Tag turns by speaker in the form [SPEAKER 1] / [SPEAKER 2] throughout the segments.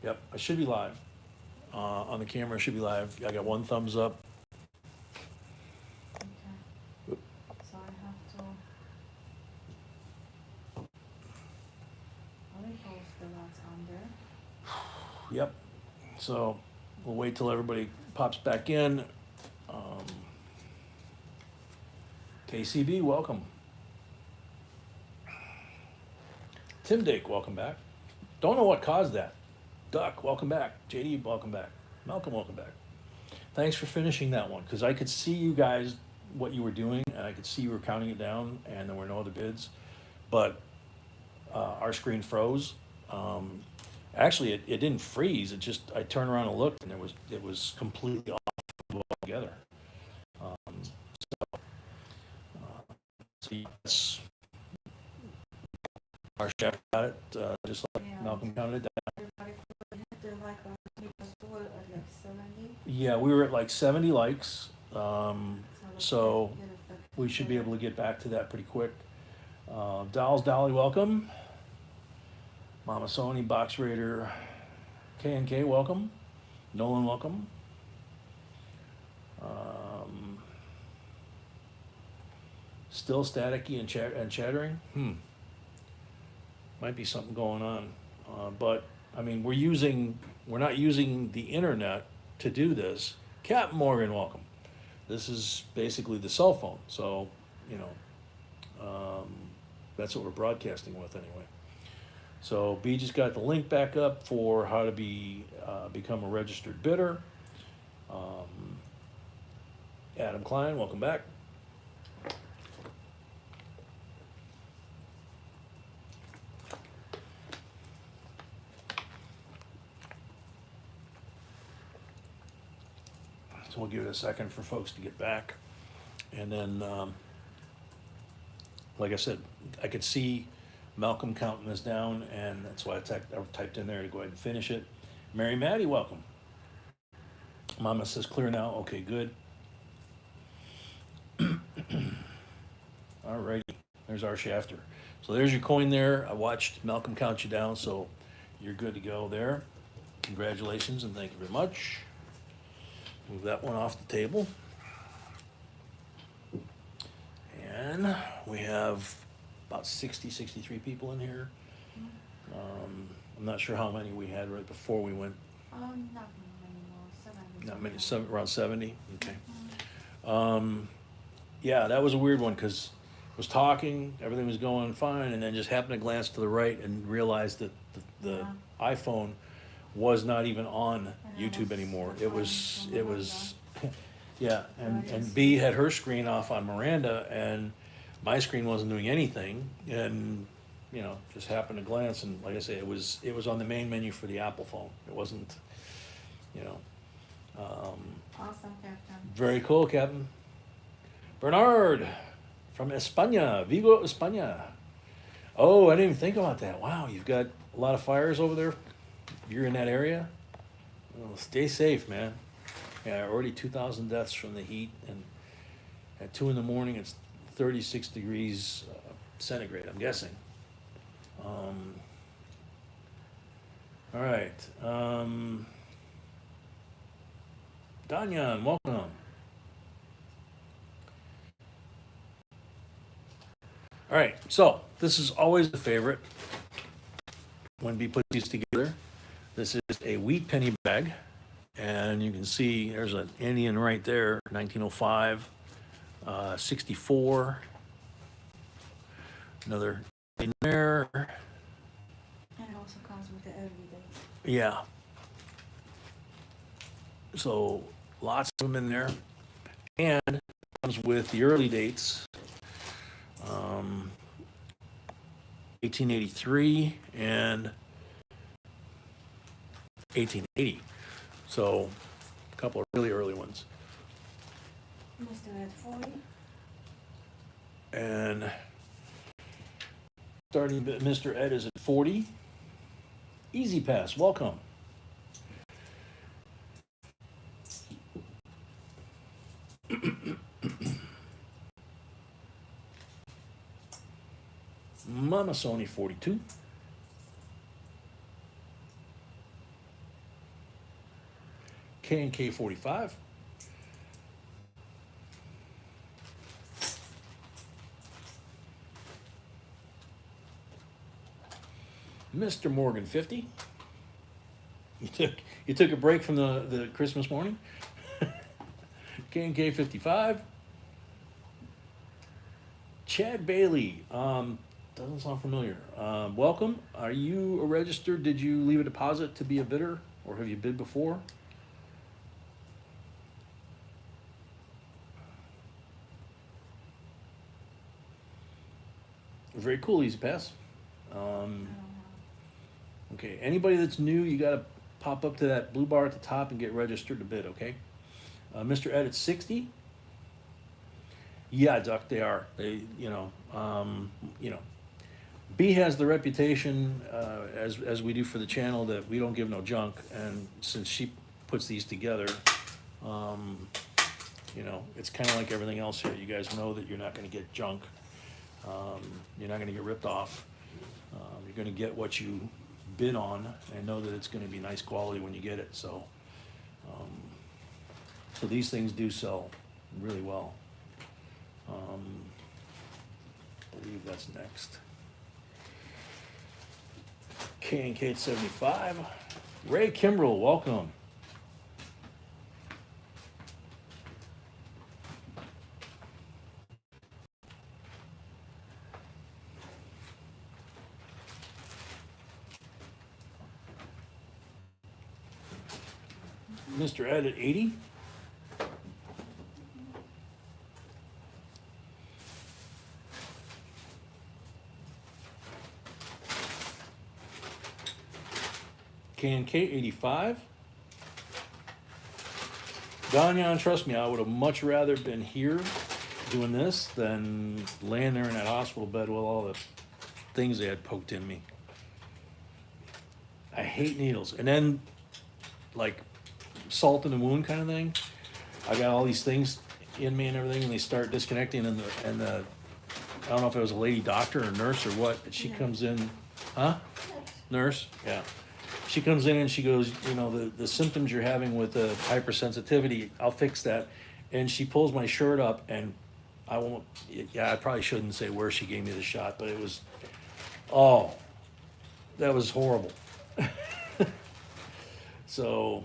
[SPEAKER 1] Yep, I should be live. On the camera, I should be live. I got one thumbs up.
[SPEAKER 2] Okay.
[SPEAKER 1] Oop.
[SPEAKER 2] So I have to repost the ones under.
[SPEAKER 1] Yep. So we'll wait till everybody pops back in. KCB, welcome. Tim Dake, welcome back. Don't know what caused that. Duck, welcome back. JD, welcome back. Malcolm, welcome back. Thanks for finishing that one, because I could see you guys, what you were doing, and I could see you were counting it down, and there were no other bids. But our screen froze. Actually, it didn't freeze. It just, I turned around and looked, and it was completely off altogether. So yes, our chef got it, just like
[SPEAKER 2] Yeah.
[SPEAKER 1] Malcolm counted it down.
[SPEAKER 2] Everybody had to like because we were at like 70.
[SPEAKER 1] Yeah, we were at like 70 likes,
[SPEAKER 2] let's
[SPEAKER 1] so
[SPEAKER 2] get it back
[SPEAKER 1] we should be
[SPEAKER 2] together.
[SPEAKER 1] able to get back to that pretty quick. Dolly, welcome. Mama Sony, Box Raider, K&K, welcome. Nolan, welcome. Still staticky and chattering? Might be something going on. But, I mean, we're not using the internet to do this. Captain Morgan, welcome. This is basically the cell phone, so, that's what we're broadcasting with anyway. So B just got the link back up for how to become a registered bidder. Adam Klein, welcome back. So we'll give it a second for folks to get back. And then, like I said, I could see Malcolm counting this down, and that's why I typed in there to go ahead and finish it. Mary Maddie, welcome. Mama says clear now. Okay, good. All righty, there's our shafter. So there's your coin there. I watched Malcolm count you down, so you're good to go there. Congratulations and thank you very much. Move that one off the table. And we have about 63 people in here. I'm not sure how many we had right before we went.
[SPEAKER 2] Not many more. 70.
[SPEAKER 1] Not many, around 70. Okay. Yeah, that was a weird one because I was talking, everything was going fine, and then just happened to glance to the right and realized that the iPhone was not even on YouTube anymore. It was, yeah, and B had her screen off on Miranda, and my screen wasn't doing anything, and just happened to glance, and like I say, it was on the main menu for the Apple phone. It wasn't,
[SPEAKER 2] Awesome, Captain.
[SPEAKER 1] very cool, Captain. Bernard from España, Vigo, España. Oh, I didn't even think about that. Wow, you've got a lot of fires over there. You're in that area. Well, stay safe, man. Yeah, already 2,000 deaths from the heat, and at 2 a.m. it's 36 degrees centigrade, I'm guessing. All right. Danyan, welcome. All right, so this is always a favorite when we put these together. This is a wheat penny bag, and you can see there's an Indian right there, 1905, 64, another in there.
[SPEAKER 2] And it also comes with the early dates.
[SPEAKER 1] Yeah. So lots of them in there, and it comes with the early dates. 1883 and 1880. So a couple of really early ones.
[SPEAKER 2] Mr. Ed 40.
[SPEAKER 1] And starting Mr. Ed is at 40. Easy Pass, welcome. Mama Sony 42. K&K 45. Mr. Morgan 50. You took a break from the Christmas morning. K&K 55. Chad Bailey. Doesn't sound familiar. Welcome. Are you a registered? Did you leave a deposit to be a bidder, or have you bid before? Very cool. Easy pass. Okay. Anybody that's new, you got to pop up to that blue bar at the top and get registered to bid. Okay. Mr. Ed at 60. Yeah, Duck, they are. They, B has the reputation, as we do for the channel, that we don't give no junk, and since she puts these together, it's kind of like everything else here. You guys know that you're not going to get junk. You're not going to get ripped off. You're going to get what you bid on, and know that it's going to be nice quality when you get it. So these things do sell really well. I believe that's next. K&K at 75. Ray Kimbrell, welcome. Mr. Ed at 80. K&K 85. Donyan, trust me, I would have much rather been here doing this than laying there in that hospital bed with all the things they had poked in me. I hate needles. And then, like, salt in the wound kind of thing. I got all these things in me and everything, and they start disconnecting, and the I don't know if it was a lady doctor or nurse or what, but she comes in, Nurse? Yeah. She comes in and she goes, the symptoms you're having with the hypersensitivity, I'll fix that. And she pulls my shirt up, and I probably shouldn't say where she gave me the shot, but it was, that was horrible. So,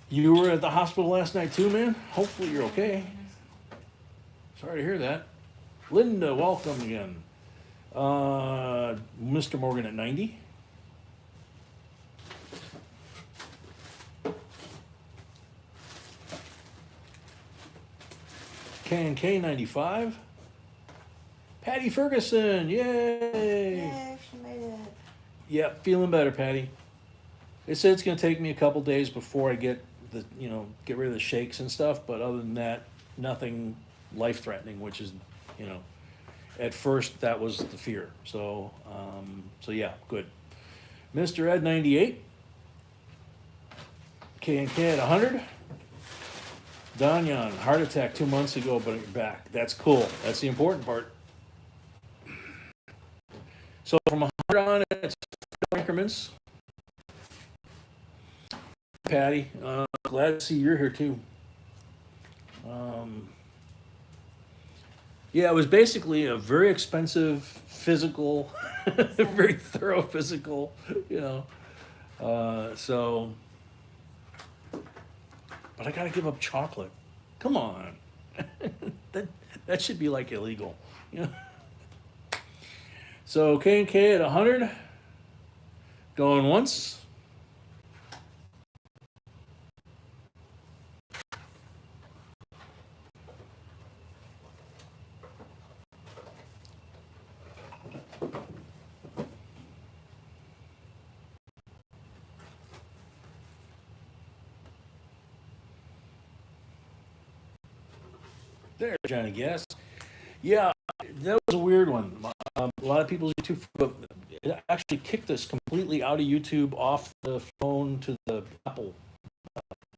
[SPEAKER 1] you were at the hospital last night too, man? Hopefully you're okay. Sorry to hear that. Linda, welcome again. Mr. Morgan at 90. K&K 95. Patty Ferguson, yay!
[SPEAKER 2] Yay, she made it.
[SPEAKER 1] Yeah, feeling better, Patty. They said it's going to take me a couple days before I get get rid of the shakes and stuff, but other than that, nothing life-threatening, which is, at first that was the fear. So yeah, good. Mr. Ed 98. K&K at 100. Danyan, heart attack 2 months ago, but you're back. That's cool. That's the important part. So from 100 on, it's increments. Patty, glad to see you're here too. Yeah, it was basically a very expensive physical, very thorough physical, so, but I gotta give up chocolate. Come on. that should be like illegal, So K&K at 100. Going once. There, Johnny Guess. Yeah, that was a weird one. A lot of people's YouTube, but it actually kicked us completely out of YouTube, off the phone to the Apple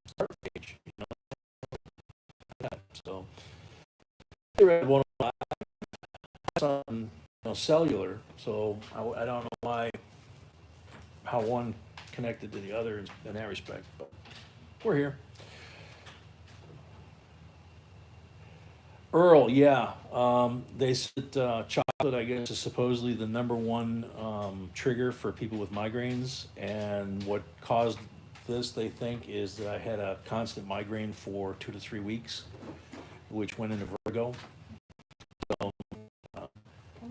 [SPEAKER 1] start page. So I read one on cellular, so I don't know how one connected to the other in that respect, but we're here. Earl, yeah, they said chocolate, I guess, is supposedly the number one trigger for people with migraines, and what caused this, they think, is that I had a constant migraine for 2 to 3 weeks, which went into vertigo. So,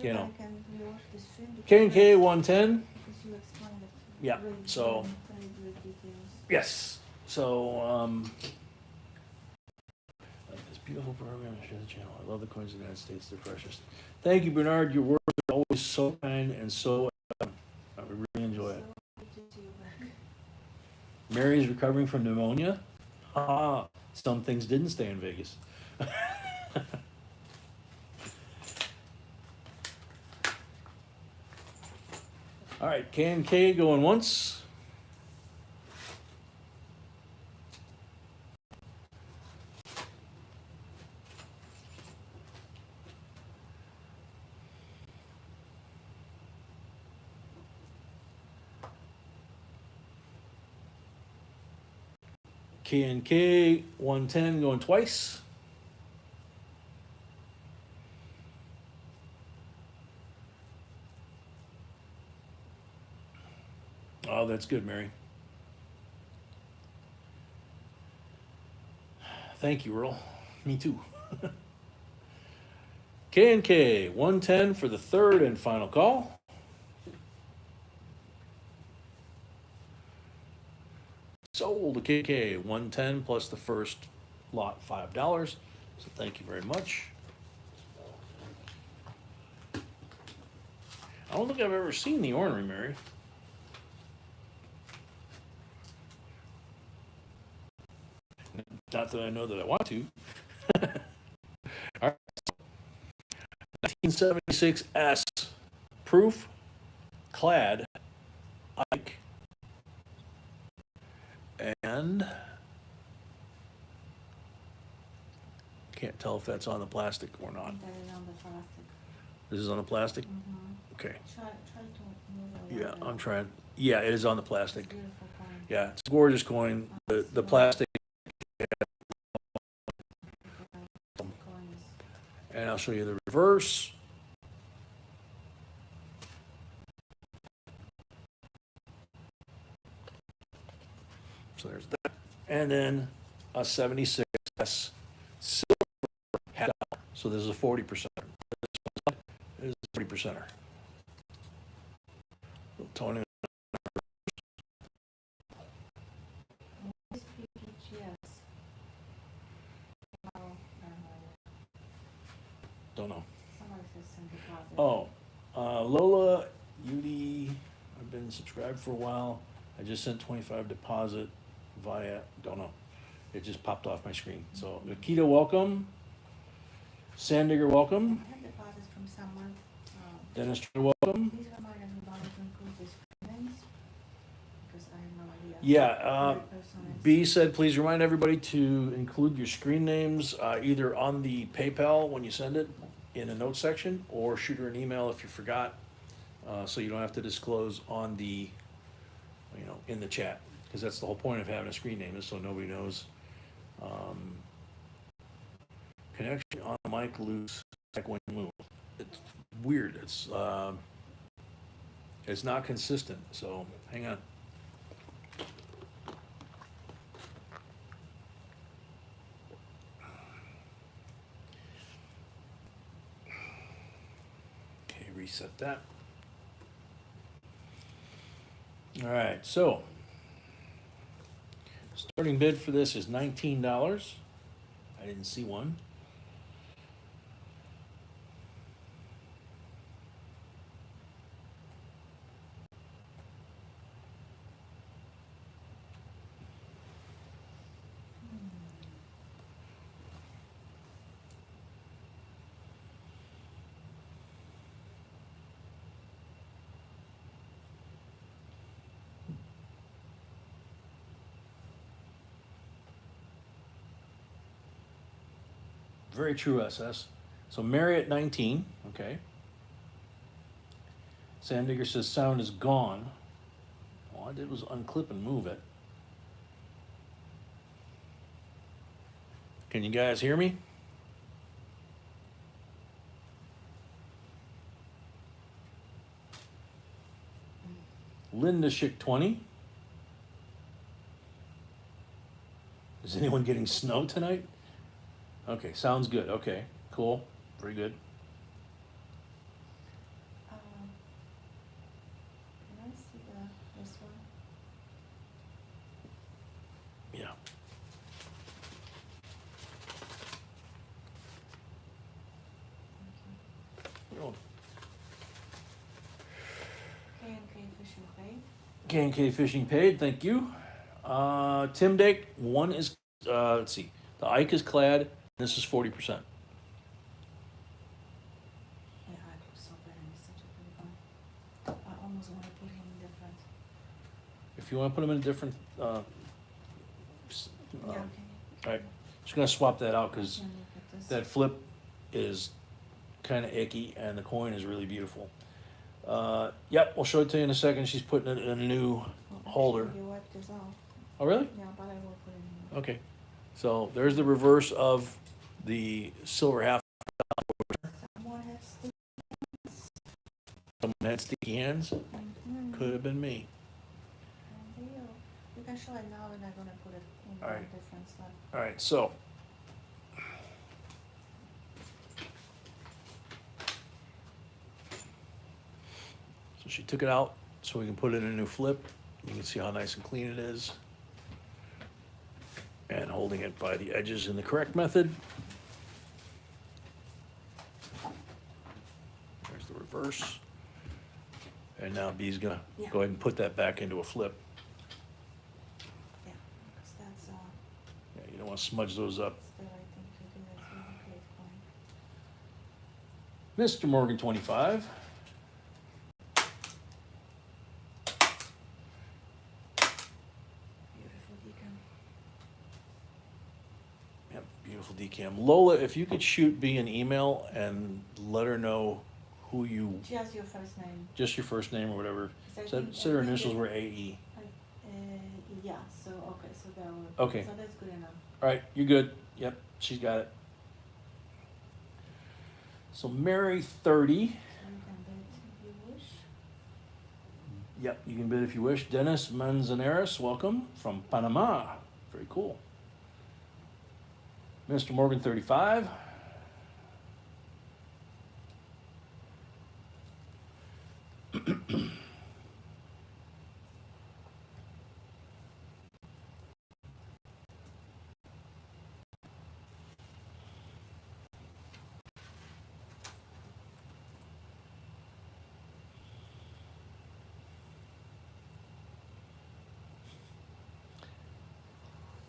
[SPEAKER 1] you know,
[SPEAKER 2] Everybody can rewatch the stream because
[SPEAKER 1] K&K 110,
[SPEAKER 2] because you explained it.
[SPEAKER 1] yeah,
[SPEAKER 2] Really
[SPEAKER 1] so,
[SPEAKER 2] very good details.
[SPEAKER 1] yes, so, this beautiful program, share the channel. I love the coins of the United States, they're precious. Thank you, Bernard, your words are always so kind and so, I really enjoy it.
[SPEAKER 2] So good to see you back.
[SPEAKER 1] Mary's recovering from pneumonia. Ah, some things didn't stay in Vegas. All right, K&K going once. K&K 110 going twice. Oh, that's good, Mary. Thank you, Earl. Me too. K&K 110 for the third and final call. Sold to KK 110 plus the first lot $5. So thank you very much. I don't think I've ever seen the ornery, Mary. Not that I know that I want to. All right. 1976S proof clad Ike and can't tell if that's on the plastic or not.
[SPEAKER 2] That is on the plastic.
[SPEAKER 1] This is on the plastic?
[SPEAKER 2] Mm-hmm.
[SPEAKER 1] Okay.
[SPEAKER 2] Try to move it.
[SPEAKER 1] Yeah, I'm trying. Yeah, it is on the plastic.
[SPEAKER 2] Beautiful coin.
[SPEAKER 1] Yeah, it's a gorgeous coin. The plastic,
[SPEAKER 2] Coins.
[SPEAKER 1] and I'll show you the reverse. So there's that. And then a 76S silver $1. So this is a 40%. This is a 40%er. Tony.
[SPEAKER 2] What is PPGS? Oh,
[SPEAKER 1] Don't know.
[SPEAKER 2] somebody says send deposit.
[SPEAKER 1] Oh, Lola, Udi, I've been subscribed for a while. I just sent 25 deposit via, don't know. It just popped off my screen. So Nikita, welcome. Sandigger, welcome.
[SPEAKER 2] I have deposits from someone.
[SPEAKER 1] Dennis, welcome.
[SPEAKER 2] Please remind everybody to include the screen names because I have no idea.
[SPEAKER 1] Yeah,
[SPEAKER 2] who the person is.
[SPEAKER 1] B said, please remind everybody to include your screen names either on the PayPal when you send it in a note section, or shoot her an email if you forgot, so you don't have to disclose on the, in the chat, because that's the whole point of having a screen name, is so nobody knows. Connection on the mic loose, like when you move. It's weird. It's not consistent. So hang on. Okay, reset that. All right, so starting bid for this is $19. I didn't see one. Very true, SS. So Mary at 19, okay. Sandigger says sound is gone. Well, All I did was unclip and move it. Can you guys hear me? Linda Schick 20. Is anyone getting snow tonight? Okay, sounds good. Okay, cool. Very good.
[SPEAKER 2] Can I see this one?
[SPEAKER 1] Yeah.
[SPEAKER 2] Thank you. K&K Fishing Paid.
[SPEAKER 1] K&K Fishing Paid, thank you. Tim Dake, one is, let's see, the Ike is clad, this is 40%.
[SPEAKER 2] Yeah, I look so bad and it's such a pretty one. I almost want to put him different.
[SPEAKER 1] If you want to put them in a different,
[SPEAKER 2] Yeah, okay.
[SPEAKER 1] all right, just gonna swap that out because
[SPEAKER 2] Can look at this.
[SPEAKER 1] that flip is kind of icky and the coin is really beautiful. Yep, we'll show it to you in a second. She's putting it in a new
[SPEAKER 2] Well,
[SPEAKER 1] holder.
[SPEAKER 2] actually, you wiped this off.
[SPEAKER 1] Oh, really?
[SPEAKER 2] Yeah, but I will put it in.
[SPEAKER 1] Okay. So there's the reverse of the silver half.
[SPEAKER 2] Someone has stick.
[SPEAKER 1] Someone had sticky hands.
[SPEAKER 2] Mm-hmm.
[SPEAKER 1] Could have been me.
[SPEAKER 2] You can show it now and I'm gonna put it in
[SPEAKER 1] All
[SPEAKER 2] a
[SPEAKER 1] right.
[SPEAKER 2] different slot.
[SPEAKER 1] All right, so. So she took it out so we can put it in a new flip. You can see how nice and clean it is. And holding it by the edges in the correct method. There's the reverse. And now B's gonna
[SPEAKER 2] Yeah.
[SPEAKER 1] go ahead and put that back into a flip.
[SPEAKER 2] Yeah, because that's
[SPEAKER 1] Yeah, you don't want to smudge those up.
[SPEAKER 2] the right thing to do. That's really great coin.
[SPEAKER 1] Mr. Morgan 25.
[SPEAKER 2] Beautiful decam.
[SPEAKER 1] Yep, beautiful decam. Lola, if you could shoot B an email and let her know who you,
[SPEAKER 2] Just your first name.
[SPEAKER 1] just your first name or whatever.
[SPEAKER 2] So I
[SPEAKER 1] Said
[SPEAKER 2] think-
[SPEAKER 1] said
[SPEAKER 2] I
[SPEAKER 1] her
[SPEAKER 2] think
[SPEAKER 1] initials
[SPEAKER 2] it-
[SPEAKER 1] were AE.
[SPEAKER 2] Yeah, so, okay, so that would.
[SPEAKER 1] Okay.
[SPEAKER 2] So that's good enough.
[SPEAKER 1] All right, you're good. Yep, she's got it. So Mary 30.
[SPEAKER 2] So you can bid if you wish.
[SPEAKER 1] Yep, you can bid if you wish. Dennis Manzanares, welcome from Panama. Very cool. Mr. Morgan 35.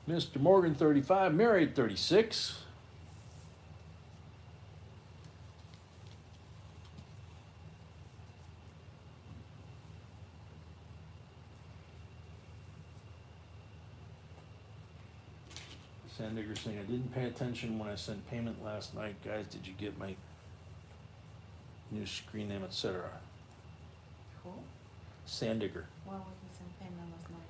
[SPEAKER 1] Mr. Morgan 35, married 36. Sandigger saying, I didn't pay attention when I sent payment last night. Guys, did you get my new screen name, etc.?
[SPEAKER 2] Cool.
[SPEAKER 1] Sandigger.
[SPEAKER 2] What was the same payment last night?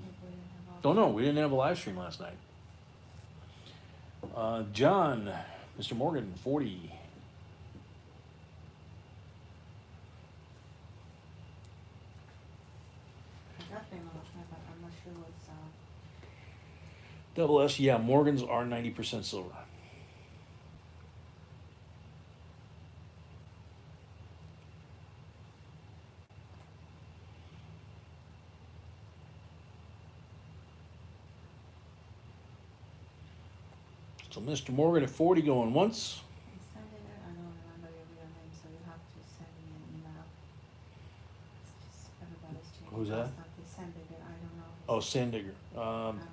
[SPEAKER 2] If we didn't have all-
[SPEAKER 1] Don't know. We didn't have a live stream last night. John, Mr. Morgan, 40.
[SPEAKER 2] I got payment last night, but I'm not sure what's,
[SPEAKER 1] Double S, yeah, Morgans are 90% silver. So Mr. Morgan at 40 going once.
[SPEAKER 2] send it, I don't remember your real name, so you have to send me an email. It's just everybody's changing.
[SPEAKER 1] Who's that?
[SPEAKER 2] Constantly. Send it, I don't know.
[SPEAKER 1] Oh, Sandigger.
[SPEAKER 2] I don't know his name.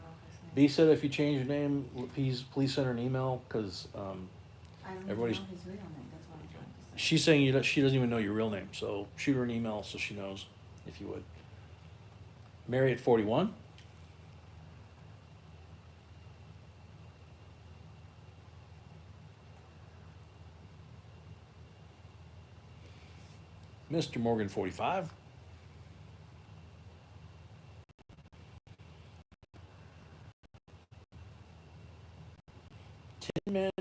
[SPEAKER 1] B said if you change your name, please send her an email because
[SPEAKER 2] I don't even
[SPEAKER 1] everybody's-
[SPEAKER 2] know his real name, that's what I'm trying to say.
[SPEAKER 1] she's saying she doesn't even know your real name. So shoot her an email so she knows, if you would. Mary at 41. Mr. Morgan 45.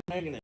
[SPEAKER 1] making it.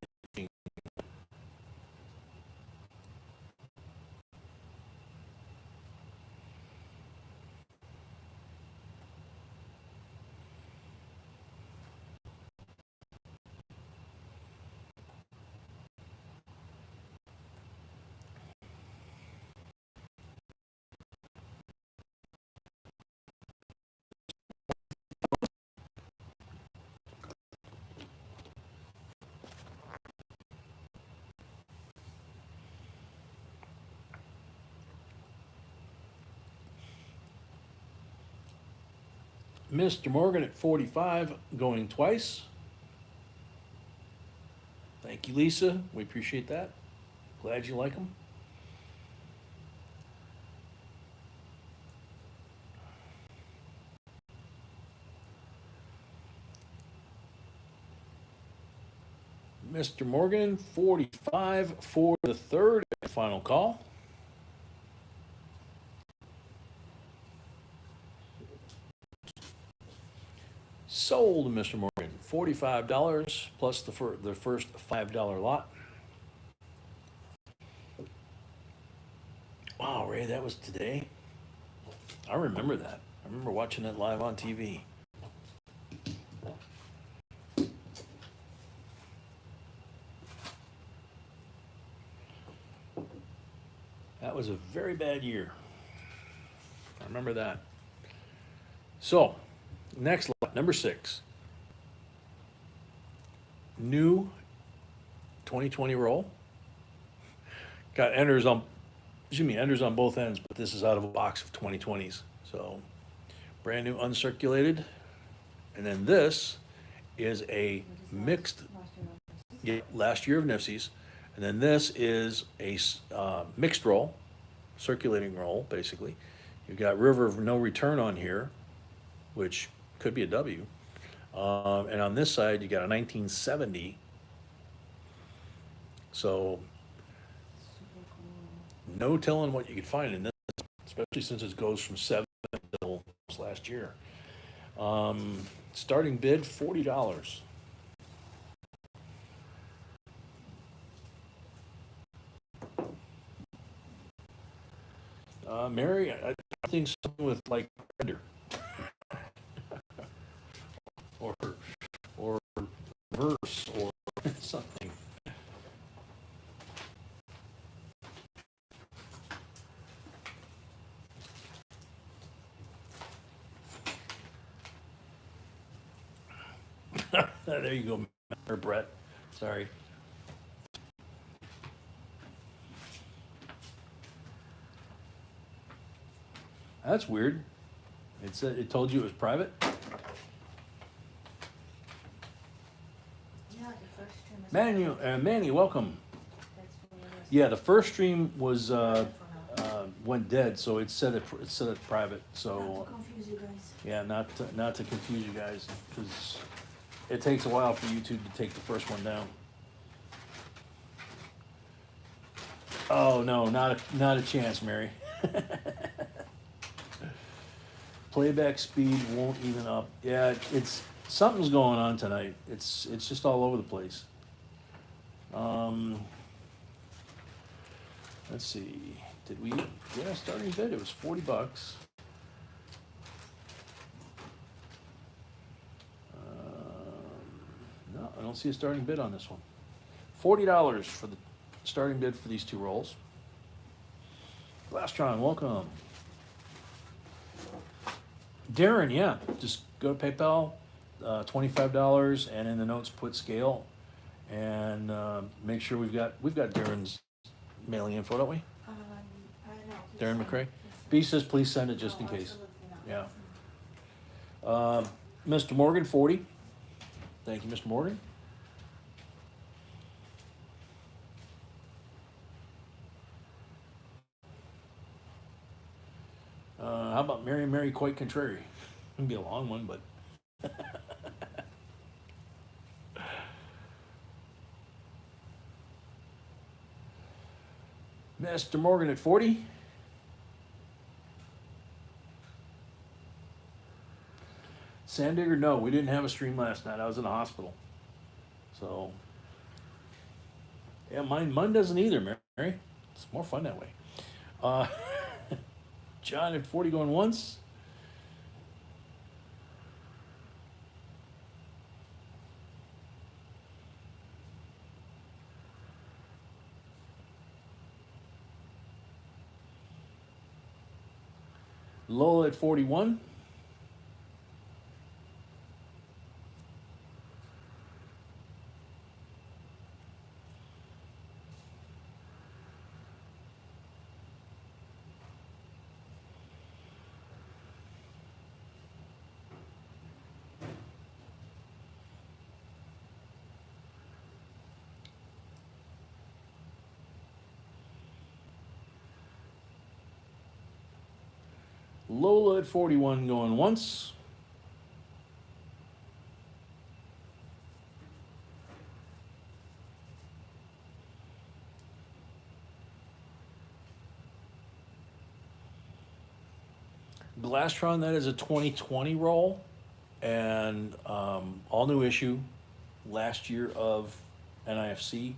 [SPEAKER 1] Mr. Morgan at 45, going twice. Thank you, Lisa. We appreciate that. Glad you like them. Mr. Morgan, 45 for the third and final call. Sold, Mr. Morgan, $45 plus the first $5 lot. Wow, Ray, that was today? I remember that. I remember watching that live on TV. That was a very bad year. I remember that. So, next lot, number 6. New 2020 roll. Got enders on both ends, but this is out of a box of 2020s. So, brand new uncirculated. And then this is a mixed, last year of Nifsies. And then this is a mixed roll, circulating roll, basically. You've got River of No Return on here, which could be a W. And on this side, you got a 1970. So, no telling what you could find in this, especially since it goes from 7 until last year. Starting bid, $40. Mary, I think something with like render. or verse or something. There you go, or Brett. Sorry. That's weird. It said it told you it was private.
[SPEAKER 2] Yeah, the first stream is.
[SPEAKER 1] Manny, welcome.
[SPEAKER 2] That's what it is.
[SPEAKER 1] Yeah, the first stream was
[SPEAKER 2] For now.
[SPEAKER 1] went dead, so it said it private.
[SPEAKER 2] Not
[SPEAKER 1] So
[SPEAKER 2] to confuse you guys.
[SPEAKER 1] yeah, not to confuse you guys, because it takes a while for YouTube to take the first one down. Oh no, not a chance, Mary. Playback speed won't even up. Yeah, it's something's going on tonight. It's just all over the place. Let's see. Did we get a starting bid? It was $40. No, I don't see a starting bid on this one. $40 for the starting bid for these two rolls. Glastron, welcome. Darren, yeah, just go to PayPal, $25, and in the notes put scale, and make sure we've got Darren's mailing info, don't we?
[SPEAKER 2] I know.
[SPEAKER 1] Darren
[SPEAKER 2] Please
[SPEAKER 1] McCrae.
[SPEAKER 2] send it.
[SPEAKER 1] B says please send it just in
[SPEAKER 2] Oh,
[SPEAKER 1] case.
[SPEAKER 2] absolutely not.
[SPEAKER 1] Yeah. Mr. Morgan, 40. Thank you, Mr. Morgan. How about Mary quite contrary? It'll be a long one, but Mr. Morgan at 40. Sandigger, no, we didn't have a stream last night. I was in the hospital. So Yeah, mine doesn't either, Mary. It's more fun that way. Uh, John at 40 going once. Lola at 41. Lola at 41 going once. Glastron, that is a 2020 roll, and all new issue, last year of NIFC.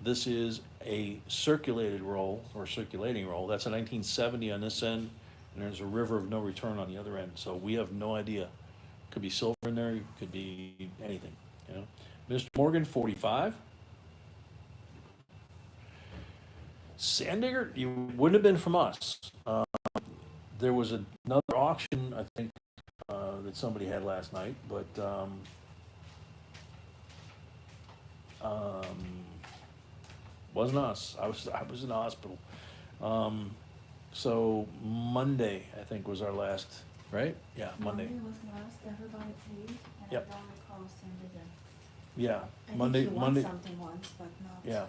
[SPEAKER 1] This is a circulated roll or circulating roll. That's a 1970 on this end, and there's a river of no return on the other end. So we have no idea. Could be silver in there, could be anything. You know, Mr. Morgan, 45. Sandigger, you wouldn't have been from us. There was another auction, I think, that somebody had last night, but wasn't us. I was in the hospital. So Monday, I think, was our last, right? Yeah, Monday.
[SPEAKER 2] Monday was last, everybody paid, and
[SPEAKER 1] Yep.
[SPEAKER 2] I don't recall sending them.
[SPEAKER 1] Yeah,
[SPEAKER 2] I
[SPEAKER 1] Monday.
[SPEAKER 2] think he won
[SPEAKER 1] Monday.
[SPEAKER 2] something once, but not.
[SPEAKER 1] Yeah.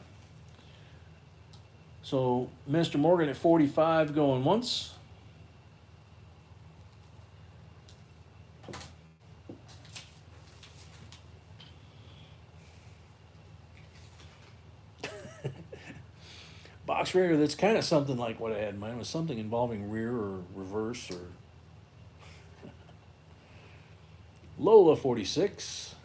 [SPEAKER 1] So Mr. Morgan at 45 going once. Box Raider, that's kind of something like what I had in mind. It was something involving rear or reverse or Lola 46.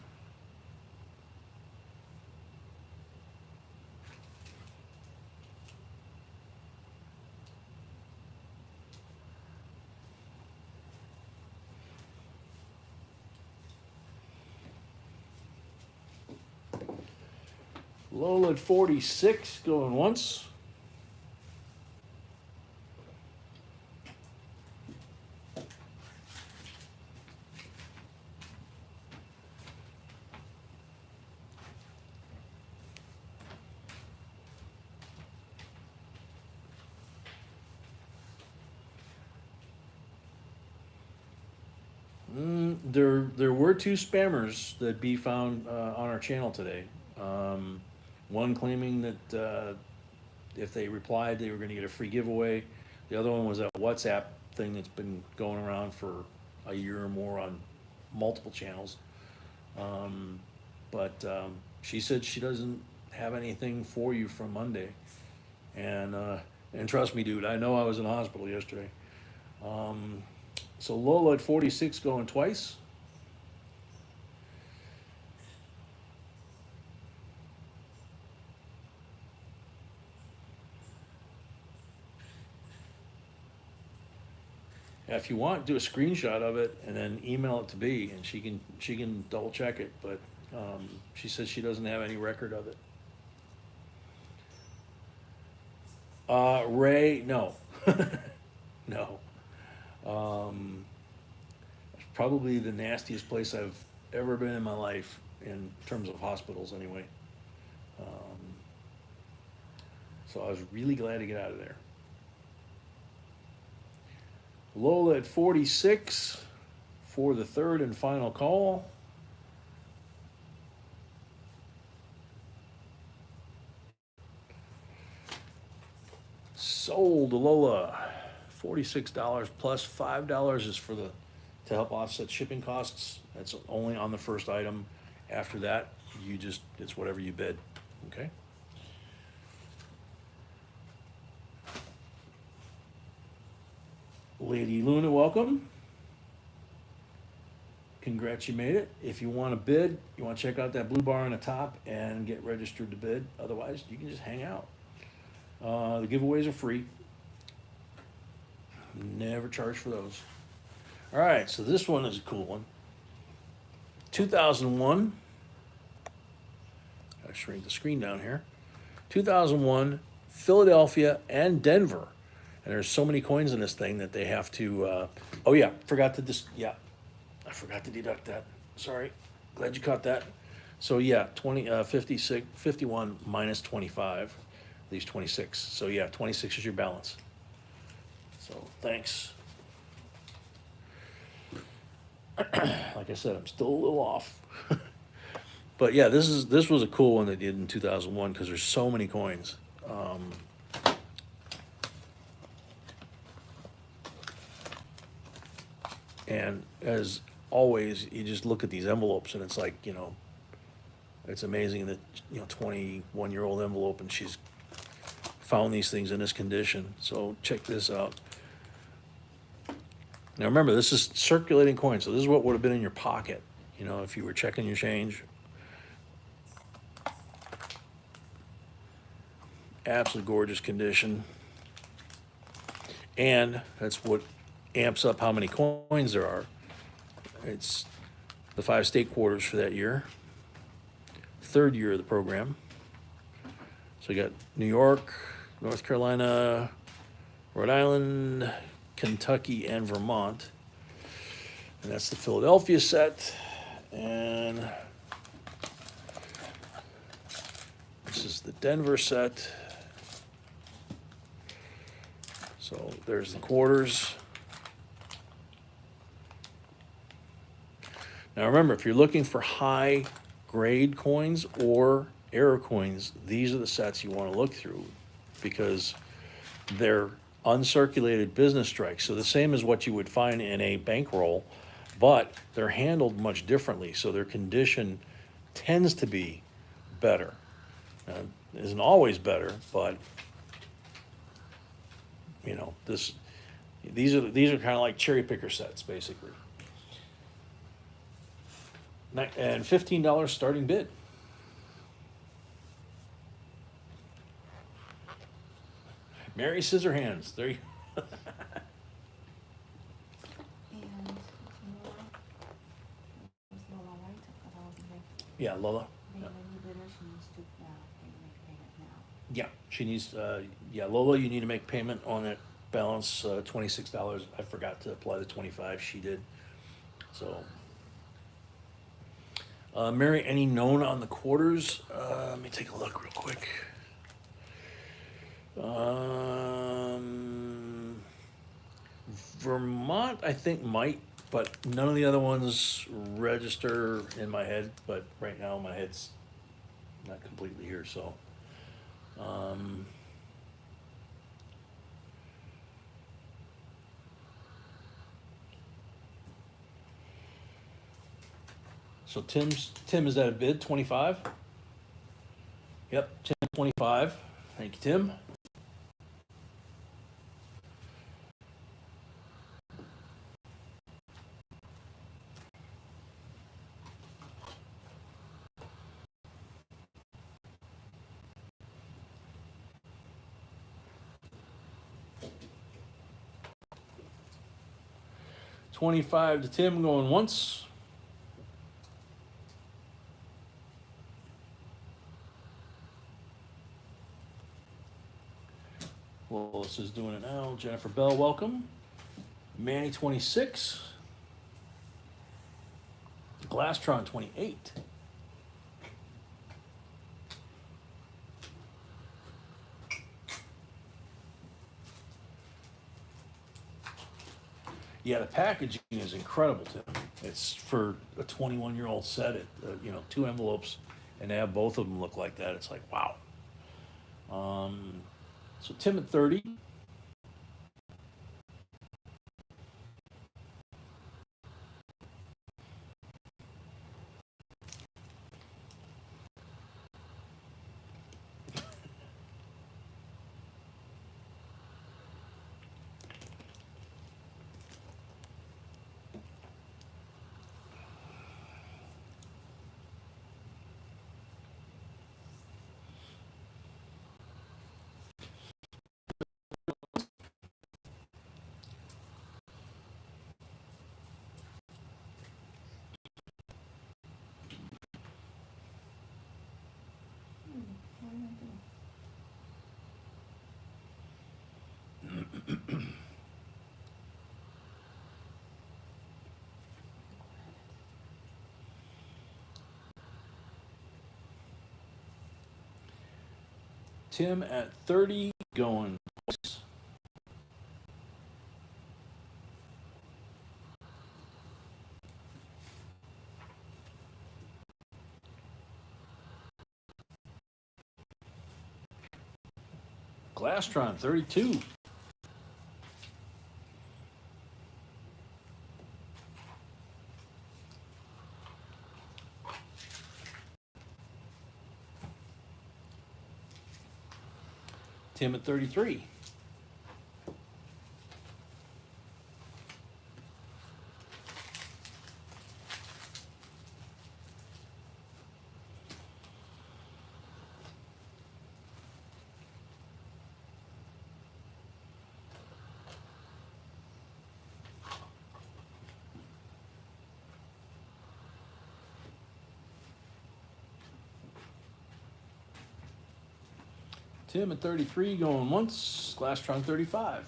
[SPEAKER 1] Lola at 46 going once. There were two spammers that be found on our channel today. One claiming that if they replied, they were going to get a free giveaway. The other one was a WhatsApp thing that's been going around for a year or more on multiple channels. But she said she doesn't have anything for you from Monday, and trust me, dude, I know I was in the hospital yesterday. So Lola at 46 going twice. If you want, do a screenshot of it and then email it to B, and she can double check it. But she says she doesn't have any record of it. Ray, no, no. It's probably the nastiest place I've ever been in my life in terms of hospitals, anyway. Um, so I was really glad to get out of there. Lola at 46 for the third and final call. Sold Lola, $46 plus $5 is for the to help offset shipping costs. That's only on the first item. After that, it's whatever you bid. Okay. Lady Luna, welcome. congrats, you made it. If you want to bid, you want to check out that blue bar on the top and get registered to bid. Otherwise, you can just hang out. The giveaways are free. Never charge for those. All right, so this one is a cool one. 2001. I'll shrink the screen down here. 2001, Philadelphia and Denver. And there's so many coins in this thing that they have to. Oh yeah, I forgot to deduct that. Sorry. Glad you caught that. So yeah, 56, 51 minus 25 leaves 26. So yeah, 26 is your balance. So thanks. Like I said, I'm still a little off. But yeah, this was a cool one they did in 2001 because there's so many coins. And as always, you just look at these envelopes and it's like, it's amazing that, 21-year-old envelope and she's found these things in this condition. So check this out. Now remember, this is circulating coins, so this is what would have been in your pocket, if you were checking your change. Absolutely gorgeous condition. And that's what amps up how many coins there are. It's the 5 state quarters for that year. 3rd year of the program. So you got New York, North Carolina, Rhode Island, Kentucky, and Vermont. And that's the Philadelphia set. And this is the Denver set. So there's the quarters. Now remember, if you're looking for high grade coins or error coins, these are the sets you want to look through because they're uncirculated business strikes. So the same as what you would find in a bankroll, but they're handled much differently. So their condition tends to be better. Isn't always better, but these are kind of like cherry picker sets basically. And $15 starting bid. Mary Scissorhands. There you
[SPEAKER 2] And Lola, was Lola right? That was the
[SPEAKER 1] Yeah, Lola.
[SPEAKER 2] new bidder, she needs to make payment now.
[SPEAKER 1] Yeah, she needs, Lola, you need to make payment on that balance, $26. I forgot to apply the 25, she did. So, Mary, any known on the quarters? Let me take a look real quick. Vermont, I think might, but none of the other ones register in my head, but right now my head's not completely here, so. So Tim, is that a bid, 25? Yep, Tim, 25. Thank you, Tim. $25 to Tim going once. Willis is doing it now. Jennifer Bell, welcome. Manny, 26. Glastron, 28. Yeah, the packaging is incredible, Tim. It's for a 21-year-old set. It, 2 envelopes, and to have both of them look like that, it's like, wow. So Tim at 30. Tim at 30 going once. Glastron 32. Tim at 33. Tim at 33 going once. Glastron 35.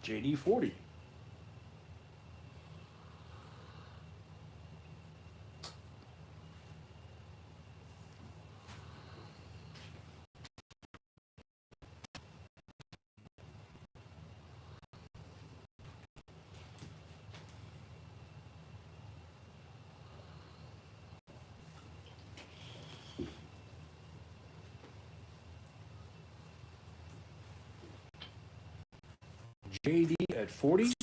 [SPEAKER 1] JD 40. JD at 40.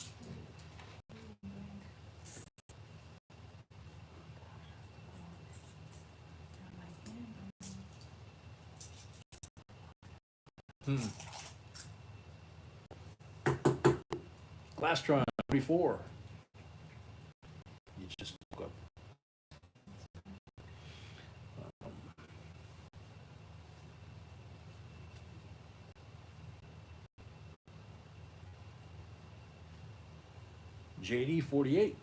[SPEAKER 1] Glastron 44. You just woke up. JD 48.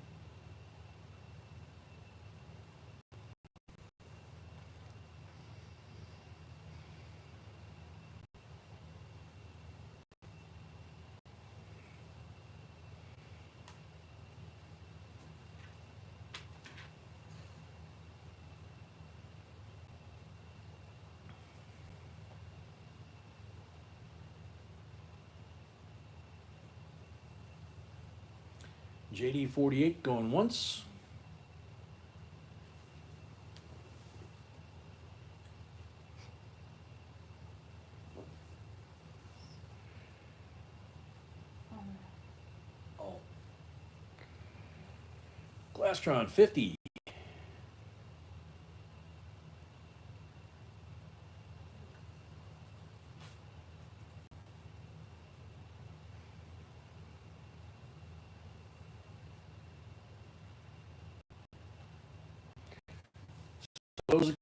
[SPEAKER 1] JD 48 going once. Oh. Glastron 50. Those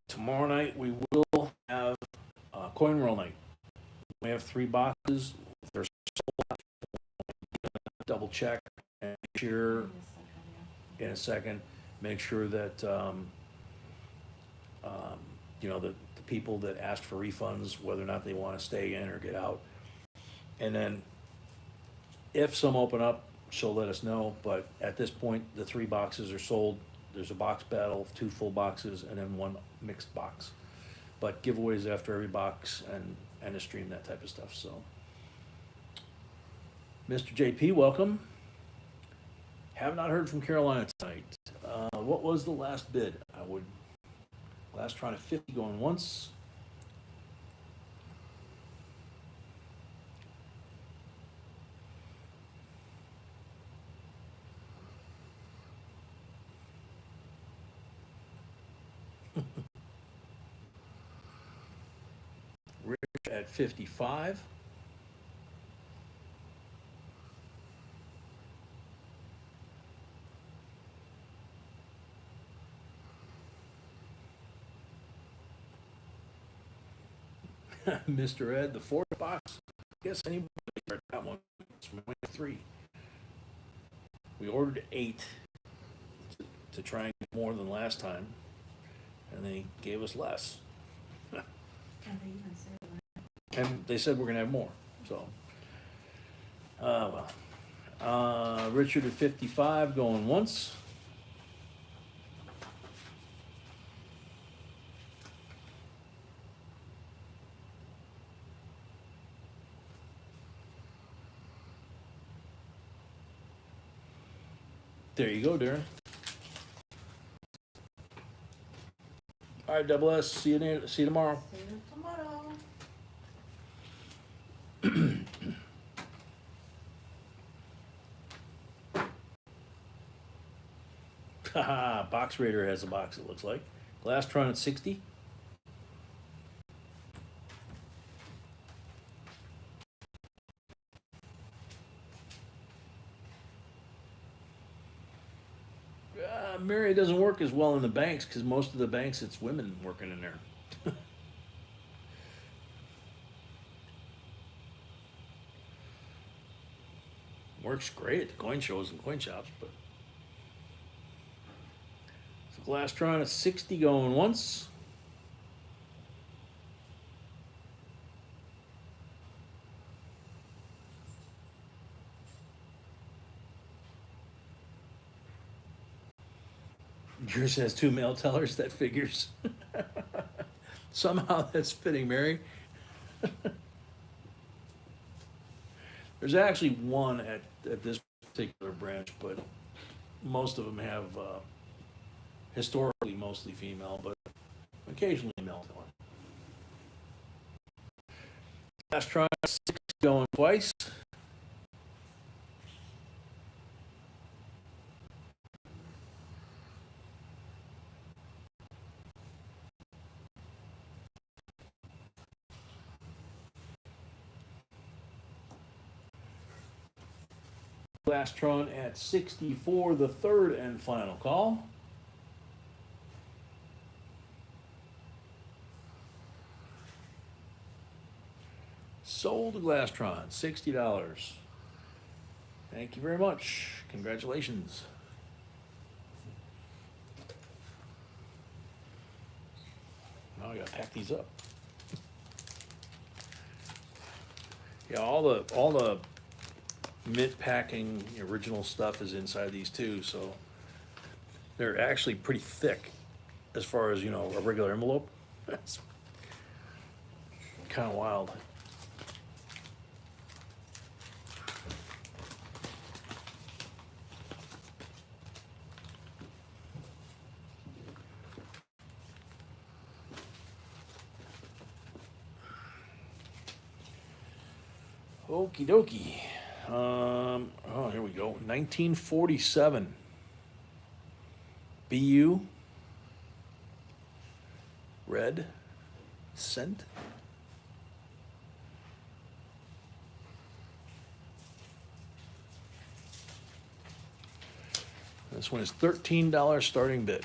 [SPEAKER 1] tomorrow night we will have coin roll night. We have 3 boxes. If there's double check and make sure in a second. Make sure that you know the people that asked for refunds, whether or not they want to stay in or get out. And then if some open up, she'll let us know. But at this point, the 3 boxes are sold. There's a box battle, 2 full boxes, and then 1 mixed box. But giveaways after every box and a stream, that type of stuff. So, Mr. JP, welcome. Have not heard from Carolina tonight. What was the last bid? Last trying to 50 going once. Rich at 55. Mr. Ed, the 4th box. I guess anybody heard that one. It's 3. We ordered 8 to try and get more than last time, and they gave us less.
[SPEAKER 2] And they even said, right?
[SPEAKER 1] And they said we're gonna have more, so. Richard at 55 going once. There you go, Darren. All right, double S. See you tomorrow.
[SPEAKER 2] See you tomorrow.
[SPEAKER 1] Haha, Box Raider has a box, it looks like. Glastron at 60. Mary, it doesn't work as well in the banks because most of the banks it's women working in there. Works great at the coin shows and coin shops, but so Glastron at 60 going once. Yours has two mail tellers, that figures. Somehow that's fitting, Mary. There's actually one at this particular branch, but most of them have historically mostly female, but occasionally male teller. Last try, 6 going twice. Glastron at 64, the third and final call. Sold a Glastron, $60. Thank you very much. Congratulations. Now I gotta pack these up. Yeah, all the mint packing original stuff is inside these too, so they're actually pretty thick as far as, you know, a regular envelope. That's kind of wild. Okie dokie. Oh, here we go. 1947. BU. Red. Cent. This one is $13 starting bid.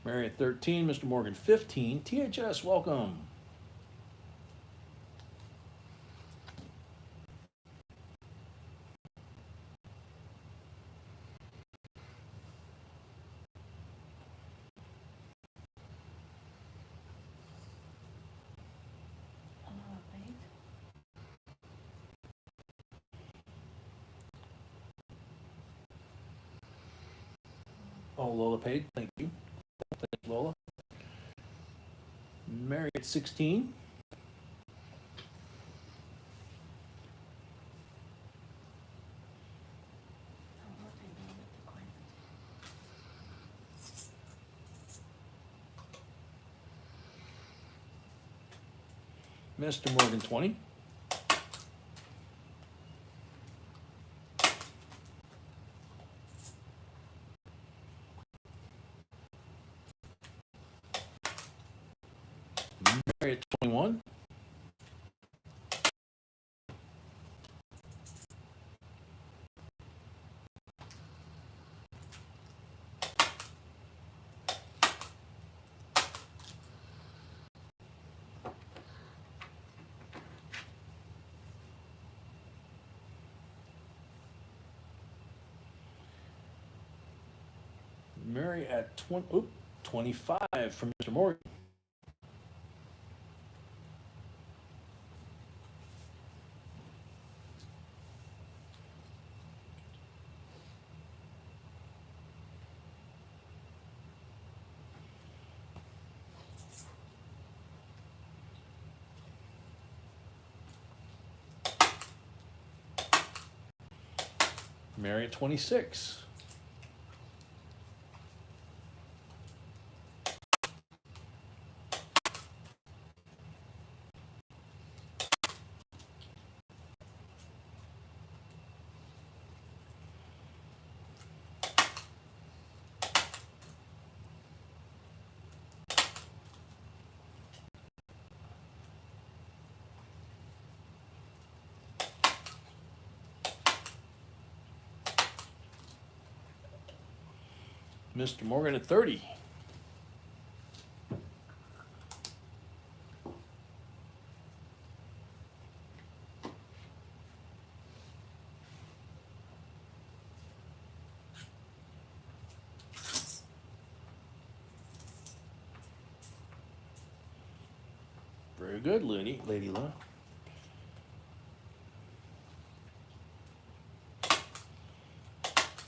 [SPEAKER 1] Mary at 13, Mr. Morgan 15. THS, welcome.
[SPEAKER 2] Unpaid.
[SPEAKER 1] Oh, Lola paid. Thank you. Thanks, Lola. Mary at 16.
[SPEAKER 2] What they do with the coin.
[SPEAKER 1] Mr. Morgan 20. Mary at 21. Mary at 25 from Mr. Morgan. Mary at 26. Mr. Morgan at 30. Very good, Lady Luna.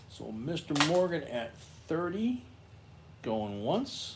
[SPEAKER 1] So Mr. Morgan at 30, going once.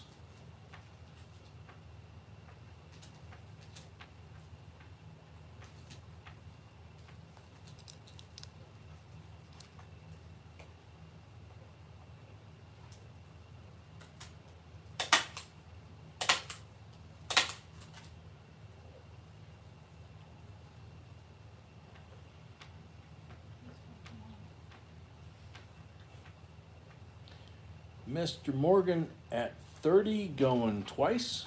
[SPEAKER 1] Mr. Morgan at 30, going twice.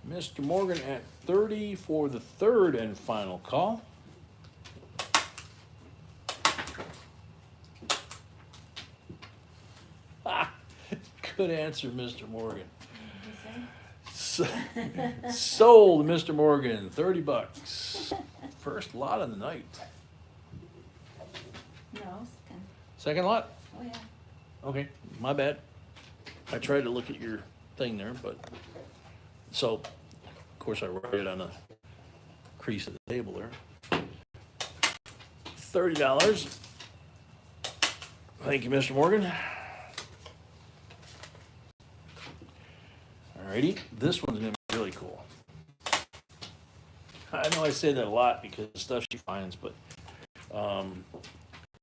[SPEAKER 1] Mr. Morgan at 30 for the third and final call. Ah, good answer, Mr. Morgan. Sold, Mr. Morgan, 30 bucks. First lot of the night.
[SPEAKER 2] No, second.
[SPEAKER 1] Second lot?
[SPEAKER 2] Oh, yeah.
[SPEAKER 1] Okay, my bad. I tried to look at your thing there, but, so, of course I wrote it on a crease of the table there. $30. Thank you, Mr. Morgan. Alrighty, this one's gonna be really cool. I know I say that a lot because of stuff she finds, but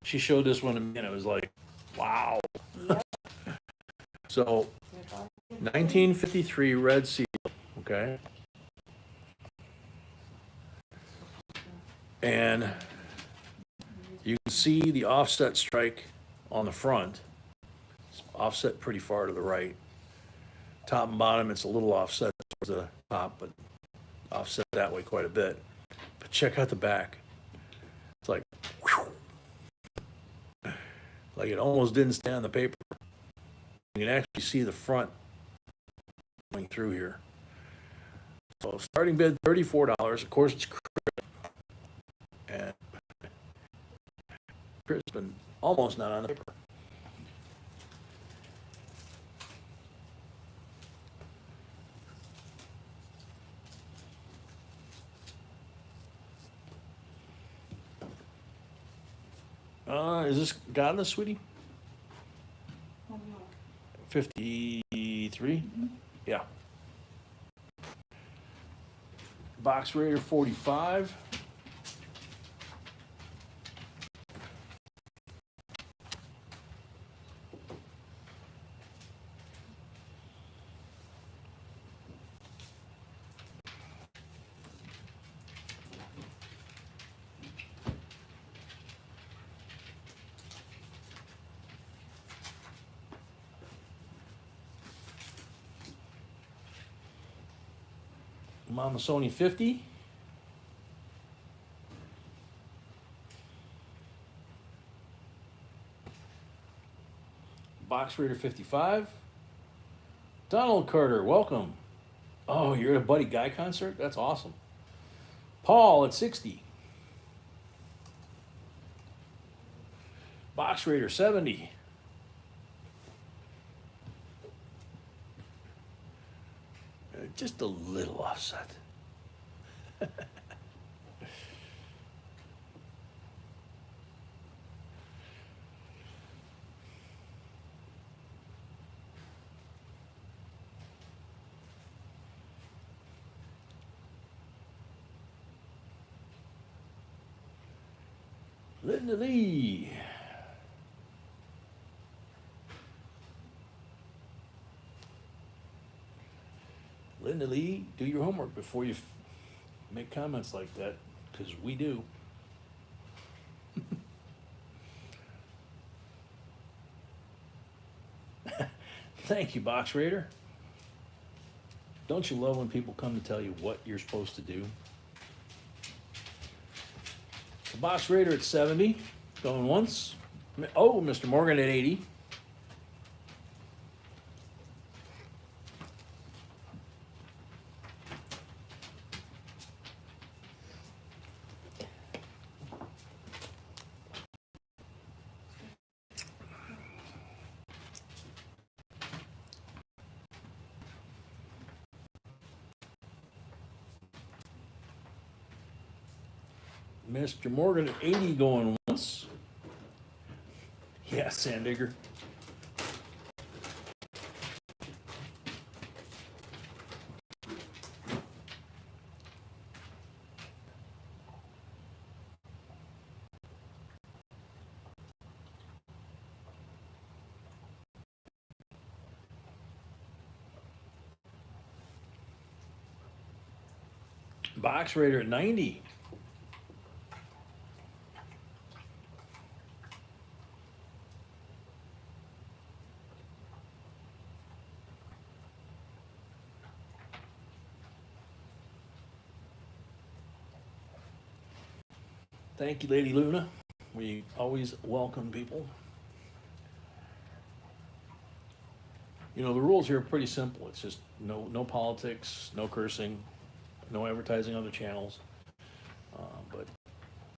[SPEAKER 1] she showed this one to me and it was like, wow.
[SPEAKER 2] Yep.
[SPEAKER 1] So, 1953 red seal, okay? And you can see the offset strike on the front. It's offset pretty far to the right. Top and bottom, it's a little offset towards the top, but offset that way quite a bit. But check out the back. It's like, whew. Like it almost didn't stay on the paper. You can actually see the front going through here. So starting bid $34. Of course, it's crisp. And crisp and almost not on the paper. Is this got us, sweetie?
[SPEAKER 2] One more.
[SPEAKER 1] 53? Yeah. Box Raider 45. I'm on the Sony 50. Box Raider 55. Donald Carter, welcome. Oh, you're at a Buddy Guy concert? That's awesome. Paul at 60. Box Raider 70. Just a little offset. Linda Lee. Linda Lee, do your homework before you make comments like that, because we do. Thank you, Box Raider. Don't you love when people come to tell you what you're supposed to do? The Box Raider at 70, going once. Oh, Mr. Morgan at 80. Mr. Morgan at 80 going once. Yeah, Sandigger. Box Raider at 90. Thank you, Lady Luna. We always welcome people. You know, the rules here are pretty simple. It's just no politics, no cursing, no advertising on other channels. But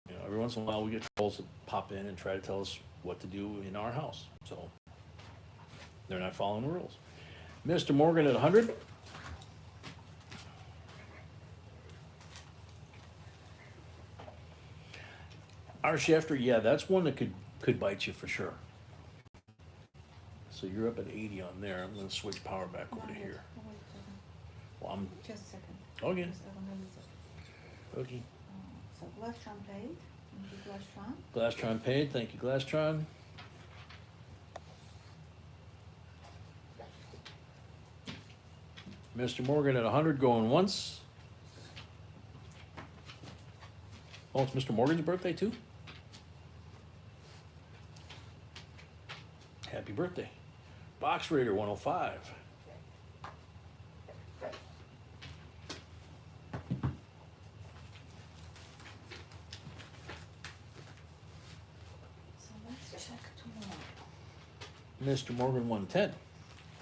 [SPEAKER 1] you know, every once in a while we get trolls that pop in and try to tell us what to do in our house. So they're not following the rules. Mr. Morgan at 100. Our shafter, yeah, that's one that could bite you for sure. So you're up at 80 on there. I'm going to switch power back over to here. Well, I'm
[SPEAKER 2] Just a second.
[SPEAKER 1] okay.
[SPEAKER 2] Just a second.
[SPEAKER 1] Okay.
[SPEAKER 2] So Glastron paid. Thank you, Glastron.
[SPEAKER 1] Glastron paid. Thank you, Glastron. Mr. Morgan at 100 going once. Oh, it's Mr. Morgan's birthday too? Happy birthday. Box Raider 105.
[SPEAKER 2] So let's check tomorrow.
[SPEAKER 1] Mr. Morgan 110.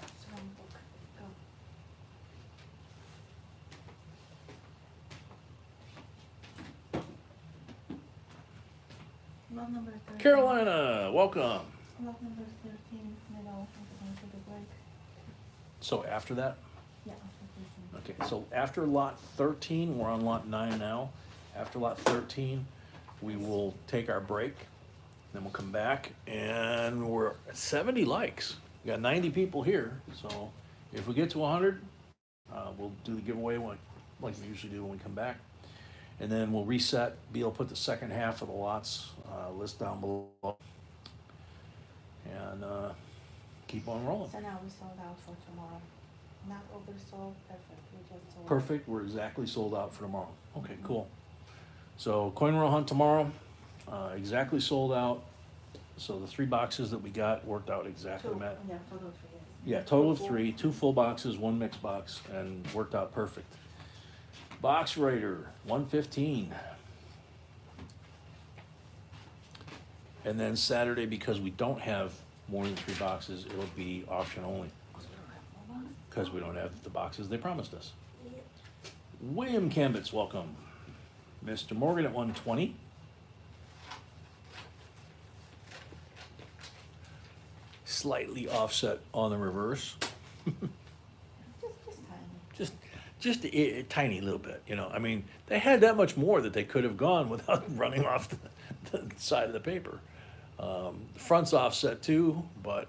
[SPEAKER 2] It's one book. Go. Lot number 13.
[SPEAKER 1] Carolina, welcome.
[SPEAKER 2] Lot number 13, middle. I'm going to take a break.
[SPEAKER 1] So after that?
[SPEAKER 2] Yeah, after 13.
[SPEAKER 1] Okay, so after lot 13, we're on lot 9 now. After lot 13, we will take our break. Then we'll come back and we're at 70 likes. We got 90 people here. So if we get to 100, we'll do the giveaway like we usually do when we come back. And then we'll reset, be able to put the second half of the lots list down below. And keep on rolling.
[SPEAKER 2] So now we sold out for tomorrow. Not oversold, perfect. We just sold.
[SPEAKER 1] Perfect, we're exactly sold out for tomorrow. Okay, cool. So coin roll hunt tomorrow, exactly sold out. So the 3 boxes that we got worked out exactly.
[SPEAKER 2] Two. Yeah, total of 3. Yes.
[SPEAKER 1] Yeah, total of 3, 2 full boxes, 1 mixed box, and worked out perfect. Box Raider, 115. And then Saturday, because we don't have more than 3 boxes, it'll be auction only, because we don't have the boxes they promised us. William Cambits, welcome. Mr. Morgan at 120. Slightly offset on the reverse.
[SPEAKER 2] Just tiny.
[SPEAKER 1] Just a tiny little bit, you know. I mean, they had that much more that they could have gone without running off the side of the paper. The front's offset too, but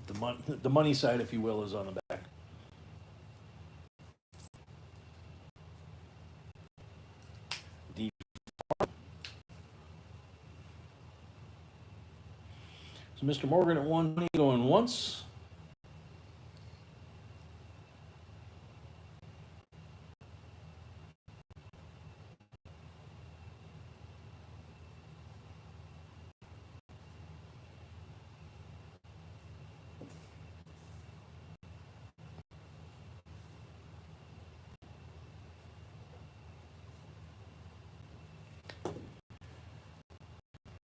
[SPEAKER 1] the money side, if you will, is on the back. Deep. So Mr. Morgan at 120 going once.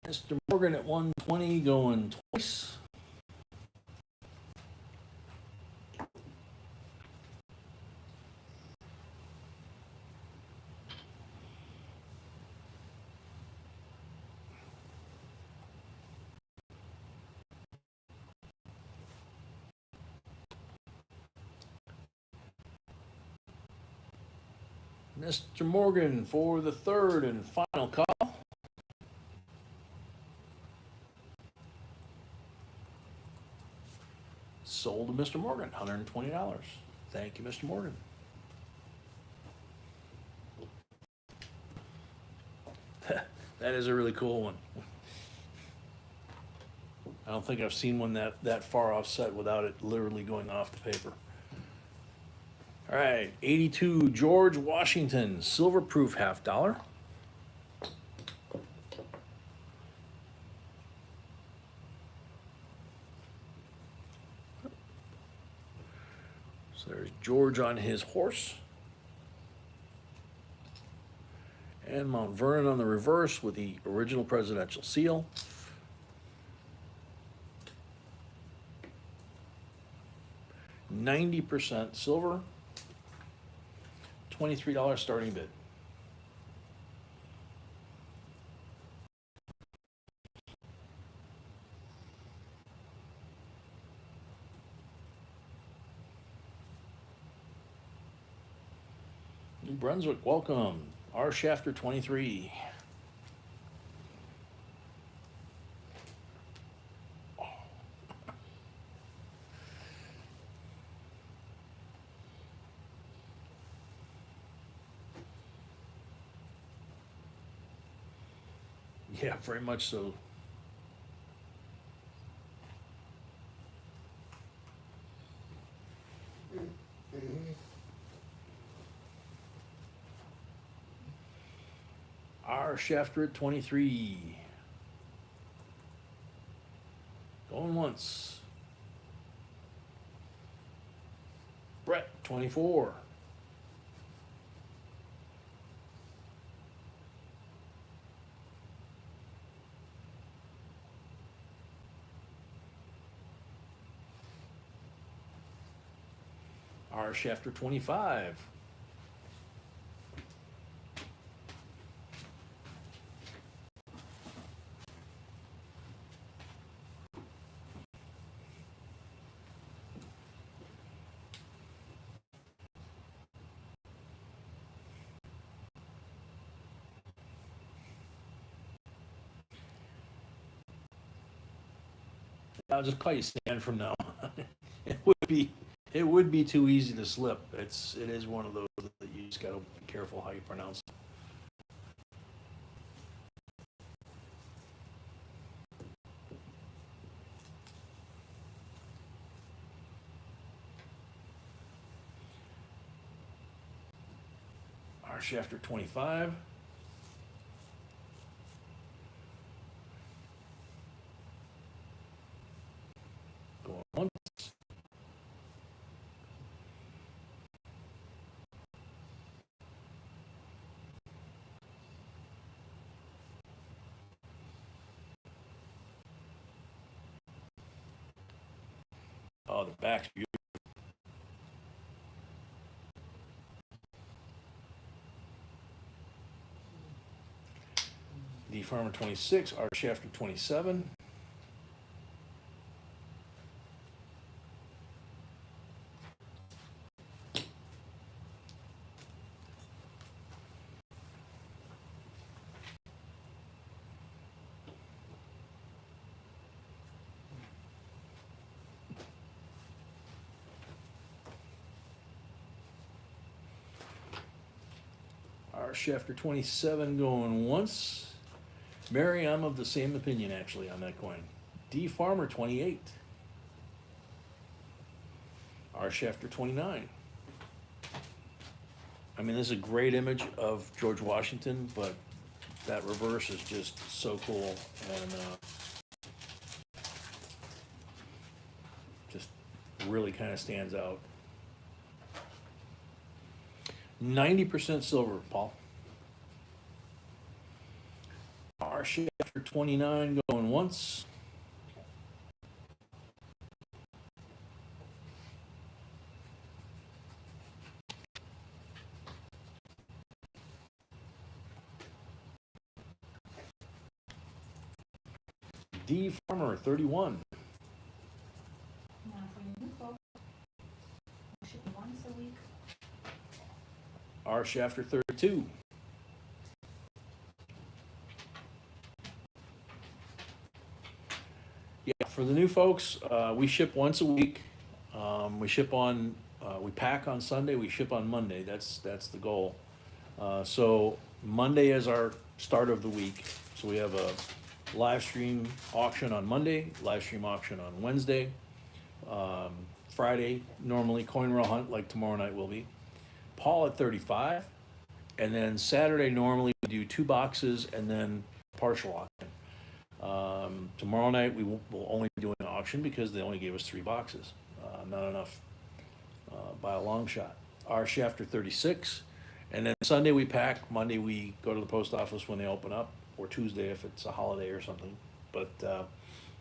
[SPEAKER 1] Mr. Morgan at 120 going twice. Mr. Morgan for the third and final call. Sold to Mr. Morgan, $120. Thank you, Mr. Morgan. That is a really cool one. I don't think I've seen one that far offset without it literally going off the paper. All right, 82 George Washington, silver proof $50. So there's George on his horse. And Mount Vernon on the reverse with the original presidential seal. $90 silver. $23 starting bid. New Brunswick, welcome. R. Shafter 23. Yeah, very much so. R. Shafter at 23. Going once. Brett, 24. R. Shafter 25. I'll just call you Stan from now on. It would be too easy to slip. It is one of those that you just gotta be careful how you pronounce it. R. Shafter 25. Going once. Oh, the back's beautiful. The Farmer 26, our Shafter 27. Our Shafter 27 going once. Mary, I'm of the same opinion actually on that coin. D Farmer 28. Our Shafter 29. I mean, this is a great image of George Washington, but that reverse is just so cool and just really kind of stands out. 90% silver, Paul. Our Shafter 29 going once. D Farmer 31.
[SPEAKER 2] Now for your new folks, we ship once a week.
[SPEAKER 1] Our Shafter 32. Yeah, for the new folks, we ship once a week. We pack on Sunday, we ship on Monday. That's the goal. So Monday is our start of the week. So we have a live stream auction on Monday, live stream auction on Wednesday. Friday, normally coin roll hunt like tomorrow night will be. Paul at 35. And then Saturday, normally we do 2 boxes and then partial auction. Tomorrow night we will only be doing an auction because they only gave us 3 boxes. Not enough by a long shot. Our Shafter 36. And then Sunday we pack, Monday we go to the post office when they open up, or Tuesday if it's a holiday or something. But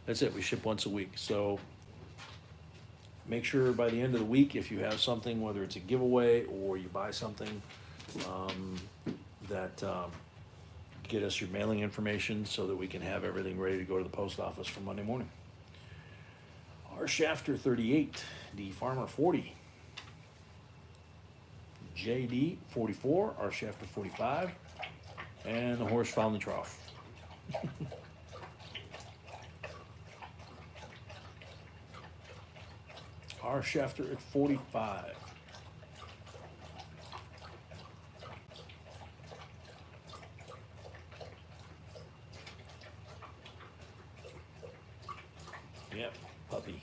[SPEAKER 1] that's it, we ship once a week. So make sure by the end of the week, if you have something, whether it's a giveaway or you buy something, that get us your mailing information so that we can have everything ready to go to the post office for Monday morning. Our Shafter 38, D Farmer 40. JD 44, our Shafter 45, and the horse found the trough. Our Shafter at 45. Yep, puppy.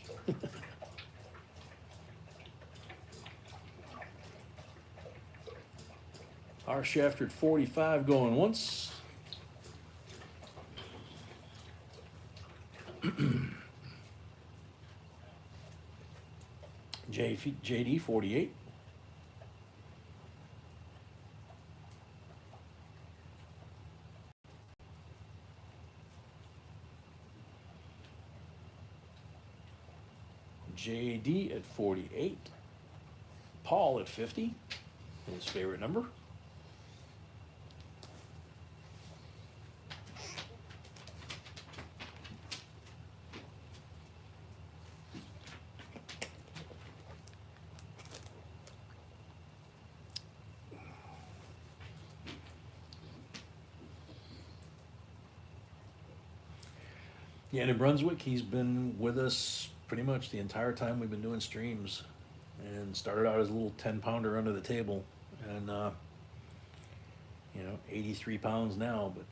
[SPEAKER 1] Our Shafter at 45 going once. JD 48. JD at 48. Paul at 50, his favorite number. Yeah, and in Brunswick, he's been with us pretty much the entire time we've been doing streams, and started out as a little 10-pounder under the table, and 83 pounds now. But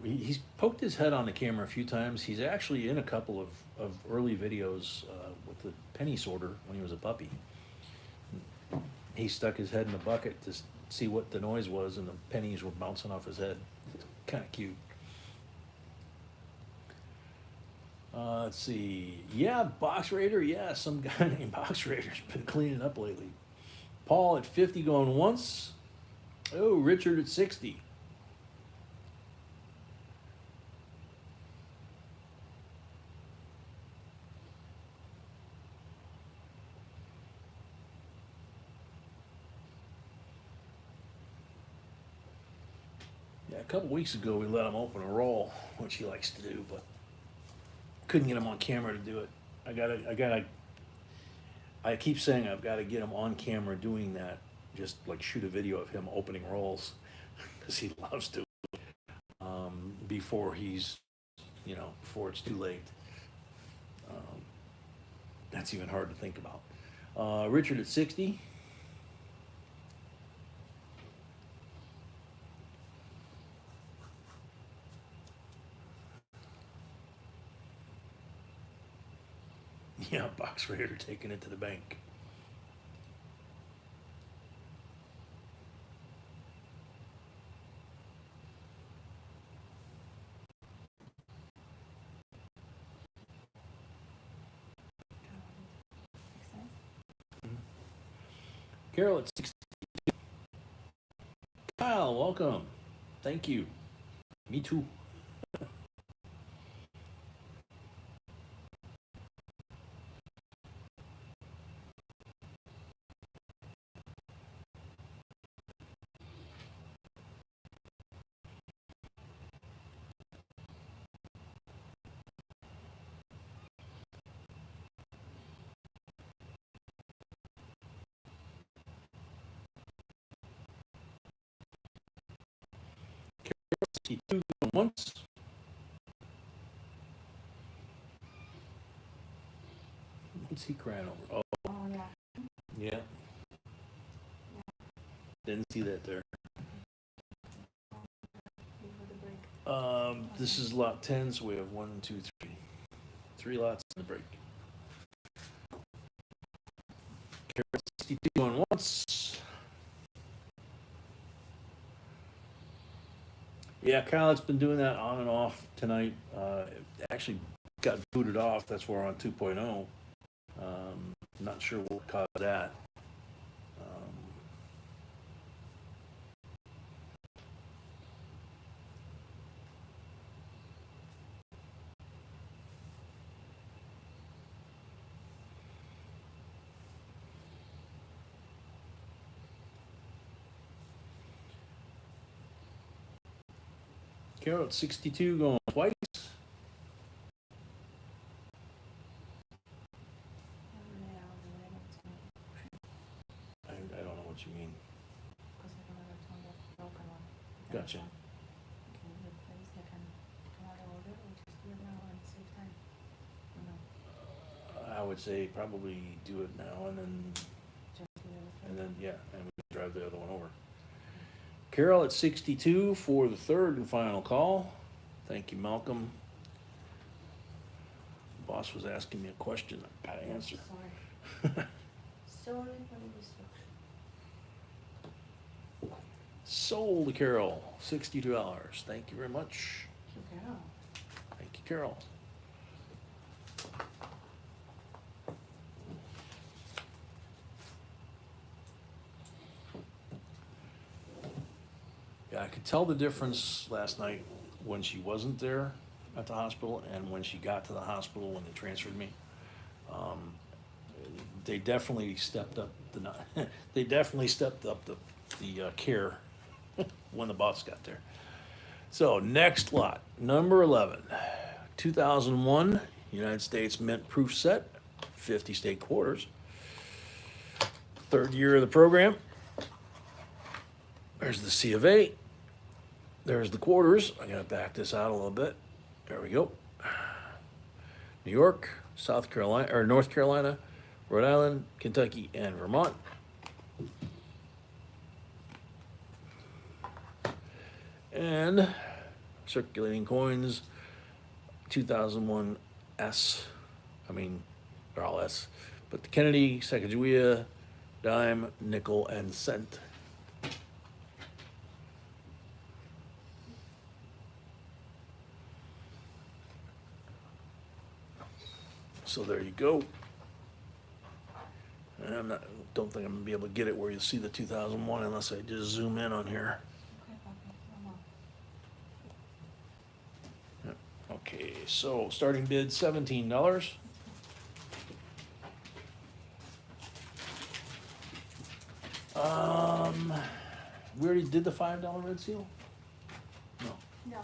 [SPEAKER 1] he's poked his head on the camera a few times. He's actually in a couple of early videos with the penny sorter when he was a puppy. He stuck his head in the bucket to see what the noise was, and the pennies were bouncing off his head. It's kind of cute. Let's see. Yeah, Box Raider. Yeah, some guy named Box Raider's been cleaning up lately. Paul at 50 going once. Oh, Richard at 60. A couple weeks ago, we let him open a roll, which he likes to do, but couldn't get him on camera to do it. I keep saying I've got to get him on camera doing that. Just like shoot a video of him opening rolls, because he loves to. Before he's, before it's too late. That's even hard to think about. Richard at 60. Yeah, box raider taking it to the bank.
[SPEAKER 2] Makes sense?
[SPEAKER 1] Carol at 60. Kyle, welcome. Thank you. Me too. Carol 62 going once. What's he crying over? Oh,
[SPEAKER 2] Oh, yeah.
[SPEAKER 1] yeah. Didn't see that there.
[SPEAKER 2] Before the break.
[SPEAKER 1] This is lot 10, so we have 1, 2, 3. 3 lots in the break. Carol 62 going once. Yeah, Kyle, it's been doing that on and off tonight. It actually got booted off. That's why we're on 2.0. Not sure what caused that. Carol at 62 going twice. I don't know what you mean. Gotcha. I would say probably do it now and then yeah, and we can drive the other one over. Carol at 62 for the third and final call. Thank you, Malcolm. Boss was asking me a question. I gotta answer.
[SPEAKER 2] Sorry. Sorry for the disruption.
[SPEAKER 1] Sold to Carol, $62. Thank you very much.
[SPEAKER 2] Thank you, Carol.
[SPEAKER 1] Thank you, Carol. Yeah, I could tell the difference last night when she wasn't there at the hospital and when she got to the hospital when they transferred me. They definitely stepped up the care when the boss got there. So next lot, number 11, 2001 United States Mint Proof Set, 50 state quarters. Third year of the program. There's the C of A. There's the quarters. I gotta back this out a little bit. There we go. New York, South Carolina, or North Carolina, Rhode Island, Kentucky, and Vermont. And circulating coins, 2001 S. I mean, they're all S. But the Kennedy, Sacagawea, dime, nickel, and cent. So there you go. And don't think I'm gonna be able to get it where you see the 2001 unless I just zoom in on here. Okay, so starting bid $17. We already did the $5 red seal.
[SPEAKER 2] No.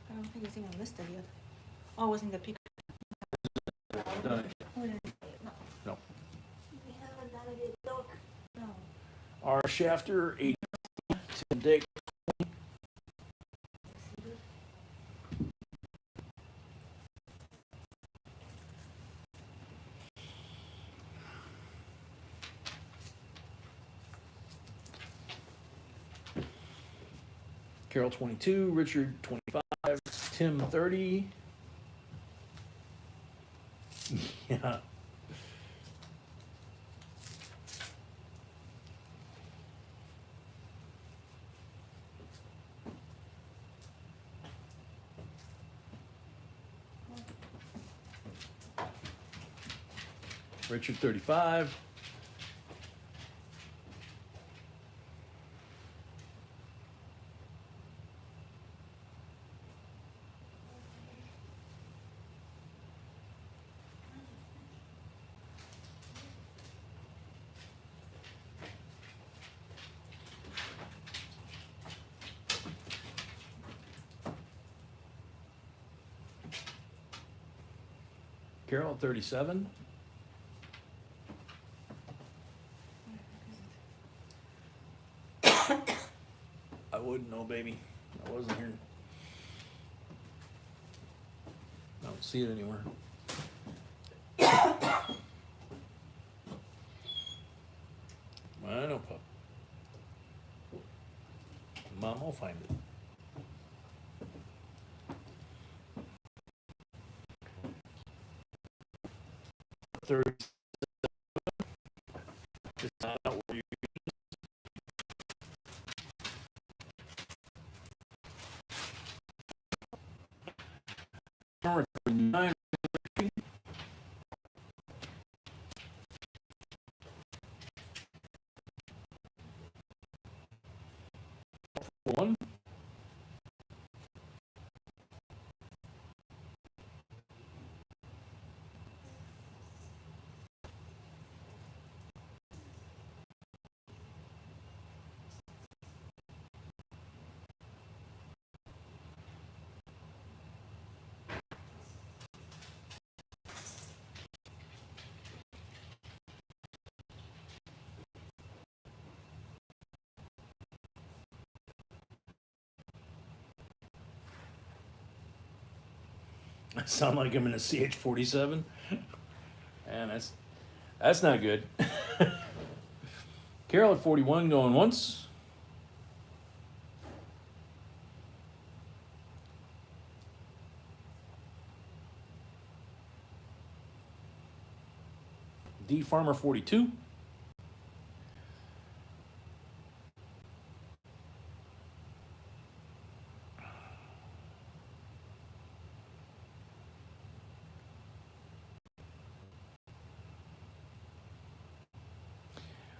[SPEAKER 2] I don't think it's even listed yet. Oh, it was in the pick.
[SPEAKER 1] Done it.
[SPEAKER 2] We didn't- No.
[SPEAKER 1] No.
[SPEAKER 2] We haven't done it yet. Look. No.
[SPEAKER 1] R. Shafter, 8, Tim Dick. Carol, 22, Richard, 25, Tim, 30. Yeah. Richard, 35. Carol, 37. I wouldn't know, baby. I wasn't here. I don't see it anywhere. I know, pup. Mom will find it. Third. It's not where you. Number 39. One. I sound like I'm in a CH-47, and that's not good. Carol at 41 going once. D Farmer 42.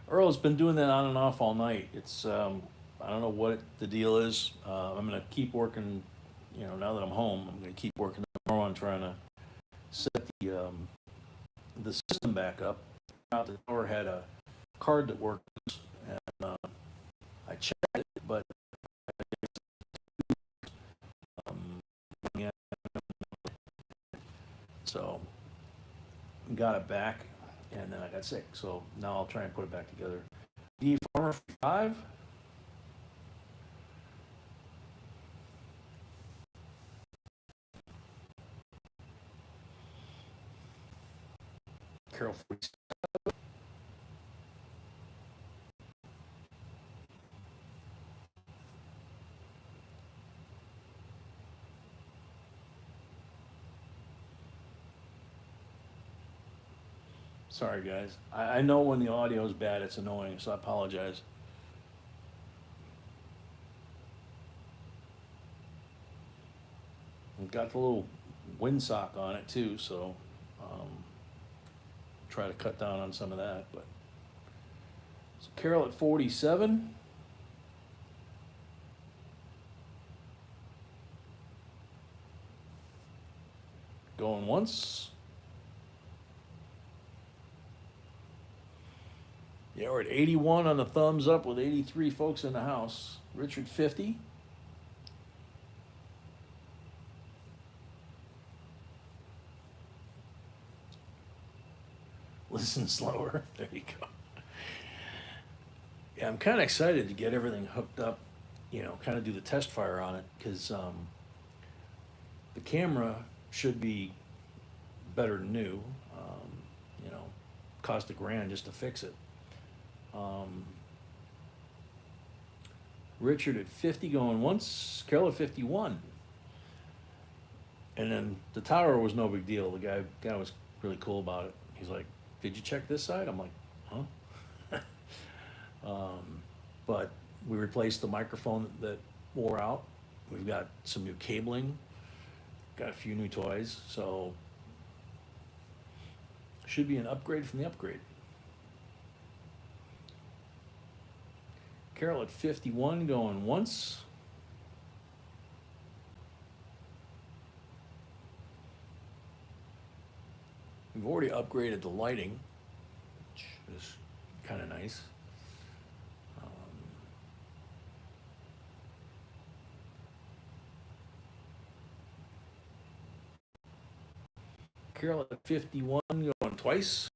[SPEAKER 1] Earl's been doing that on and off all night. It's I don't know what the deal is. I'm gonna keep working. You know, now that I'm home, I'm gonna keep working tomorrow on trying to set the system back up. Out the door had a card that works, and I checked it, but um, yeah, so got it back, and then I got sick. So now I'll try and put it back together. D Farmer 5. Carol 46. Sorry, guys. I know when the audio is bad, it's annoying, so I apologize. We've got the little windsock on it too, so try to cut down on some of that. But so Carol at 47. Going once. Yeah, we're at 81 on the thumbs up with 83 folks in the house. Richard 50. listen slower. There you go. Yeah, I'm kind of excited to get everything hooked up, you know, kind of do the test fire on it, because the camera should be better than new. You know, cost $1,000 just to fix it. Richard at 50 going once, Carol at 51. And then the tower was no big deal. The guy was really cool about it. He's like, "Did you check this side?" I'm like, "Huh?" But we replaced the microphone that wore out. We've got some new cabling, got a few new toys, so should be an upgrade from the upgrade. Carol at 51 going once. We've already upgraded the lighting, which is kind of nice. Carol at 51 going twice.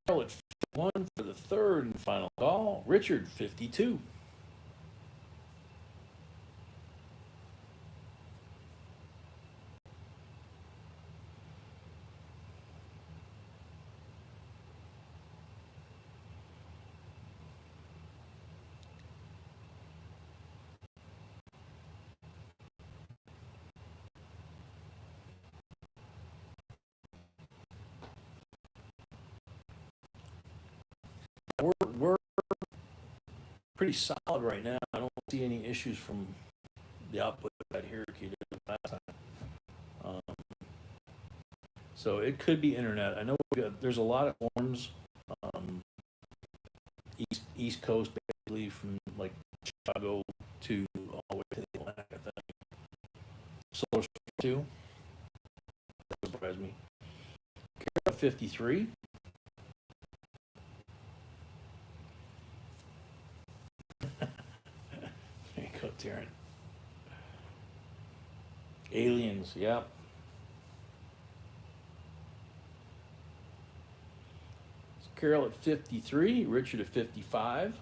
[SPEAKER 1] Carol at 51 for the third and final call. Richard, 52. We're pretty solid right now. I don't see any issues from the output that here did last time. So it could be internet. I know there's a lot of forms, East Coast, basically from like Chicago to all the way to the Atlantic, I think. Solar too. That surprised me. 53. There you go, Taryn. Aliens, yep. Carol at 53, Richard at 55.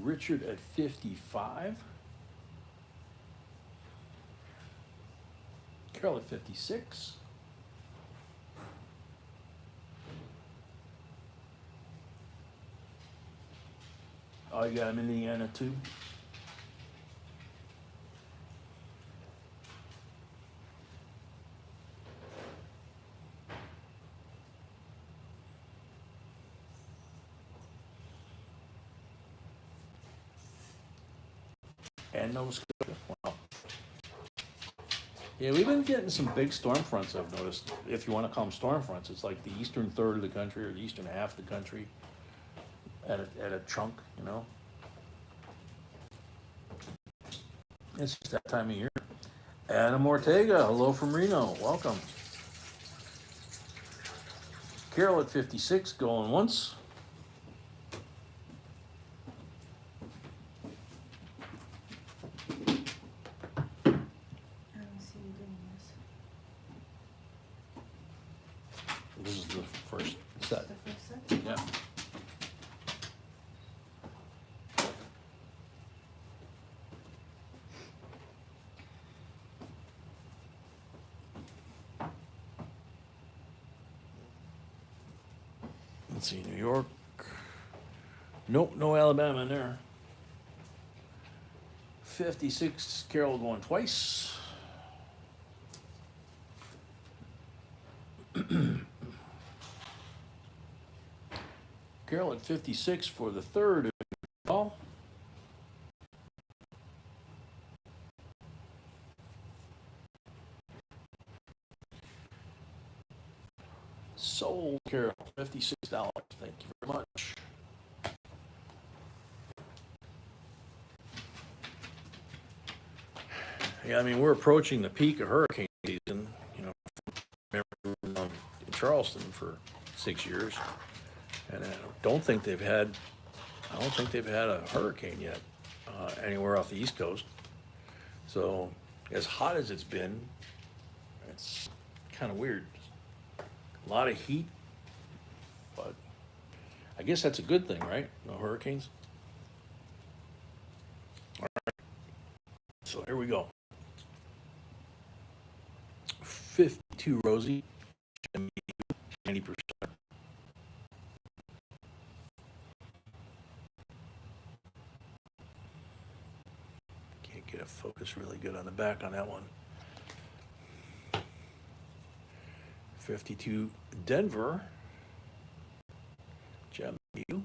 [SPEAKER 1] Richard at 55. Carol at 56. Oh, you got him in Indiana too? And Nova Scotia. Wow. Yeah, we've been getting some big storm fronts, I've noticed. If you want to call them storm fronts, it's like the eastern third of the country or the eastern half of the country at a chunk, you know. It's just that time of year. Adam Ortega, hello from Reno. Welcome. Carol at 56, going once. This is the first set. Yeah. Let's see, New York. Nope, no Alabama in there. 56, Carol going twice. Carol at 56 for the third call. Sold, Carol, $56. Thank you very much. Yeah, I mean, we're approaching the peak of hurricane season. You know, remember in Charleston for 6 years, and I don't think they've had a hurricane yet anywhere off the East Coast. So, as hot as it's been, it's kind of weird. A lot of heat, but I guess that's a good thing, right? No hurricanes. All right. So here we go. 52 Rosie, 90%. Can't get a focus really good on the back on that one. 52 Denver, Gem U.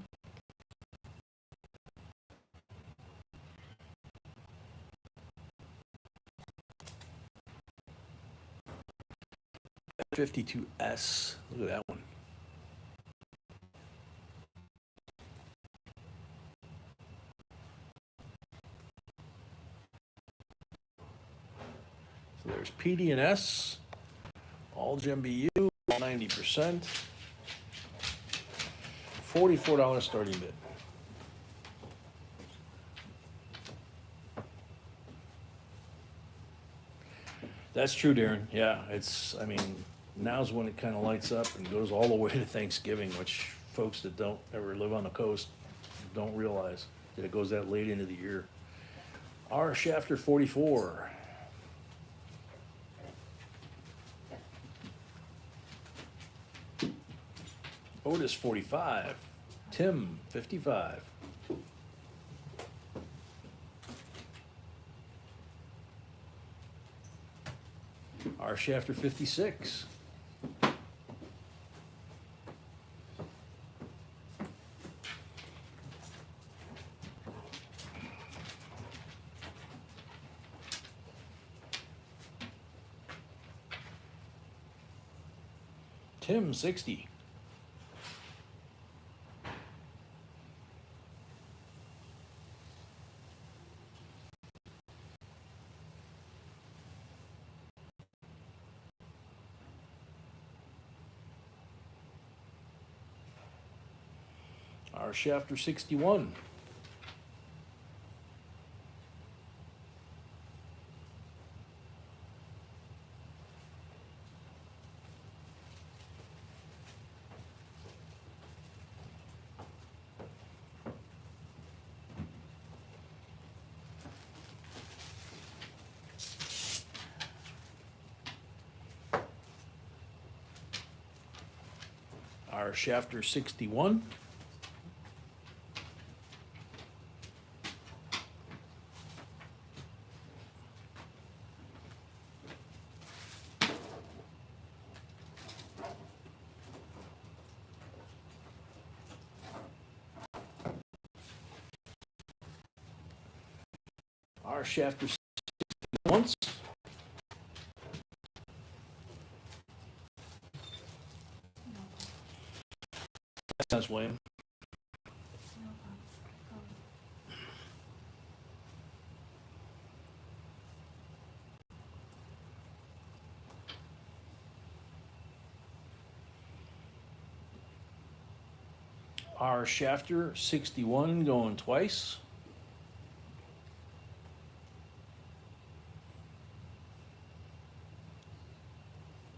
[SPEAKER 1] $52S. Look at that one. So there's PD and S. All Gem BU, 90%. $44 starting bid. That's true, Darren. Yeah, I mean, now's when it kind of lights up and goes all the way to Thanksgiving, which folks that don't ever live on the coast don't realize that it goes that late into the year. R. Shafter 44. Otis 45. Tim 55. R. Shafter 56. Tim 60. R. Shafter 61. R. Shafter 61. R. Shafter 61. That's William.
[SPEAKER 2] No problem.
[SPEAKER 1] R. Shafter 61 going twice.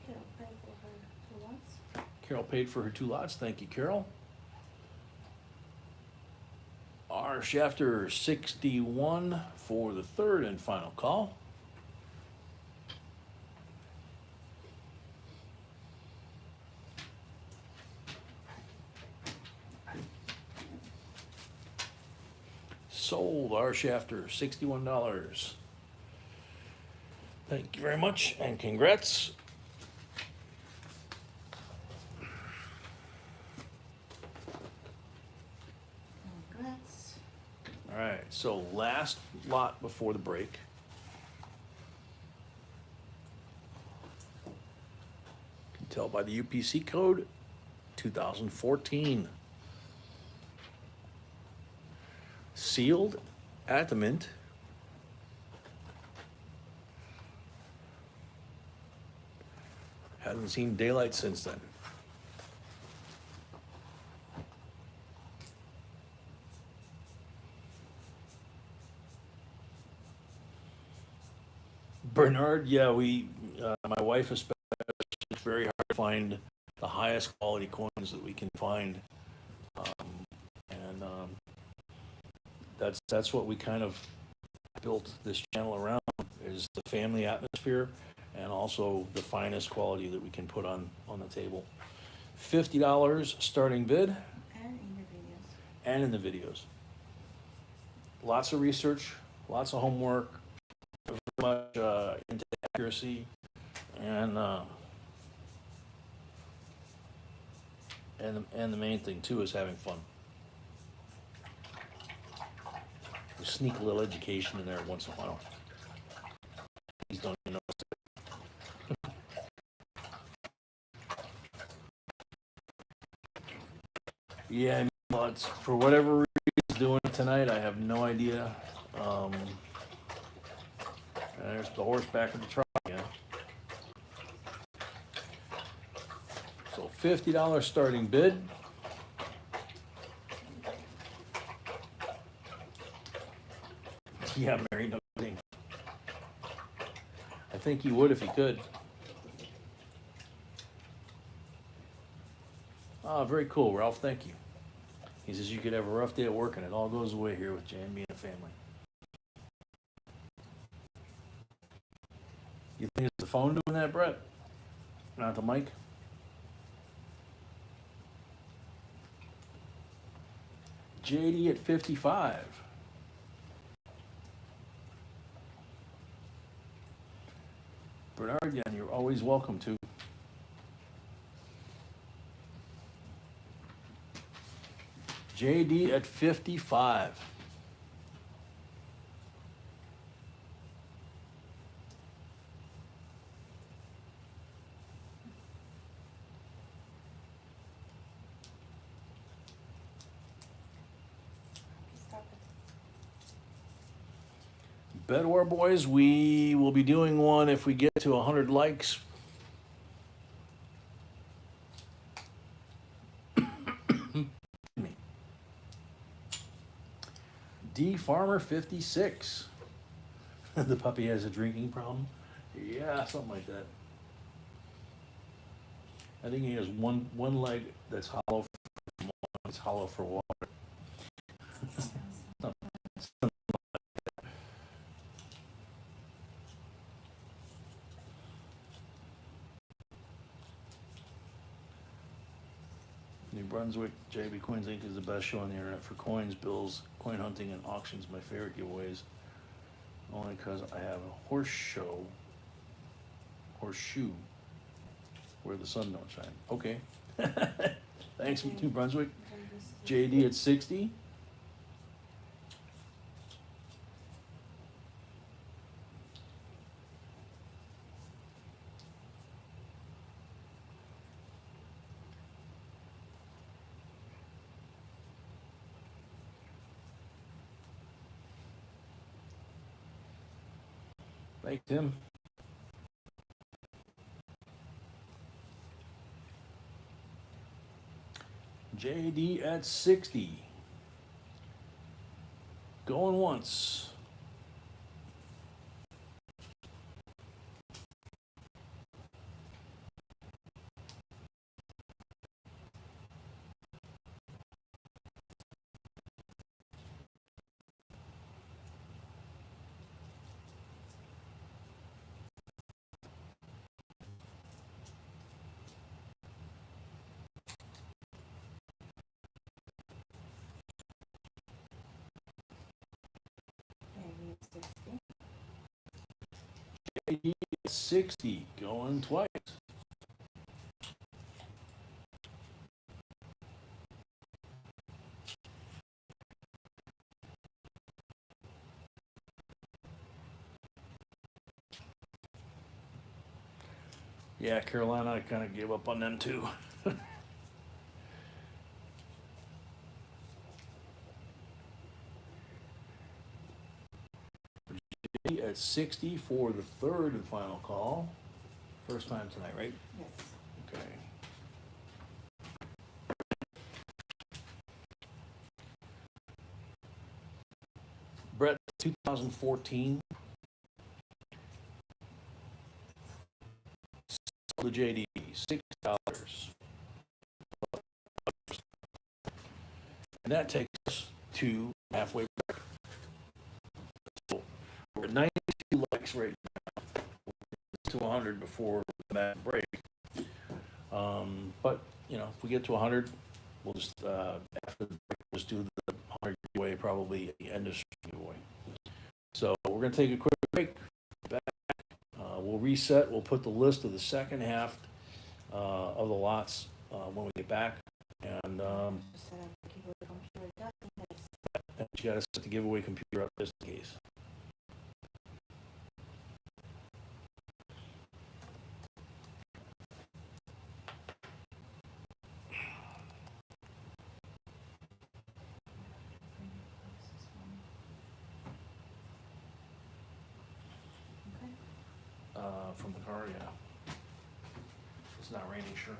[SPEAKER 2] Carol paid for her 2 lots.
[SPEAKER 1] Carol paid for her 2 lots. Thank you, Carol. R. Shafter 61 for the third and final call. Sold. R. Shafter $61. Thank you very much and congrats. All right, so last lot before the break. You can tell by the UPC code, 2014. Sealed at the mint. Hasn't seen daylight since then. Bernard, yeah, my wife especially, it's very hard to find the highest quality coins that we can find. And that's what we kind of built this channel around, is the family atmosphere and also the finest quality that we can put on the table. $50 starting bid.
[SPEAKER 2] And in the videos.
[SPEAKER 1] And in the videos. Lots of research, lots of homework, very much into accuracy, and the main thing too is having fun. We sneak a little education in there once in a while. Please don't even notice it. Yeah, but for whatever reason he's doing it tonight, I have no idea. There's the horse back in the truck again. So $50 starting bid. Yeah, Mary, no kidding. I think he would if he could. Ah, very cool, Ralph. Thank you. He says you could have a rough day at work and it all goes away here with Jan being a family. You think it's the phone doing that, Brett? Not the mic? JD at 55. Bernard, yeah, you're always welcome to. JD at 55.
[SPEAKER 2] Stop it.
[SPEAKER 1] Bedwar boys, we will be doing one if we get to 100 likes. D Farmer 56. The puppy has a drinking problem. Yeah, something like that. I think he has one leg that's hollow for one, it's hollow for water. New Brunswick, JB Coins Inc. is the best show on the internet for coins, bills, coin hunting, and auctions. My favorite giveaways. Only because I have a horseshoe, where the sun don't shine. Okay. Thanks, New Brunswick. JD at 60. Thanks, Tim. JD at 60. Going once.
[SPEAKER 2] Maybe it's 60.
[SPEAKER 1] JD at 60. Going twice. Yeah, Carolina, I kind of gave up on them too. At 60 for the third and final call. First time tonight, right?
[SPEAKER 2] Yes.
[SPEAKER 1] Okay. Brett, 2014. The JD, $6. And that takes us to halfway back. So we're at 92 likes right now. To 100 before the back break. But, you know, if we get to 100, we'll just, after the break, we'll just do the 100 giveaway, probably at the end of the giveaway. So we're going to take a quick break. Back. We'll reset. We'll put the list of the second half of the lots when we get back. And
[SPEAKER 2] Just set up the keyboard computer just in case.
[SPEAKER 1] you got to set the giveaway computer up just in case. From the car, yeah. It's not raining, sure.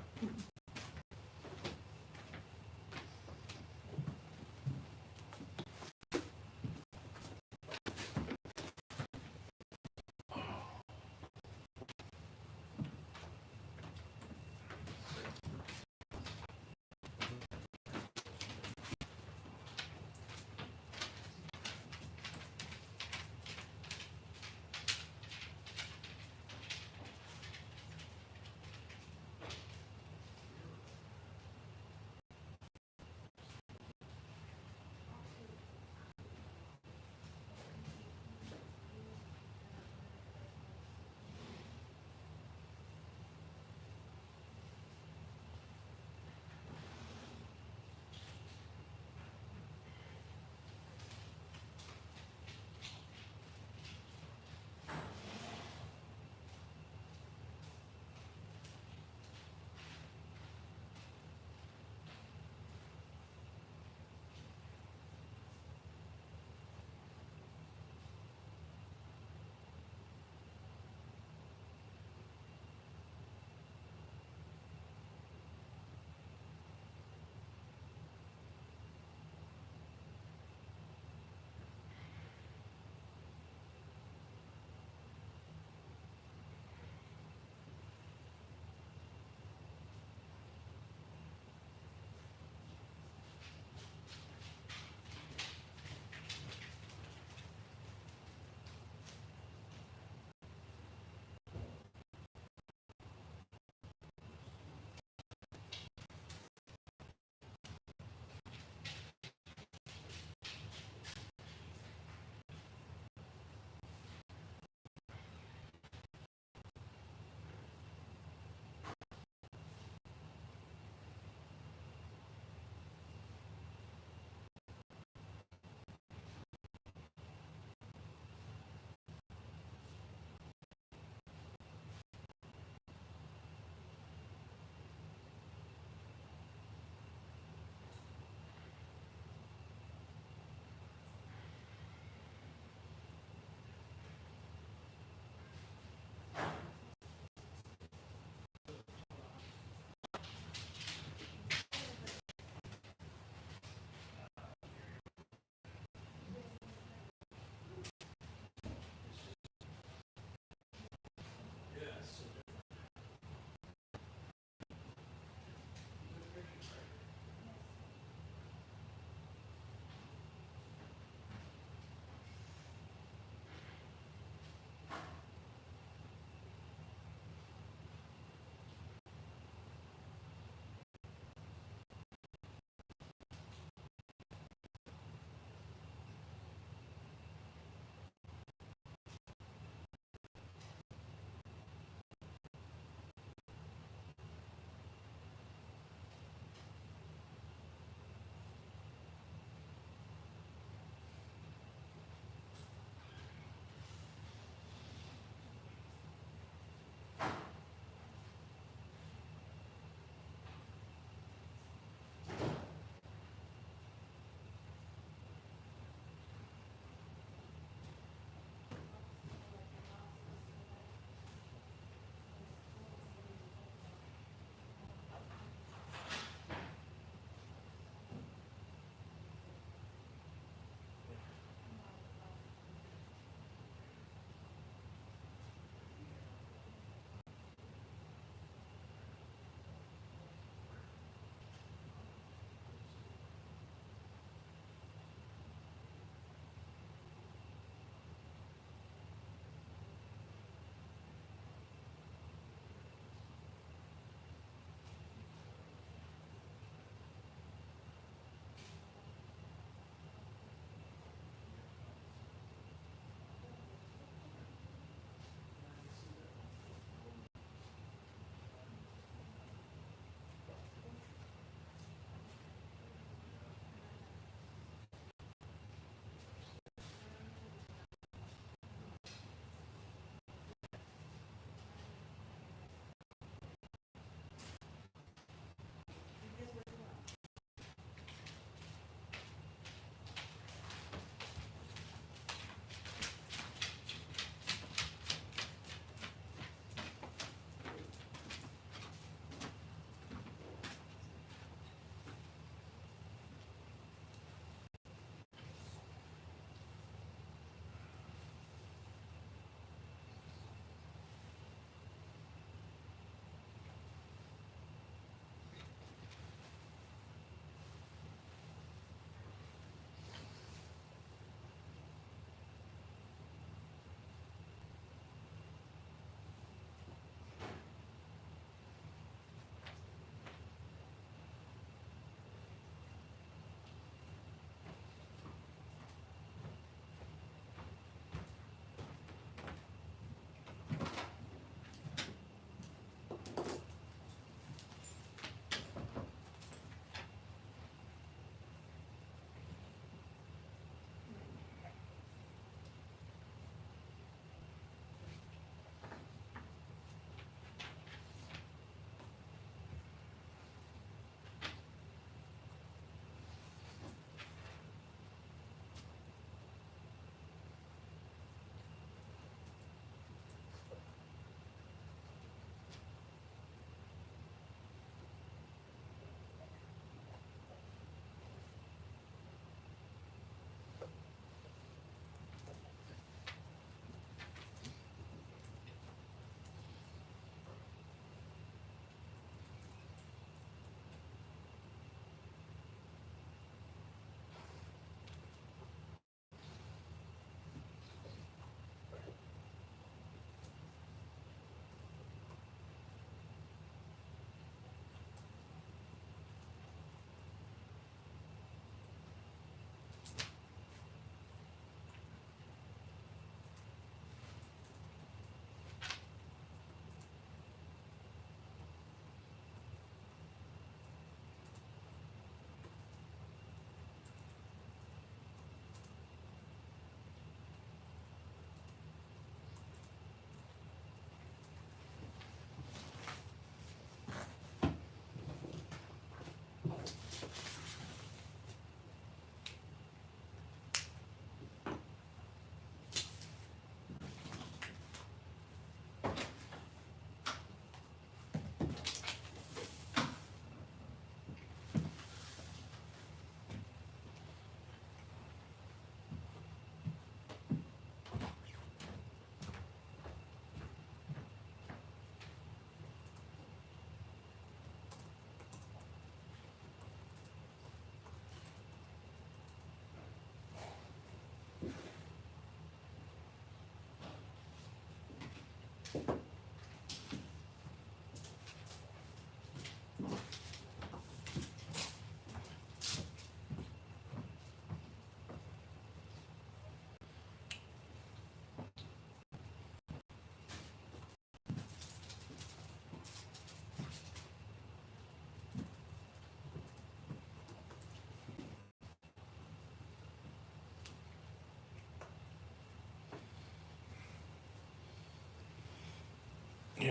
[SPEAKER 1] Yeah,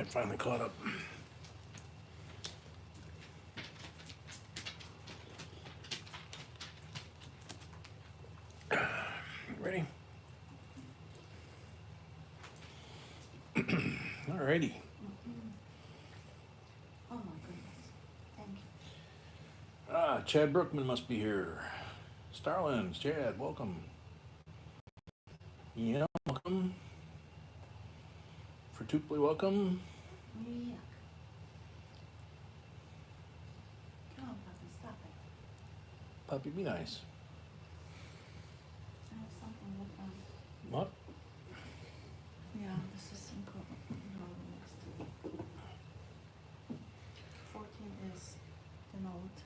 [SPEAKER 1] it finally caught up. Ready? Alrighty.
[SPEAKER 2] Oh my goodness. Thank you.
[SPEAKER 1] Ah, Chad Brookman must be here. Starlands, Chad, welcome. Yeah, welcome. For Tupley, welcome.
[SPEAKER 2] Yuck. Come on, puppy, stop it.
[SPEAKER 1] Puppy, be nice.
[SPEAKER 2] I have something different.
[SPEAKER 1] What?
[SPEAKER 2] Yeah, this is no, next. 14 is the note.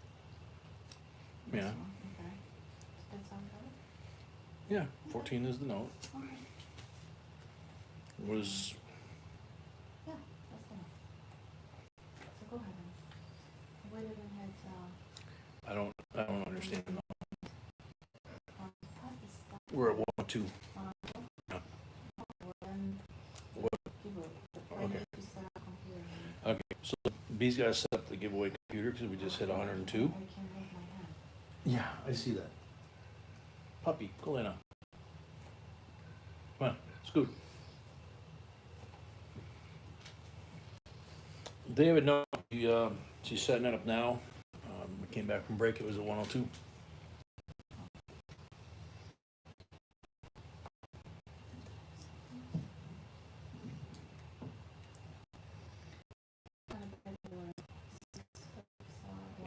[SPEAKER 2] This
[SPEAKER 1] Yeah.
[SPEAKER 2] one, okay. Does that sound good?
[SPEAKER 1] Yeah, 14 is the note.
[SPEAKER 2] Okay.
[SPEAKER 1] Was,
[SPEAKER 2] Yeah, that's the note. So go ahead and wait it in his,
[SPEAKER 1] I don't understand.
[SPEAKER 2] puppy stop.
[SPEAKER 1] We're at 102.
[SPEAKER 2] When
[SPEAKER 1] What?
[SPEAKER 2] you will,
[SPEAKER 1] Okay.
[SPEAKER 2] when you set up computer.
[SPEAKER 1] Okay, so B's got to set up the giveaway computer because we just hit 102.
[SPEAKER 2] I can move my hand.
[SPEAKER 1] Yeah, I see that. Puppy, go lay down. Come on, scoot. David, no, she's setting it up now. We came back from break, it was at 102.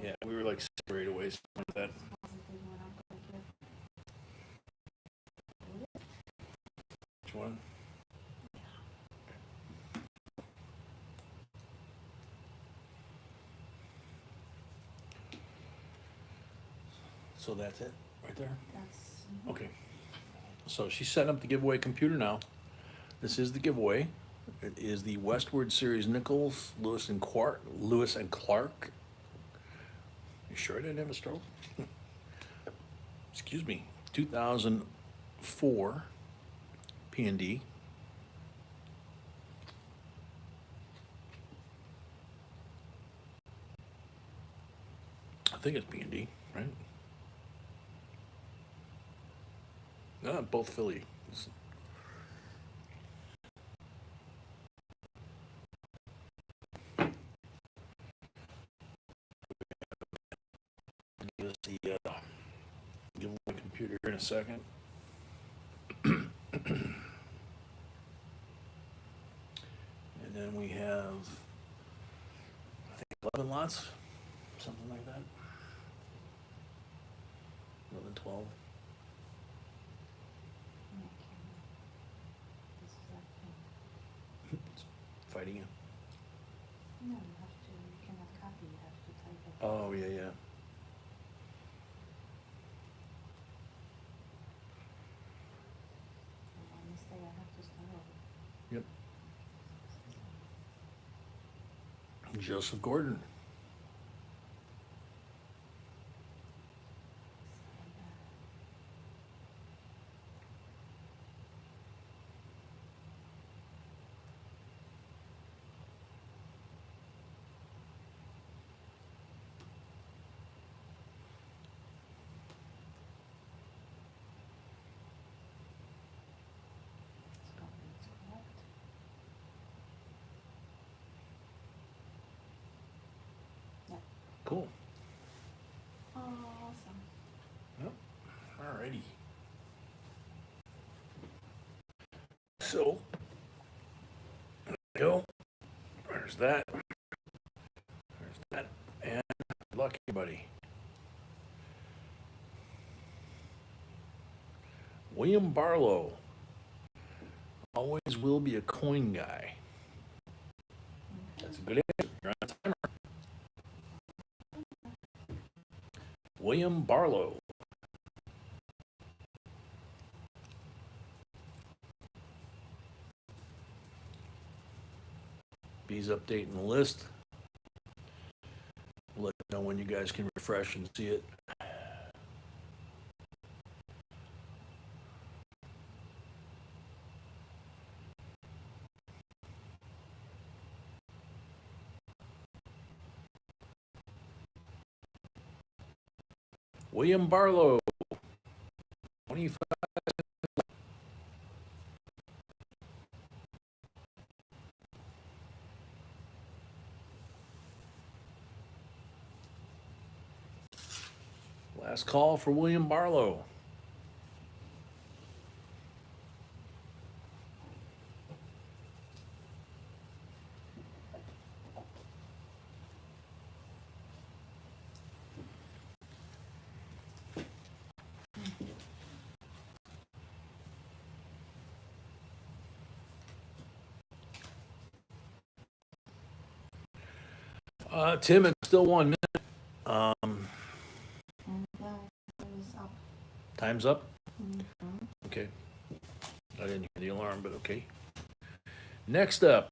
[SPEAKER 1] Yeah, we were like 6 away, something like that. Which one? So that's it, right there?
[SPEAKER 2] That's.
[SPEAKER 1] Okay. So she's setting up the giveaway computer now. This is the giveaway. It is the Westward Series Nichols, Lewis and Clark. You sure I didn't have a stroke? Excuse me. 2004 P&D. I think it's P&D, right? Both Philly. Give us the giveaway computer in a second. And then we have, I think, 11 lots, something like that. 11, 12.
[SPEAKER 2] This is like,
[SPEAKER 1] It's fighting you.
[SPEAKER 2] no, you cannot copy, you have to type it.
[SPEAKER 1] Oh, yeah, yeah.
[SPEAKER 2] One mistake, I have to start over.
[SPEAKER 1] Yep. Joseph Gordon.
[SPEAKER 2] It's correct. Yeah.
[SPEAKER 1] Cool.
[SPEAKER 2] Awesome.
[SPEAKER 1] Yep. Alrighty. So, there we go. There's that. There's that. And good luck, everybody. William Barlow. Always will be a coin guy. William Barlow. B's updating the list. Let me know when you guys can refresh and see it. William Barlow, 25. Last call for William Barlow. Tim, it's still 1 minute.
[SPEAKER 2] And it was up.
[SPEAKER 1] Time's up?
[SPEAKER 2] Mm-hmm.
[SPEAKER 1] Okay. I didn't hear the alarm, but okay. Next up.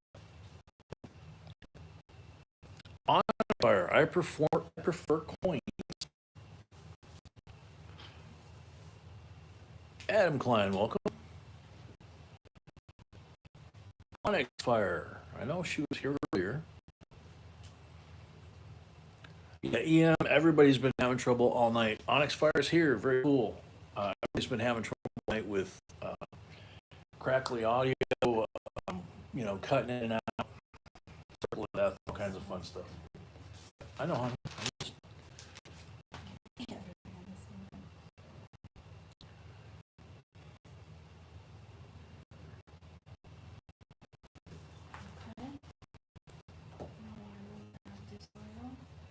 [SPEAKER 1] On fire. I prefer coins. Adam Klein, welcome. Onyx Fire. I know she was here earlier. Yeah, EM, everybody's been having trouble all night. Onyx Fire's here, very cool. Everybody's been having trouble all night with crackly audio, cutting in and out, all kinds of fun stuff. I know, honey.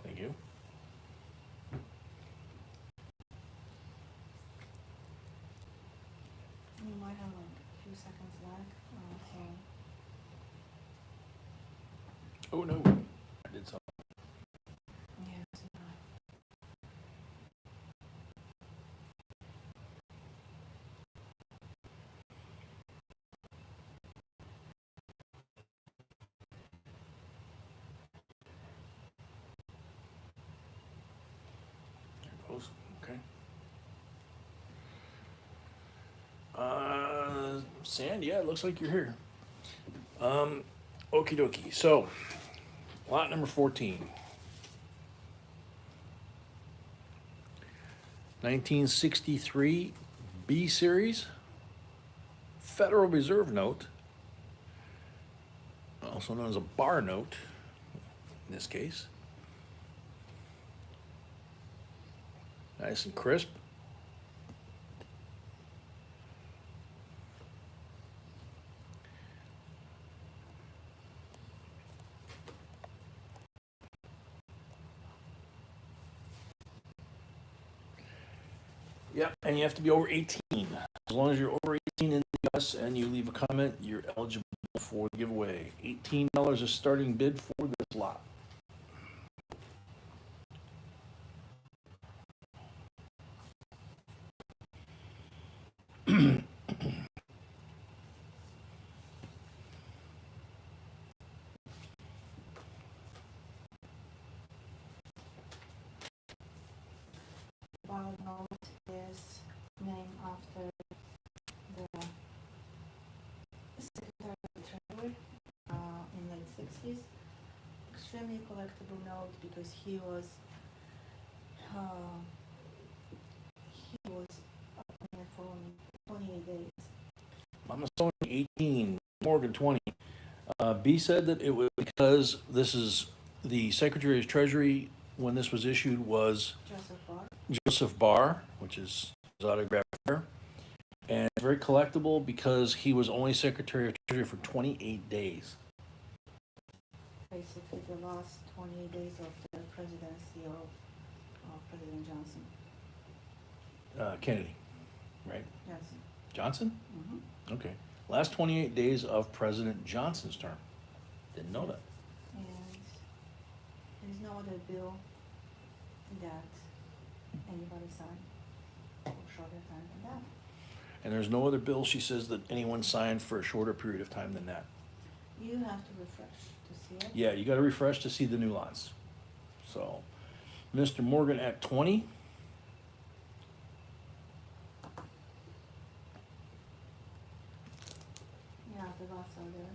[SPEAKER 1] Thank you.
[SPEAKER 2] You might have like a few seconds lag.
[SPEAKER 1] Oh no, I did something.
[SPEAKER 2] Yeah, it's not.
[SPEAKER 1] There it goes. Okay. Sand, yeah, it looks like you're here. Okie dokie. So, lot number 14. 1963 B series Federal Reserve note, also known as a bar note in this case. Nice and crisp. Yep, and you have to be over 18. As long as you're over 18 in the US and you leave a comment, you're eligible for the giveaway. $18 is starting bid for this lot.
[SPEAKER 2] Bar note is named after the Secretary of the Treasury in late 60s. Extremely collectible note because he was up in it for only 28 days.
[SPEAKER 1] I'm assuming 18, Morgan 20. B said that it was because this is the Secretary of Treasury when this was issued was Joseph Barr, which is his autograph there. And it's very collectible because he was only Secretary of Treasury for 28 days.
[SPEAKER 2] Basically the last 28 days of the presidency of President Johnson.
[SPEAKER 1] Kennedy, right?
[SPEAKER 2] Johnson.
[SPEAKER 1] Johnson?
[SPEAKER 2] Mm-hmm.
[SPEAKER 1] Okay. Last 28 days of President Johnson's term. Didn't know that.
[SPEAKER 2] And no other bill that anybody signed for shorter time than that.
[SPEAKER 1] And there's no other bill, she says, that anyone signed for a shorter period of time than that.
[SPEAKER 2] You have to refresh to see it.
[SPEAKER 1] Yeah, you gotta refresh to see the new lots. So, Mr. Morgan at 20.
[SPEAKER 2] Yeah, the lots are there.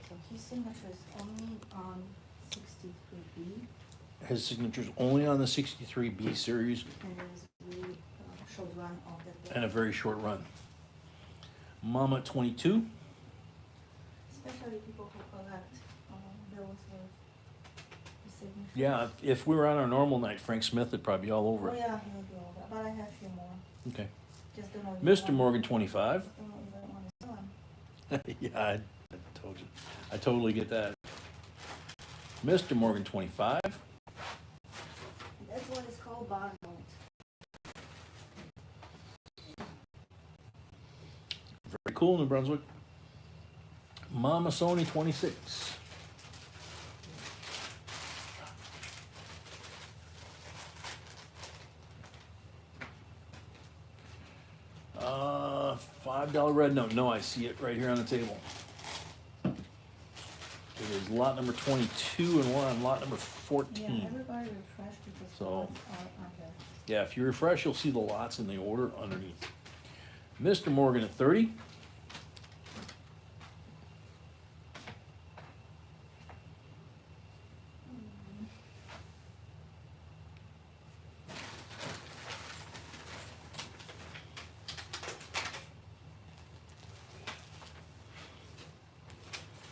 [SPEAKER 2] So his signature is only on 63B,
[SPEAKER 1] His signature's only on the 63B series
[SPEAKER 2] and there is a really short run of that bill.
[SPEAKER 1] and a very short run. Mama at 22.
[SPEAKER 2] Especially people who collect bills with the signature.
[SPEAKER 1] Yeah, if we were on our normal night, Frank Smith would probably be all over
[SPEAKER 2] Oh
[SPEAKER 1] it.
[SPEAKER 2] yeah, he'll do all that, but I have a few more.
[SPEAKER 1] Okay.
[SPEAKER 2] Just don't know.
[SPEAKER 1] Mr. Morgan 25.
[SPEAKER 2] Just don't know if I want to sell 'em.
[SPEAKER 1] Yeah, I told you. I totally get that. Mr. Morgan 25.
[SPEAKER 2] That's what is called bond note.
[SPEAKER 1] Very cool, New Brunswick. Mama Sony 26. $5 red note. No, I see it right here on the table. It is lot number 22 and we're on lot number 14.
[SPEAKER 2] Yeah, everybody refresh because
[SPEAKER 1] So-
[SPEAKER 2] lots are under.
[SPEAKER 1] Yeah, if you refresh, you'll see the lots in the order underneath. Mr. Morgan at 30.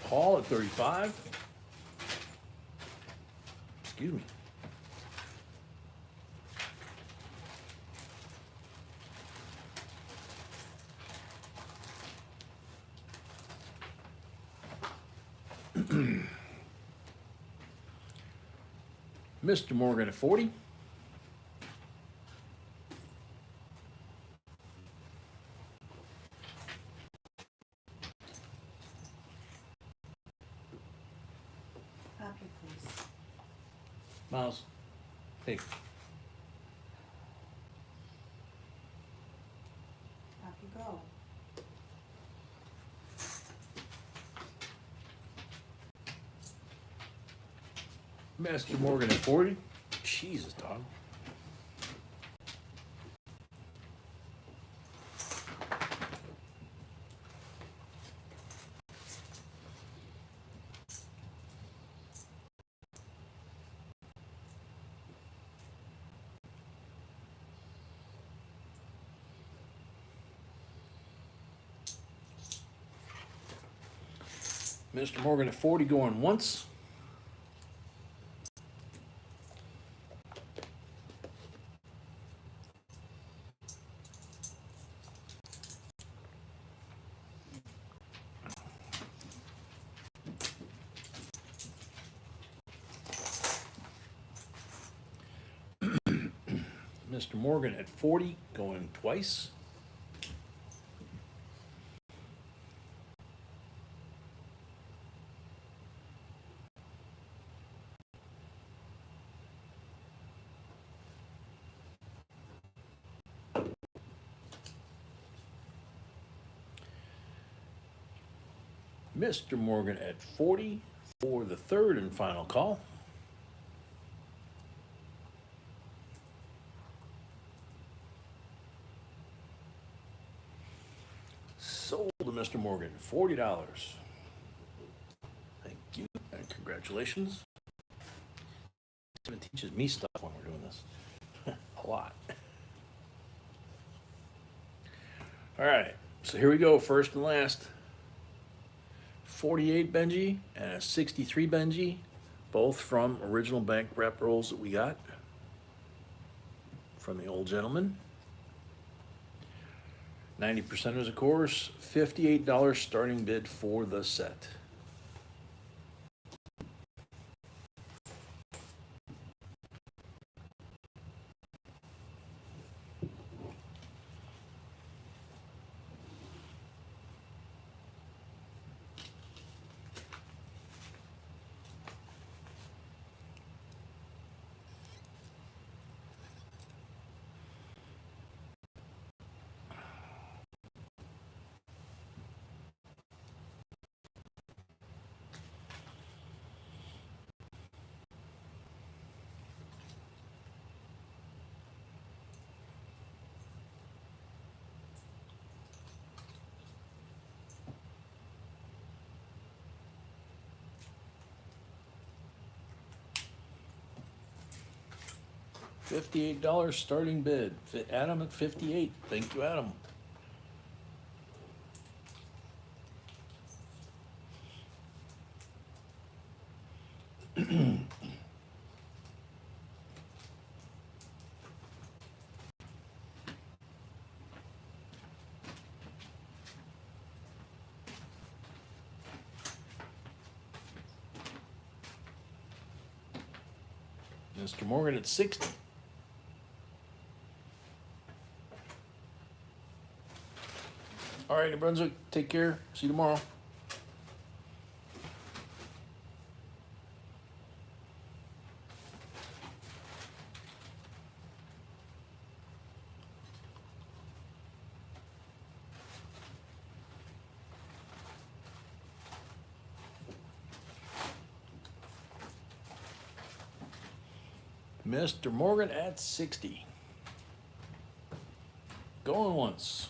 [SPEAKER 1] Paul at 35. Excuse me. Mr. Morgan at 40.
[SPEAKER 2] Copy, please.
[SPEAKER 1] Miles, hey,
[SPEAKER 2] Up you go.
[SPEAKER 1] Mr. Morgan at 40. Jesus, dog. Mr. Morgan at 40 going once. Mr. Morgan at 40 going twice. Mr. Morgan at 40 for the third and final call. Sold to Mr. Morgan, $40. Thank you and congratulations. It teaches me stuff when we're doing this. A lot. All right, so here we go, first and last. 48 Benji and a 63 Benji, both from original bank wrap rolls that we got from the old gentleman. 90%ers, of course, $58 starting bid for the set. $58 starting bid. Adam at 58. Thank you, Adam. Mr. Morgan at 60. All right, New Brunswick, take care. See you tomorrow. Mr. Morgan at 60. Going once.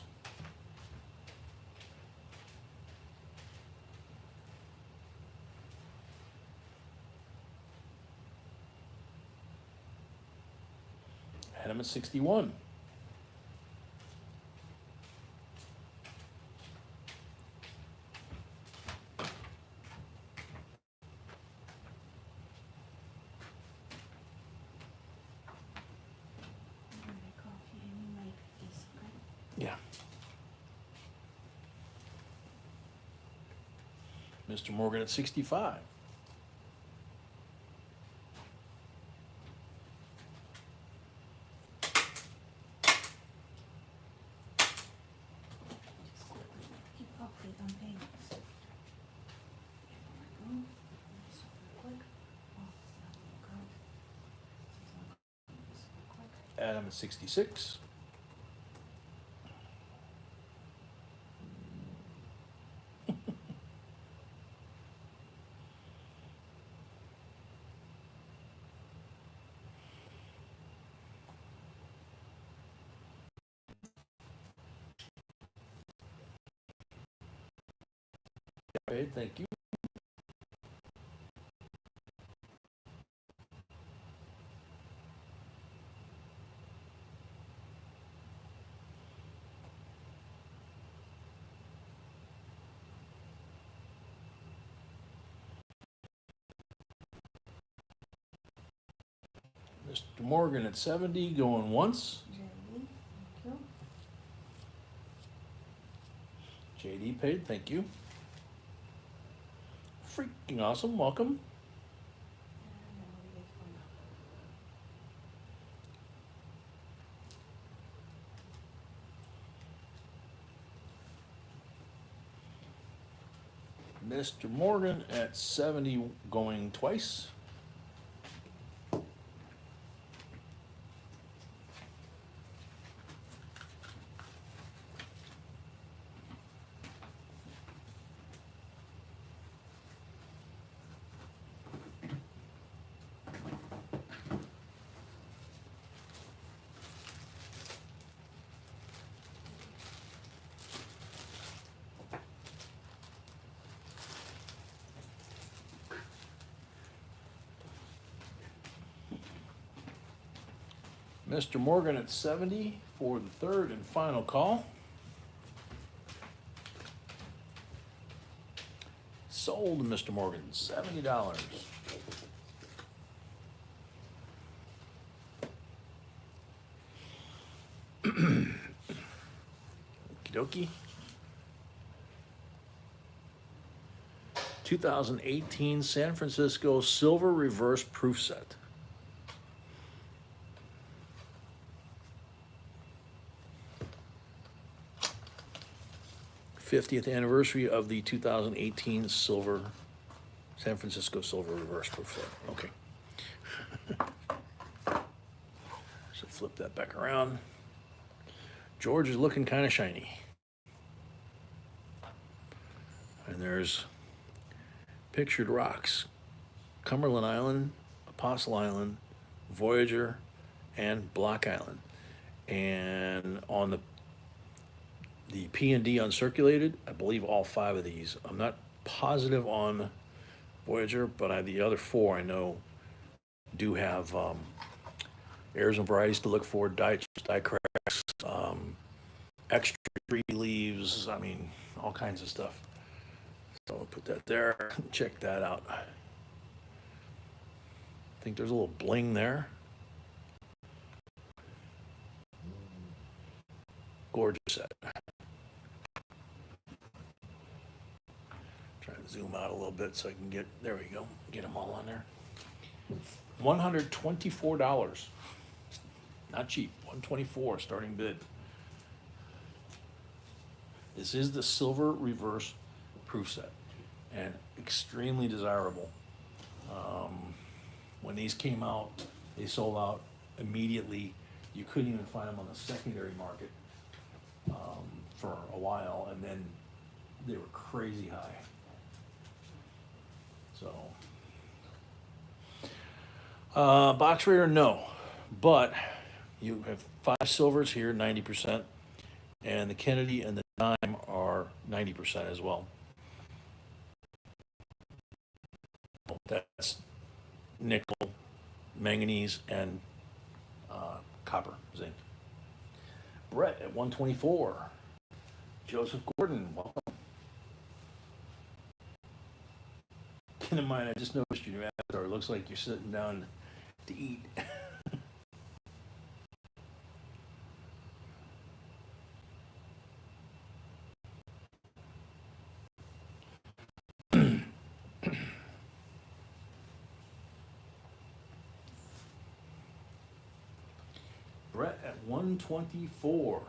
[SPEAKER 1] Adam at 61. Yeah. Mr. Morgan at 65.
[SPEAKER 2] Keep update on payments. Here we go. This one real quick. Oh, it's not real good. This real quick.
[SPEAKER 1] Adam at 66. Paid, thank you. Mr. Morgan at 70, going once.
[SPEAKER 2] JD, thank you.
[SPEAKER 1] JD paid, thank you. Freaking awesome, welcome.
[SPEAKER 2] And then we get one up.
[SPEAKER 1] Mr. Morgan at 70, going twice. Mr. Morgan at 70 for the third and final call. Sold to Mr. Morgan, $70. Okie dokie. 2018 San Francisco Silver Reverse Proof Set. '50th anniversary of the 2018 San Francisco Silver Reverse Proof Set. Okay. So flip that back around. George is looking kind of shiny. And there's pictured rocks. Cumberland Island, Apostle Island, Voyager, and Block Island. And on the P&D uncirculated, I believe all 5 of these. I'm not positive on Voyager, but the other 4 I know do have errors and varieties to look for, die cracks, extra tree leaves, I mean, all kinds of stuff. So I'll put that there, check that out. I think there's a little bling there. Gorgeous set. Try to zoom out a little bit so I can get, there we go, get them all on there. $124. Not cheap, $124 starting bid. This is the silver reverse proof set and extremely desirable. When these came out, they sold out immediately. You couldn't even find them on the secondary market for a while, and then they were crazy high. So, box Raider, no, but you have 5 silvers here, 90%, and the Kennedy and the dime are 90% as well. That's nickel, manganese, and copper, zinc. Brett at 124. Joseph Gordon, welcome. Keep in mind, I just noticed your new avatar. It looks like you're sitting down to eat. Brett at 124.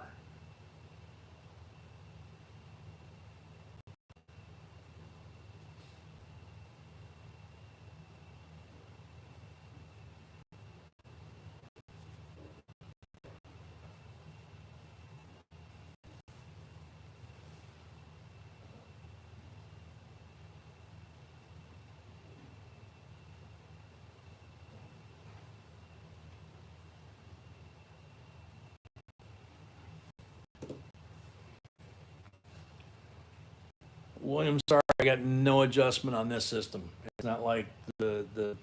[SPEAKER 1] William, sorry, I got no adjustment on this system. It's not like the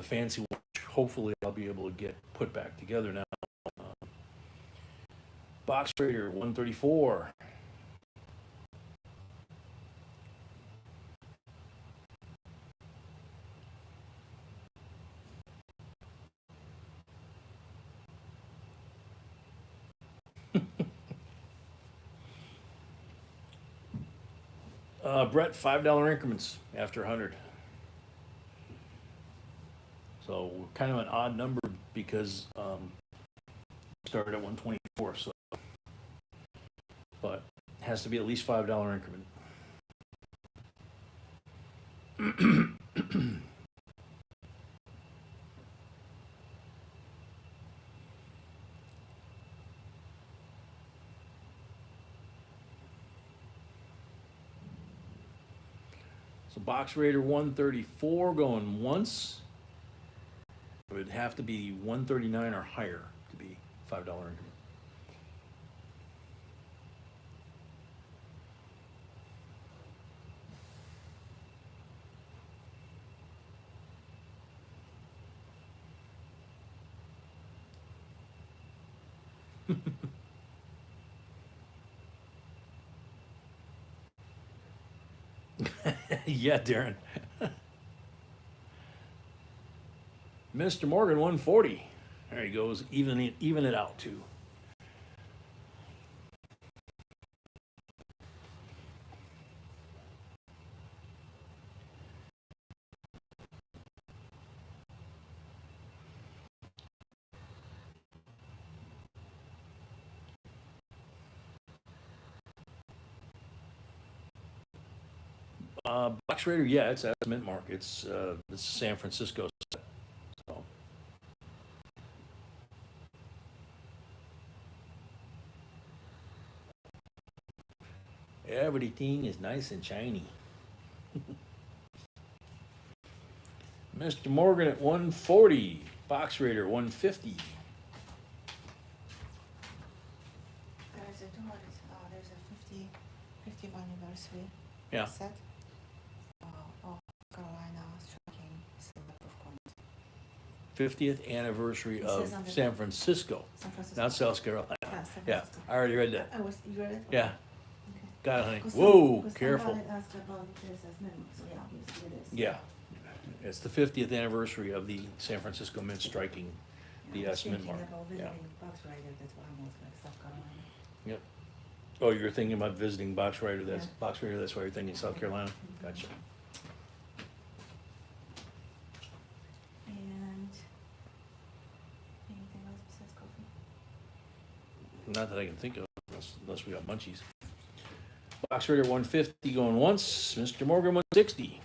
[SPEAKER 1] fancy one, which hopefully I'll be able to get put back together now. Box Raider 134. Brett, $5 increments after 100. So kind of an odd number because started at 124. So, but it has to be at least $5 increment. So Box Raider 134 going once. It would have to be 139 or higher to be $5 increment. Yeah, Darren. Mr. Morgan 140. There he goes, even it out too. Box Raider, yeah, it's at Mint Mark. It's San Francisco set. So. Everything is nice and shiny. Mr. Morgan at 140. Box Raider 150.
[SPEAKER 2] There's a 50th anniversary
[SPEAKER 1] Yeah.
[SPEAKER 2] set of Carolina striking silver proof coins.
[SPEAKER 1] 50th anniversary
[SPEAKER 2] It
[SPEAKER 1] of
[SPEAKER 2] says on the-
[SPEAKER 1] San Francisco,
[SPEAKER 2] San Francisco.
[SPEAKER 1] not South Carolina.
[SPEAKER 2] Yeah, San
[SPEAKER 1] Yeah,
[SPEAKER 2] Francisco.
[SPEAKER 1] I already read that.
[SPEAKER 2] You read it?
[SPEAKER 1] Yeah,
[SPEAKER 2] Okay.
[SPEAKER 1] got it, honey.
[SPEAKER 2] 'Cause
[SPEAKER 1] Whoa,
[SPEAKER 2] some-
[SPEAKER 1] careful.
[SPEAKER 2] Somebody asked about this as minimum, so yeah, obviously it is.
[SPEAKER 1] Yeah, it's the 50th anniversary of the San Francisco Mint striking the
[SPEAKER 2] I was
[SPEAKER 1] Mint
[SPEAKER 2] thinking
[SPEAKER 1] mark.
[SPEAKER 2] about
[SPEAKER 1] Yeah.
[SPEAKER 2] visiting Box Rider, that's why I'm also like South Carolina.
[SPEAKER 1] Yep. Oh, you're thinking about visiting Box Rider, that's,
[SPEAKER 2] Yeah.
[SPEAKER 1] Box Rider, that's why you're thinking South Carolina? Gotcha.
[SPEAKER 2] And anything else besides coffee?
[SPEAKER 1] Not that I can think of, unless we got munchies. Box Rider 150 going once, Mr. Morgan 160.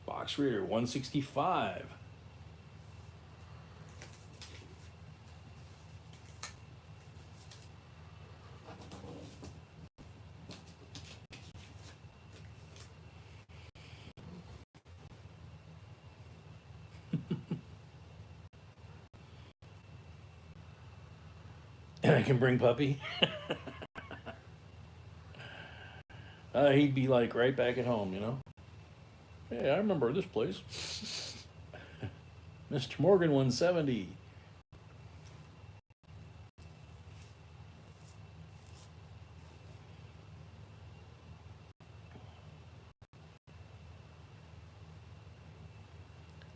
[SPEAKER 1] Box Raider 165. I can bring puppy. He'd be like right back at home, you know? Hey, I remember this place. Mr. Morgan 170.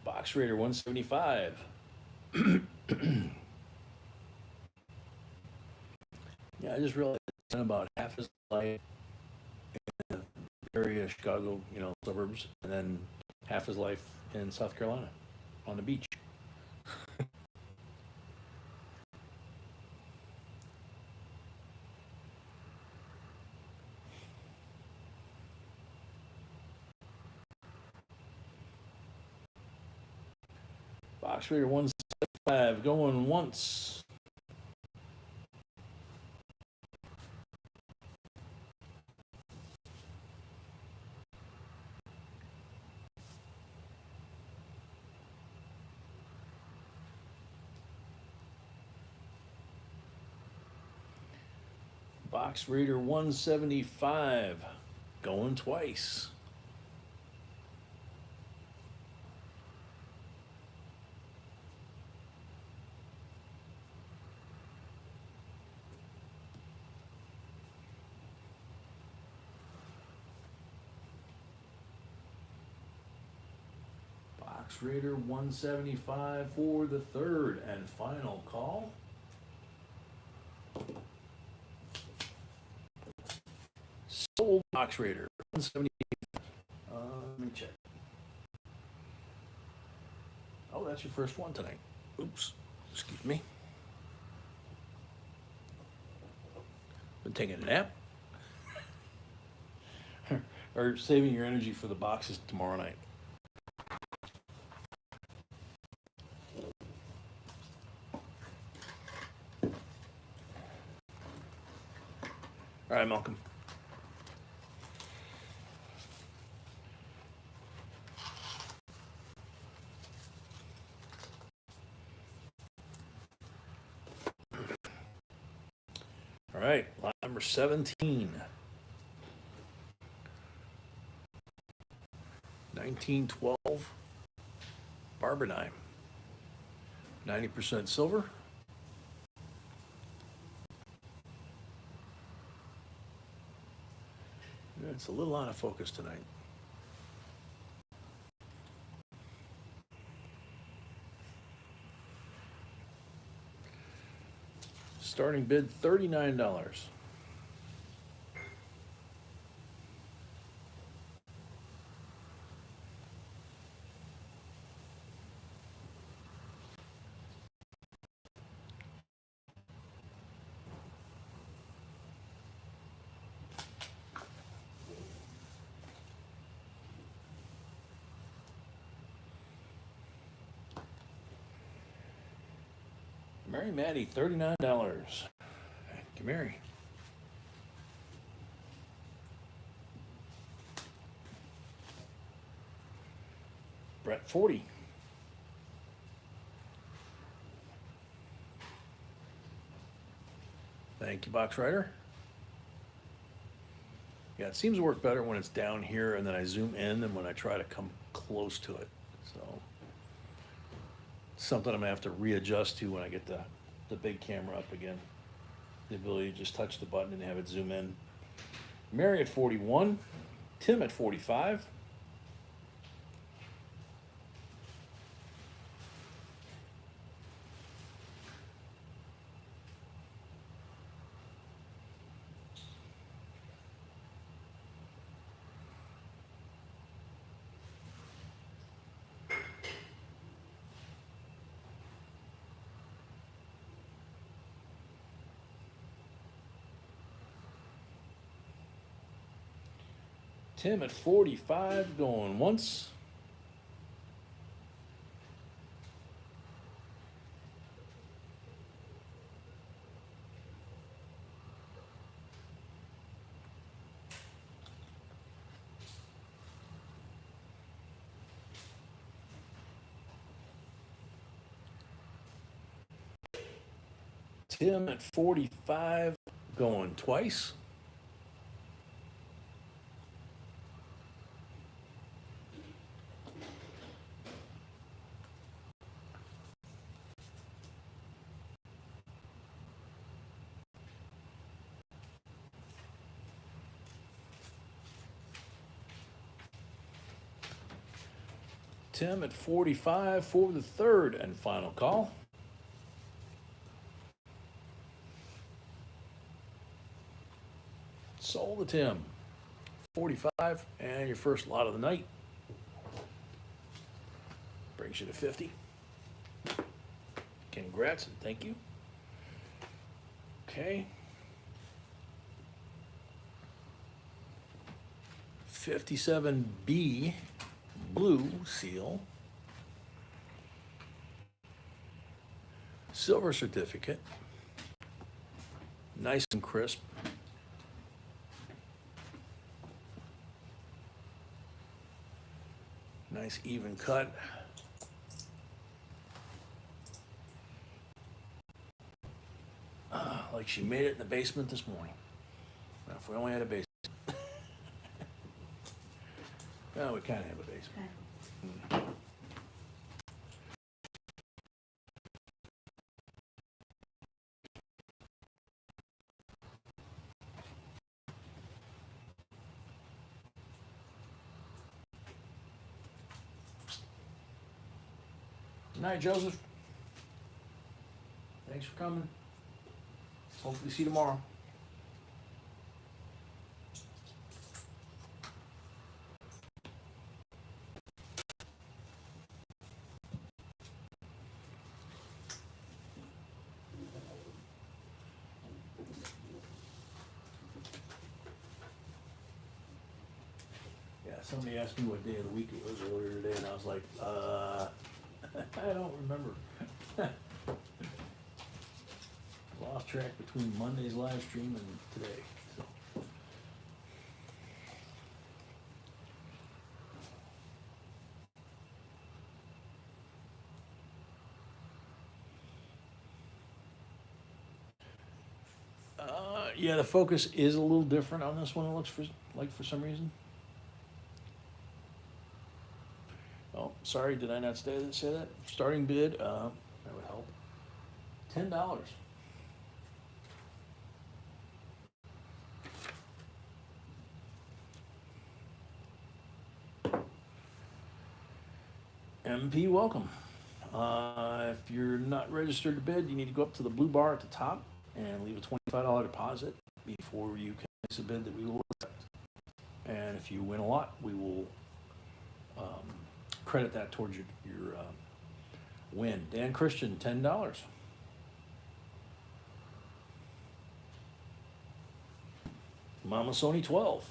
[SPEAKER 1] Box Raider 175. Yeah, I just realized it's about half his life in the area of Chicago, you know, suburbs, and then half his life in South Carolina on the beach. Box Raider 175 going once. Box Raider 175 going twice. Box Raider 175 for the third and final call. Sold Box Raider 175. Let me check. Oh, that's your first one tonight. Oops. Excuse me. Been taking a nap? Or saving your energy for the boxes tomorrow night? All right, Malcolm. All right, line number 17. 1912 Barbadine. 90% silver. It's a little out of focus tonight. Starting bid $39. Mary Maddie, $39. Thank you, Mary. Brett 40. Thank you, Box Rider. Yeah, it seems to work better when it's down here and then I zoom in than when I try to come close to it. So it's something I'm gonna have to readjust to when I get the big camera up again. The ability to just touch the button and have it zoom in. Mary at 41, Tim at 45. Tim at 45, going once. Tim at 45, going twice. Tim at 45 for the third and final call. Sold to Tim. 45 and your first lot of the night. Brings you to 50. Congrats and thank you. Okay. 57B blue seal. Silver certificate. Nice and crisp. Nice even cut. Like she made it in the basement this morning. Now, if we only had a basement. Well, we kind of have a basement. Good night, Joseph. Thanks for coming. Hopefully see you tomorrow. Yeah, somebody asked me what day of the week it was earlier today, and I was like, I don't remember. Lost track between Monday's live stream and today. So. Yeah, the focus is a little different on this one, it looks for some reason. Oh, sorry, did I not say that? Starting bid, that would help. $10. MP, welcome. If you're not registered to bid, you need to go up to the blue bar at the top and leave a $25 deposit before you can place a bid that we will accept. And if you win a lot, we will credit that towards your win. Dan Christian, $10. Mama Sony, 12.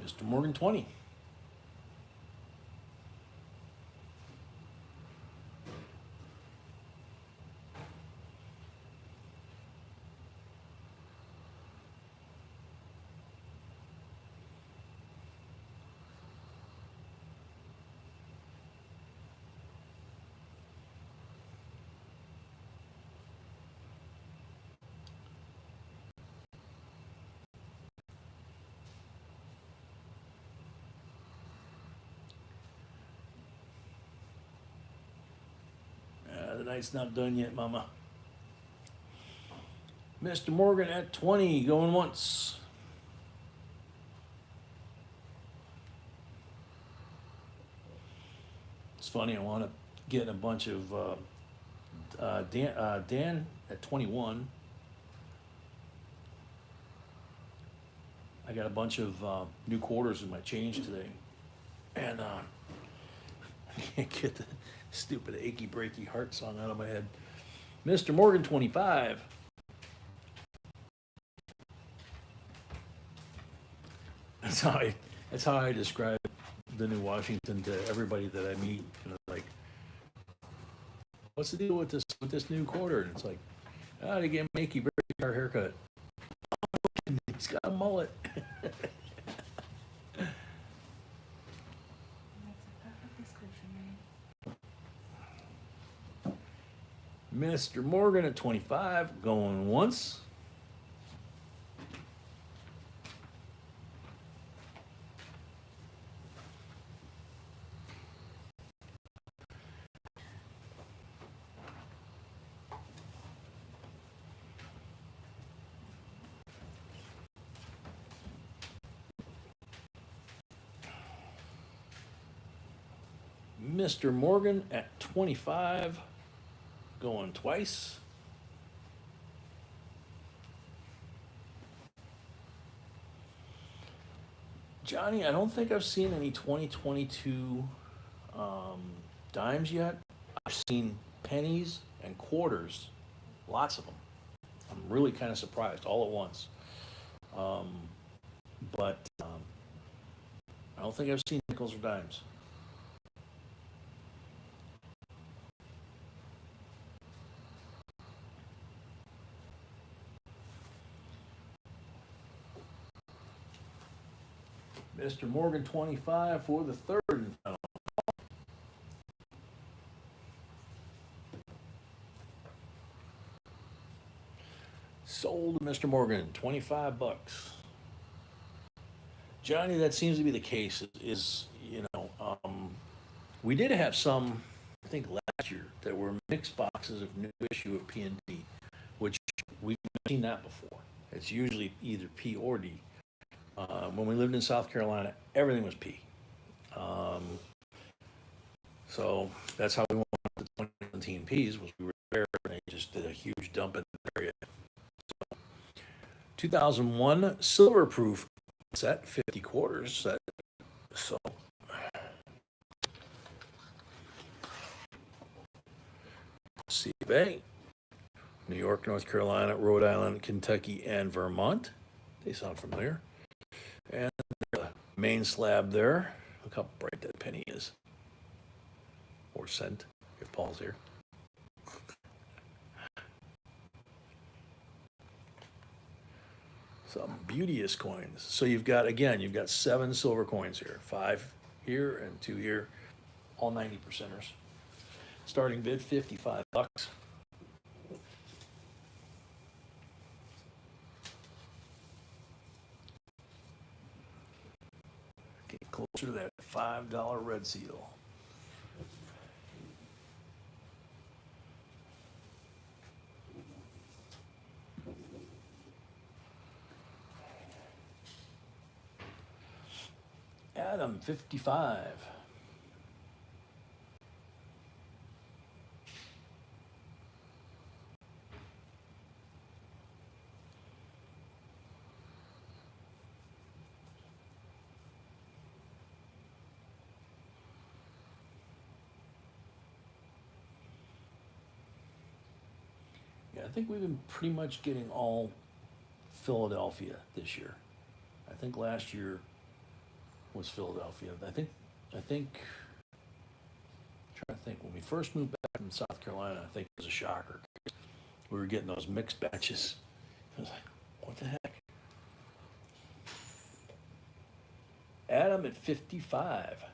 [SPEAKER 1] Mr. Morgan, 20. The night's not done yet, Mama. Mr. Morgan at 20, going once. It's funny, I want to get a bunch of Dan at 21. I got a bunch of new quarters in my change today, and I can't get the stupid achy breaky heart song out of my head. Mr. Morgan 25. That's how I describe the new Washington to everybody that I meet. You know, like, what's the deal with this new quarter? And it's like, they get Makey very our haircut. He's got a mullet.
[SPEAKER 2] That's a perfect description, man.
[SPEAKER 1] Mr. Morgan at 25, going once. Mr. Morgan at 25, going twice. Johnny, I don't think I've seen any 2022 dimes yet. I've seen pennies and quarters, lots of them. I'm really kind of surprised all at once. But I don't think I've seen nickels or dimes. Mr. Morgan 25 for the third and final. Sold to Mr. Morgan, 25 bucks. Johnny, that seems to be the case. We did have some, I think last year, that were mixed boxes of new issue of P&D, which we've seen that before. It's usually either P or D. When we lived in South Carolina, everything was P. So that's how we went with the 2017 Ps, was we were there and they just did a huge dump in the area. So, 2001 silver proof set, 50 quarters set. So C of A, New York, North Carolina, Rhode Island, Kentucky, and Vermont. They sound familiar. And the main slab there. Look how bright that penny is. Or cent, if Paul's here. Some beauteous coins. So you've got 7 silver coins here. 5 here and 2 here. All 90 percenters. Starting bid, 55 bucks. Get closer to that $5 red seal. Adam, 55. Yeah, I think we've been pretty much getting all Philadelphia this year. I think last year was Philadelphia. I think I'm trying to think, when we first moved back from South Carolina, I think it was a shocker. We were getting those mixed batches. I was like, what the heck? Adam at 55.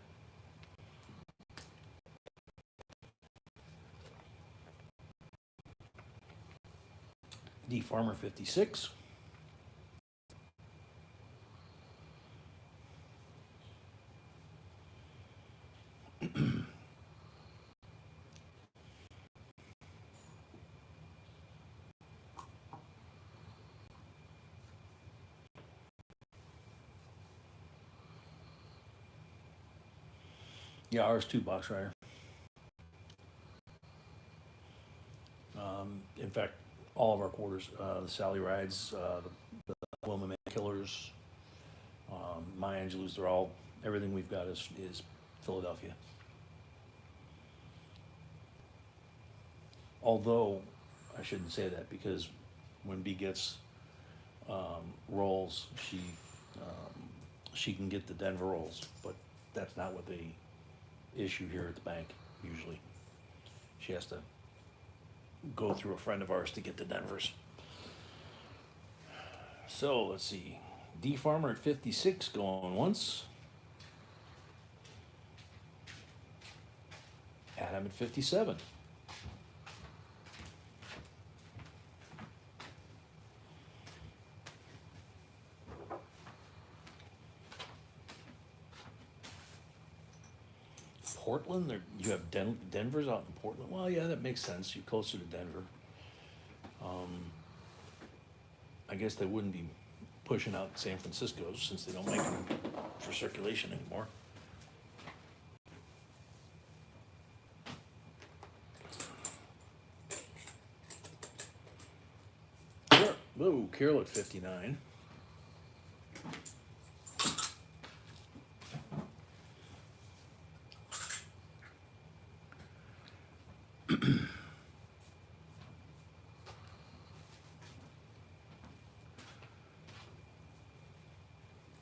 [SPEAKER 1] D Farmer 56. Yeah, ours too, box rider. In fact, all of our quarters, the Sally Rides, the Wilma Man Killers, My Angelou's, they're all, everything we've got is Philadelphia. Although, I shouldn't say that because when B gets rolls, she can get the Denver rolls, but that's not what they issue here at the bank usually. She has to go through a friend of ours to get the Denvers. So let's see, D Farmer at 56 going once. Adam at 57. Portland, you have Denver's out in Portland. Well, yeah, that makes sense. You're closer to Denver. I guess they wouldn't be pushing out San Francisco's since they don't make them for circulation anymore. Whoa, Carol at 59.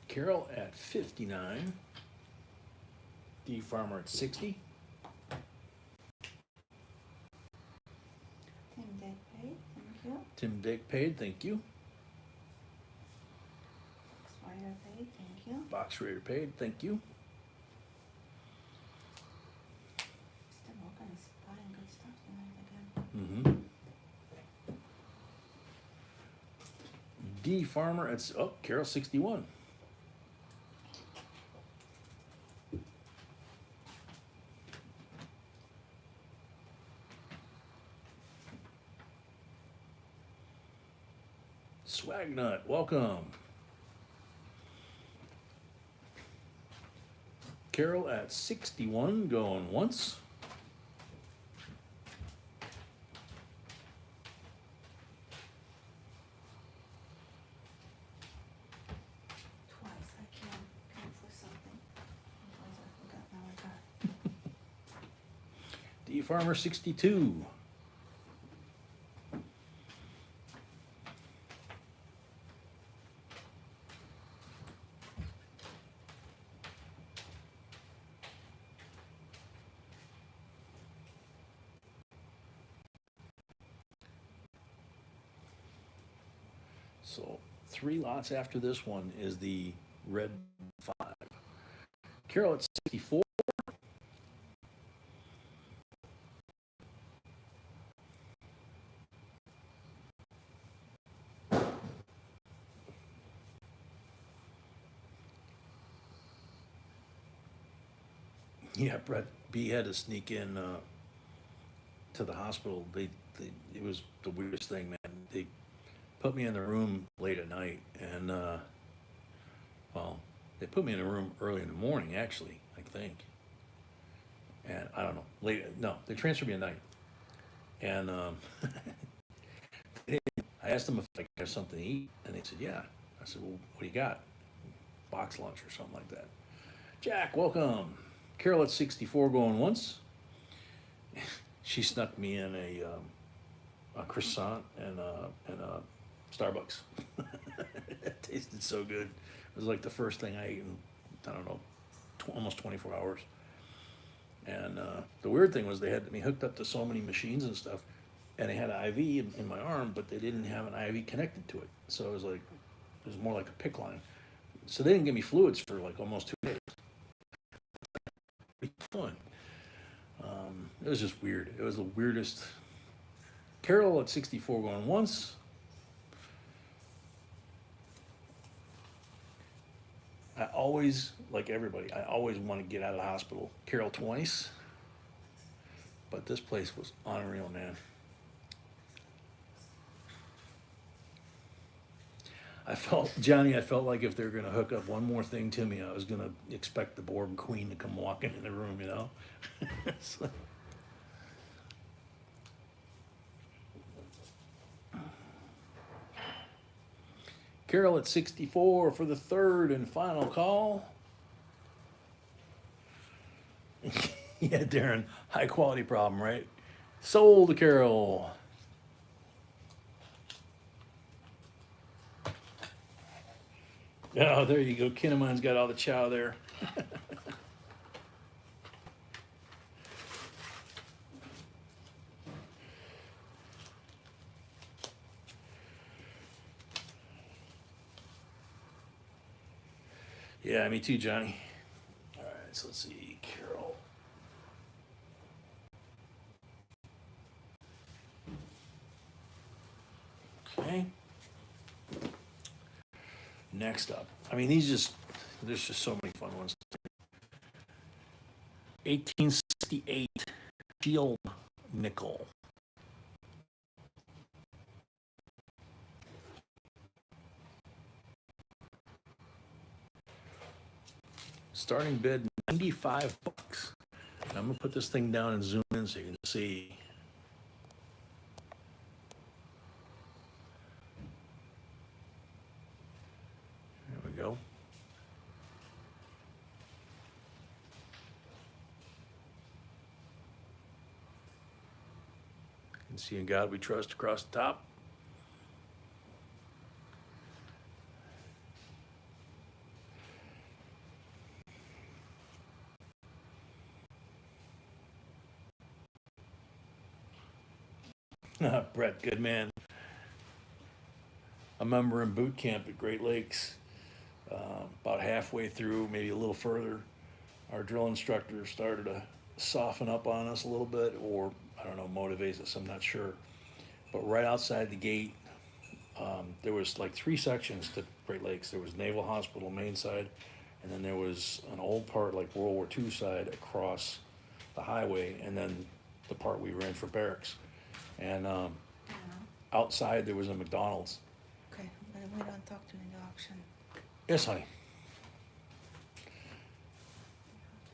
[SPEAKER 1] Carol at 59. D Farmer at 60.
[SPEAKER 2] Tim Dick paid, thank you.
[SPEAKER 1] Tim Dick paid, thank you.
[SPEAKER 2] Spider paid, thank you.
[SPEAKER 1] Box Raider paid, thank you.
[SPEAKER 2] Still Morgan is buying good stuff tonight again.
[SPEAKER 1] Mm-hmm. D Farmer at, oh, Carol 61. Swagnut, welcome. Carol at 61 going once.
[SPEAKER 2] Twice, I can't cancel something. Otherwise I forgot, now I got it.
[SPEAKER 1] D Farmer 62. So 3 lots after this one is the red 5. Carol at 64. Yeah, Brett B had to sneak in to the hospital. It was the weirdest thing, man. They put me in the room late at night, and well, they put me in the room early in the morning, actually, I think. And I don't know, no, they transferred me at night. And I asked them if I could have something to eat, and they said, yeah. I said, well, what do you got? Box lunch or something like that. Jack, welcome. Carol at 64 going once. She snuck me in a croissant and a Starbucks. It tasted so good. It was like the first thing I ate in, I don't know, almost 24 hours. And the weird thing was they had me hooked up to so many machines and stuff, and they had an IV in my arm, but they didn't have an IV connected to it. So it was like, it was more like a PICC line. So they didn't give me fluids for like almost 2 days. Fun. It was just weird. It was the weirdest. Carol at 64 going once. I always, like everybody, I always want to get out of the hospital. Carol twice. But this place was unreal, man. Johnny, I felt like if they're gonna hook up one more thing to me, I was gonna expect the Borg Queen to come walking in the room, you know? It's like- Carol at 64 for the third and final call. Yeah, Darren, high quality problem, right? Sold to Carol. Oh, there you go. Kinnaman's got all the chow there. Yeah, me too, Johnny. All right, so let's see, Carol. Okay. Next up, I mean, there's just so many fun ones. 1868 Shield nickel. Starting bid $95. I'm gonna put this thing down and zoom in so you can see. There we go. You can see in God we trust across the top. Brett, good man. I remember in boot camp at Great Lakes, about halfway through, maybe a little further, our drill instructor started to soften up on us a little bit, or I don't know, motivate us, I'm not sure. But right outside the gate, there was like three sections to Great Lakes. There was Naval Hospital main side, and then there was an old part like World War II side across the highway, and then the part we ran for barracks. And outside there was a McDonald's.
[SPEAKER 2] Okay, but we don't talk to the auction.
[SPEAKER 1] Yes, honey.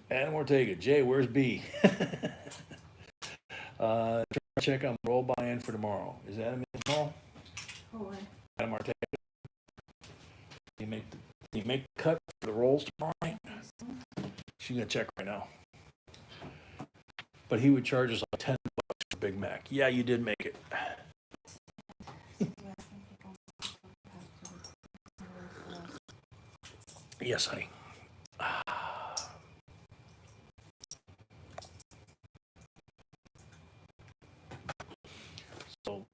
[SPEAKER 1] Adam Ortega. Jay, where's B? Check on roll buy-in for tomorrow. Is Adam in tomorrow?
[SPEAKER 2] Oh, what?
[SPEAKER 1] Adam Ortega. Can you make the cut for the rolls tomorrow night? She's gonna check right now. But he would charge us like $10 for Big Mac. Yeah, you did make it. Yes, honey. So,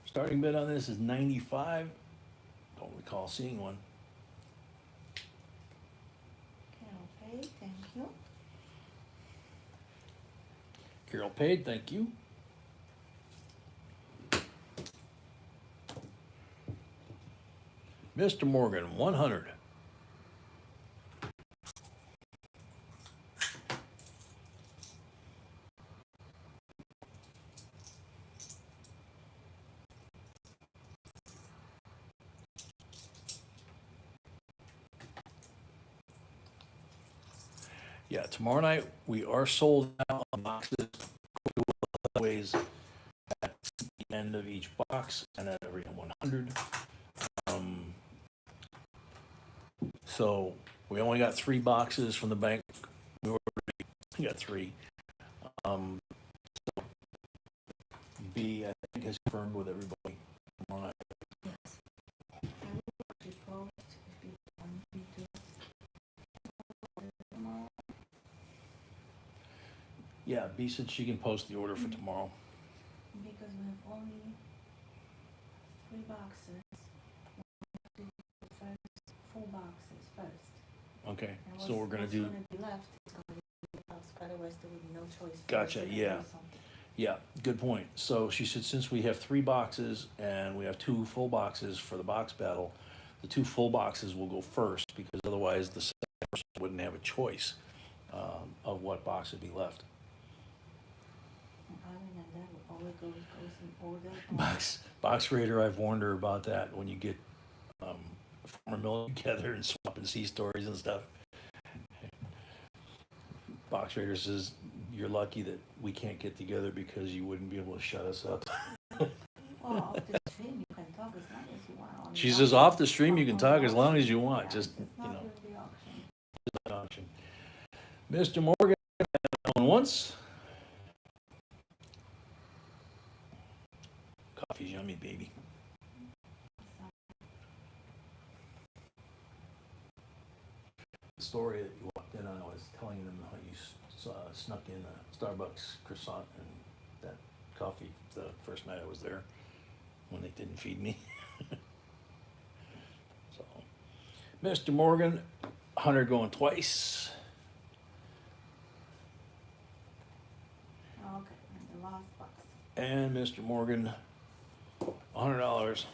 [SPEAKER 1] starting bid on this is 95. Don't recall seeing one.
[SPEAKER 2] Okay, thank you.
[SPEAKER 1] Carol paid, thank you. Mr. Morgan, 100. Yeah, tomorrow night we are sold out on boxes. Ways at the end of each box and at every 100. So we only got 3 boxes from the bank. We got 3. So B, I think, has confirmed with everybody tomorrow night.
[SPEAKER 2] Yes. I will actually post if you want me to. Tomorrow.
[SPEAKER 1] Yeah, B said she can post the order for tomorrow.
[SPEAKER 2] Because we have only 3 boxes. We have to do the first 4 boxes first.
[SPEAKER 1] Okay,
[SPEAKER 2] And
[SPEAKER 1] so we're gonna
[SPEAKER 2] what's
[SPEAKER 1] do.
[SPEAKER 2] gonna be left is gonna be the box, otherwise there would be no choice. for
[SPEAKER 1] Gotcha,
[SPEAKER 2] us to
[SPEAKER 1] yeah.
[SPEAKER 2] do something.
[SPEAKER 1] Yeah, good point. So she said since we have 3 boxes and we have 2 full boxes for the box battle, the 2 full boxes will go first because otherwise the second person wouldn't have a choice of what box would be left.
[SPEAKER 2] Other than that, all it goes in order.
[SPEAKER 1] Box Raider, I've warned her about that. When you get we're milling together and swapping sea stories and stuff. Box Raider says, you're lucky that we can't get together because you wouldn't be able to shut us up.
[SPEAKER 2] Well, off the stream, you can talk as long as you want. On
[SPEAKER 1] She
[SPEAKER 2] the
[SPEAKER 1] says,
[SPEAKER 2] auction-
[SPEAKER 1] off the stream, you can
[SPEAKER 2] on
[SPEAKER 1] talk
[SPEAKER 2] the
[SPEAKER 1] as long
[SPEAKER 2] auction,
[SPEAKER 1] as you want,
[SPEAKER 2] yeah,
[SPEAKER 1] just,
[SPEAKER 2] it's
[SPEAKER 1] you
[SPEAKER 2] not
[SPEAKER 1] know,
[SPEAKER 2] with the auction.
[SPEAKER 1] auction. Mr. Morgan, going once. Coffee's yummy, baby. The story that you walked in on, I was telling them how you snuck in a Starbucks croissant and that coffee the first night I was there when they didn't feed me. So, Mr. Morgan, 100 going twice.
[SPEAKER 2] Okay, and the last box.
[SPEAKER 1] And Mr. Morgan, $100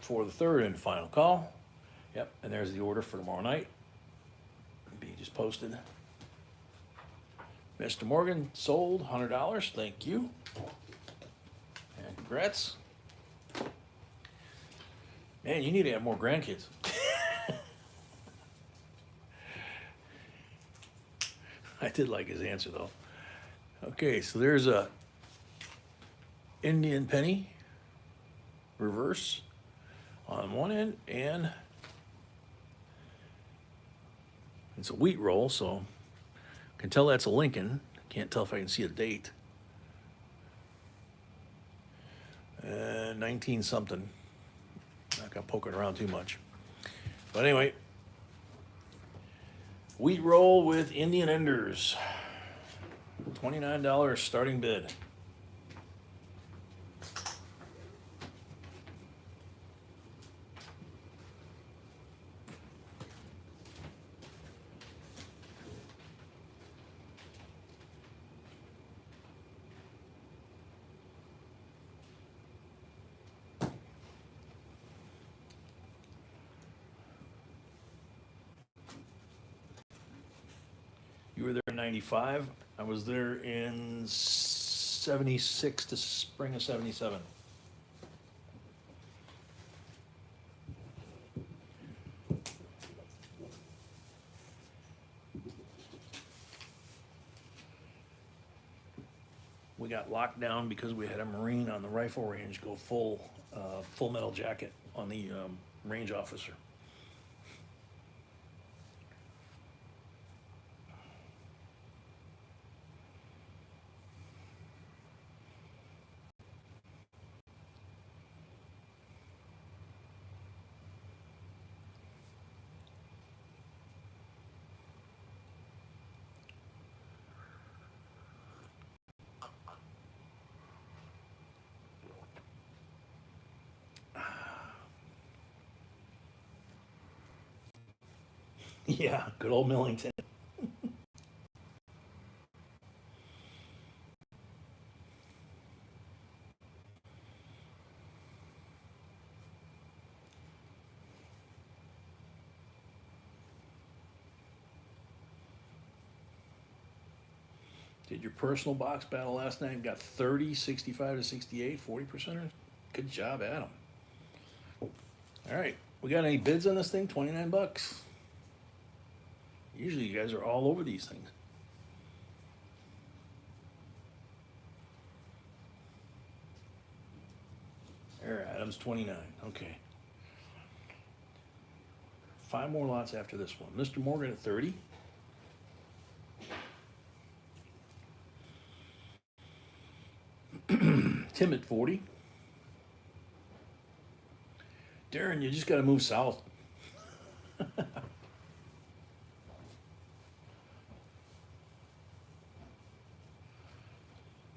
[SPEAKER 1] for the third and final call. Yep, and there's the order for tomorrow night. Be just posted. Mr. Morgan sold $100. Thank you. And congrats. Man, you need to have more grandkids. I did like his answer though. Okay, so there's a Indian penny reverse on one end, and it's a wheat roll, so I can tell that's a Lincoln. Can't tell if I can see a date. 19 something. Not gonna poke it around too much. But anyway, wheat roll with Indian Enders. $29 starting bid. You were there in 95. I was there in 76 to spring of 77. We got locked down because we had a Marine on the rifle range go full metal jacket on the range officer. Yeah, good old Millington. Did your personal box battle last night, got 30, 65 to 68, 40%ers. Good job, Adam. All right, we got any bids on this thing? 29 bucks. Usually you guys are all over these things. There, Adam's 29, okay. 5 more lots after this one. Mr. Morgan at 30. Tim at 40. Darren, you just got to move south.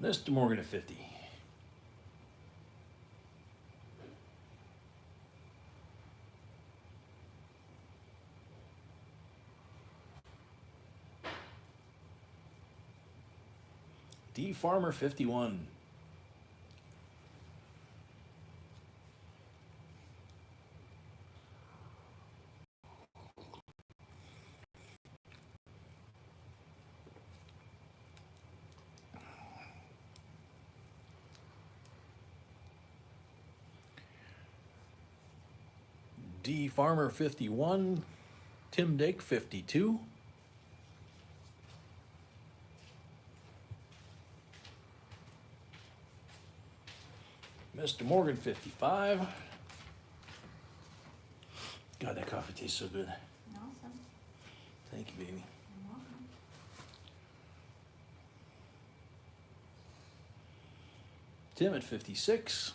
[SPEAKER 1] Mr. Morgan at 50. D Farmer 51. D Farmer 51, Tim Dake 52. Mr. Morgan 55. God, that coffee tastes so good.
[SPEAKER 2] Awesome.
[SPEAKER 1] Thank you, baby.
[SPEAKER 2] You're welcome.
[SPEAKER 1] Tim at 56.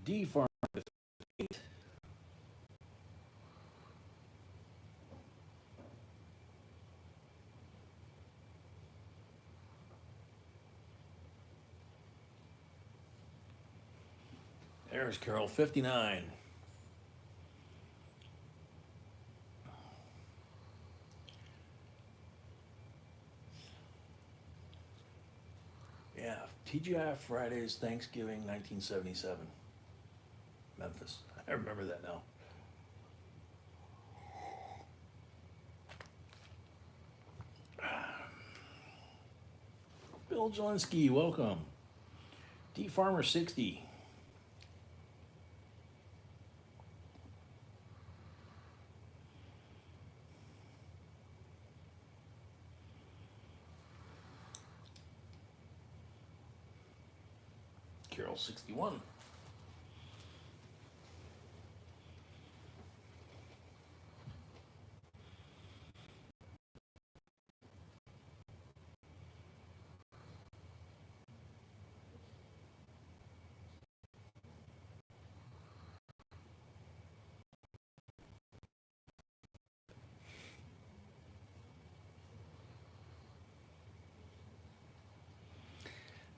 [SPEAKER 1] D Farm 58. There's Carol 59. Yeah, TGI Fridays, Thanksgiving, 1977. Memphis. I remember that now. Bill Jelinski, welcome. D Farmer 60. Carol 61.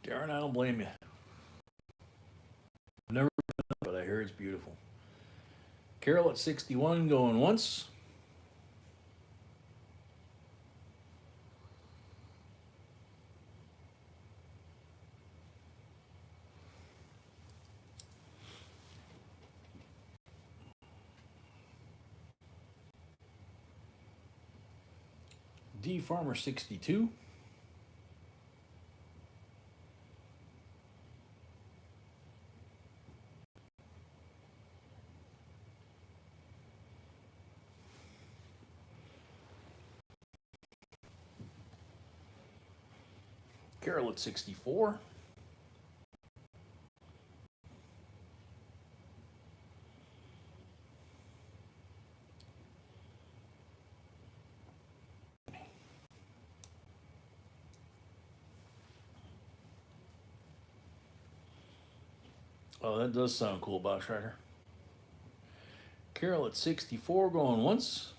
[SPEAKER 1] Darren, I don't blame you. I've never been up, but I hear it's beautiful. Carol at 61 going once. D Farmer 62. Carol at 64. Oh, that does sound cool, Box Rider. Carol at 64 going once.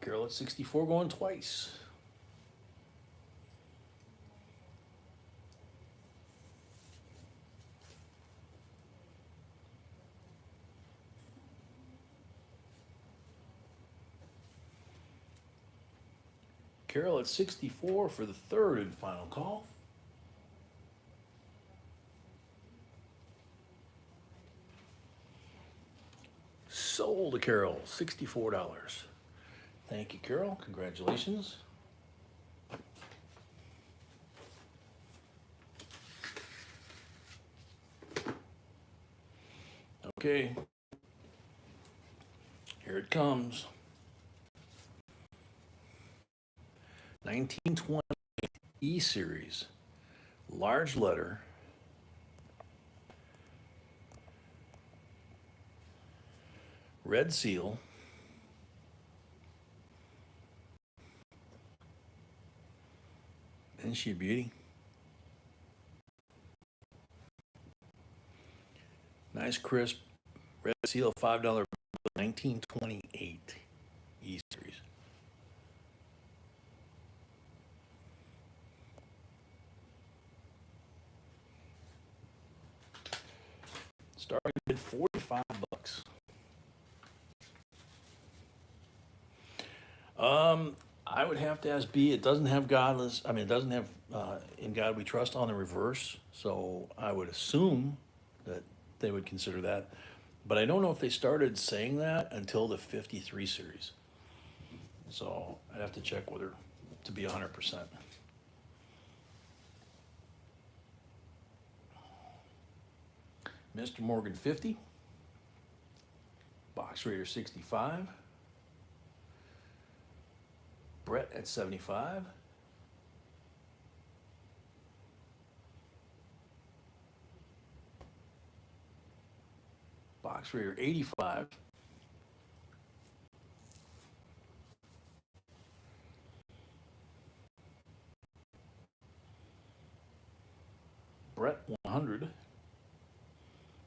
[SPEAKER 1] Carol at 64 going twice. Carol at 64 for the third and final call. Sold to Carol, $64. Thank you, Carol. Congratulations. Okay. Here it comes. 1920 E Series. Large letter. Red seal. Isn't she a beauty? Nice crisp red seal, $5, 1928 E series. Starting at 45 bucks. I would have to ask B. It doesn't have godless. I mean, it doesn't have in God we trust on the reverse. So I would assume that they would consider that. But I don't know if they started saying that until the 53 series. So I'd have to check with her to be 100%. Mr. Morgan 50. Box Raider 65. Brett at 75. Box Raider 85. Brett 100.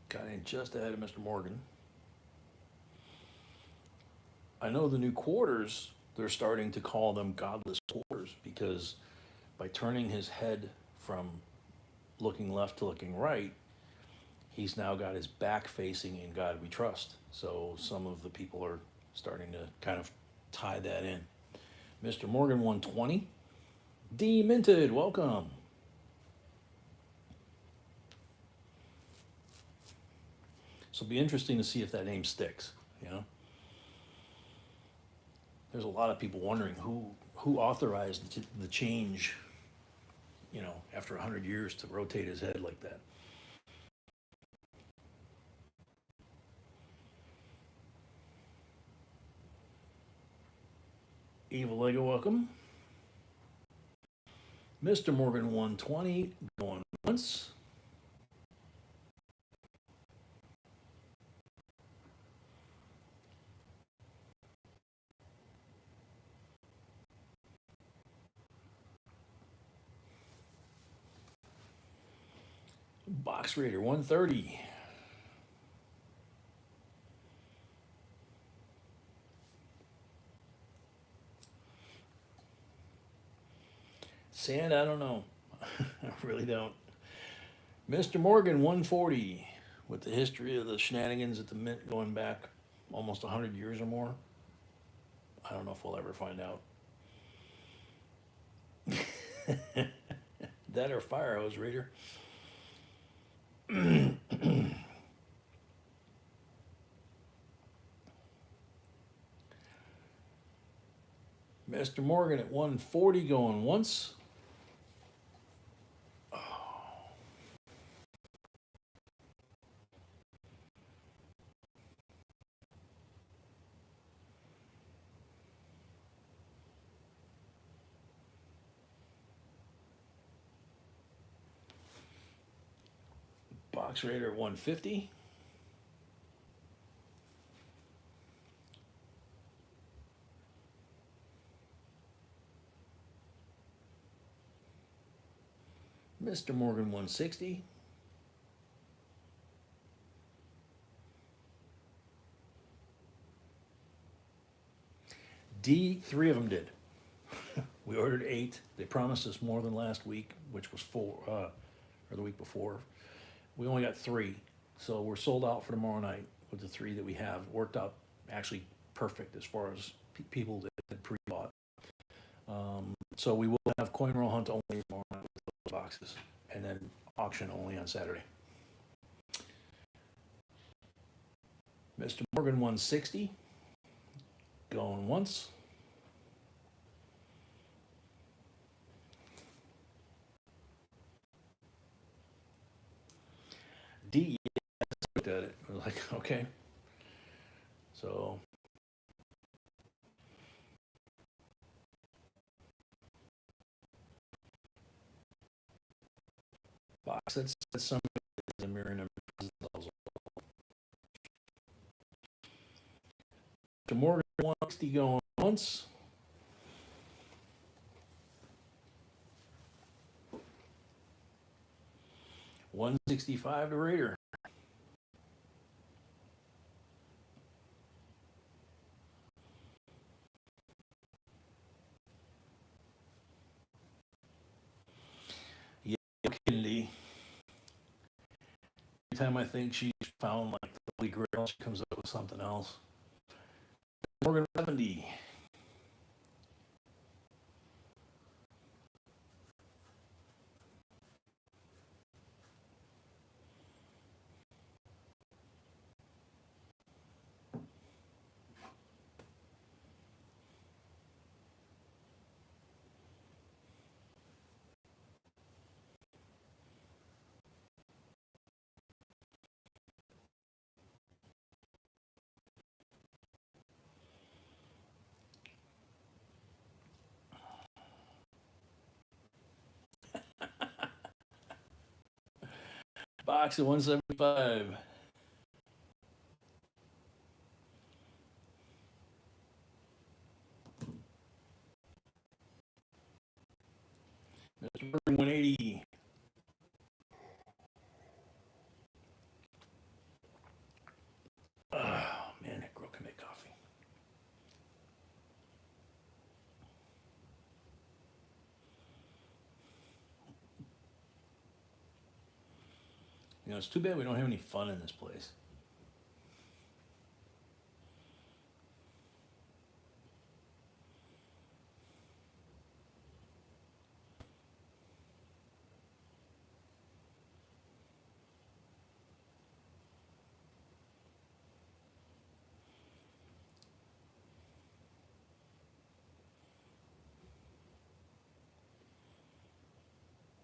[SPEAKER 1] Got in just ahead of Mr. Morgan. I know the new quarters, they're starting to call them godless quarters because by turning his head from looking left to looking right, he's now got his back facing in God we trust. So some of the people are starting to kind of tie that in. Mr. Morgan 120. D Minted, welcome. So it'll be interesting to see if that name sticks, you know? There's a lot of people wondering who authorized the change, you know, after 100 years to rotate his head like that. Evil Lego, welcome. Mr. Morgan 120, going once. Box Raider 130. Sand, I don't know. I really don't. Mr. Morgan 140, with the history of the shenanigans at the Mint going back almost 100 years or more. I don't know if we'll ever find out. That or Fire Hose Raider. Mr. Morgan at 140 going once. Box Raider at 150. Mr. Morgan 160. D, 3 of them did. We ordered 8. They promised us more than last week, which was 4, or the week before. We only got 3, so we're sold out for tomorrow night with the 3 that we have. Worked out actually perfect as far as people that had pre-bought. So we will have coin roll hunt only tomorrow night with those boxes, and then auction only on Saturday. Mr. Morgan 160, going once. D, I looked at it. I was like, okay. So box that says somebody is a mirror number. Mr. Morgan 160 going once. 165 to Raider. Yeah, Kennedy. Every time I think she's found like the Holy Grail, she comes up with something else. Morgan 70. Box at 175. Mr. Morgan 180. Oh, man, that girl can make coffee. You know, it's too bad we don't have any fun in this place.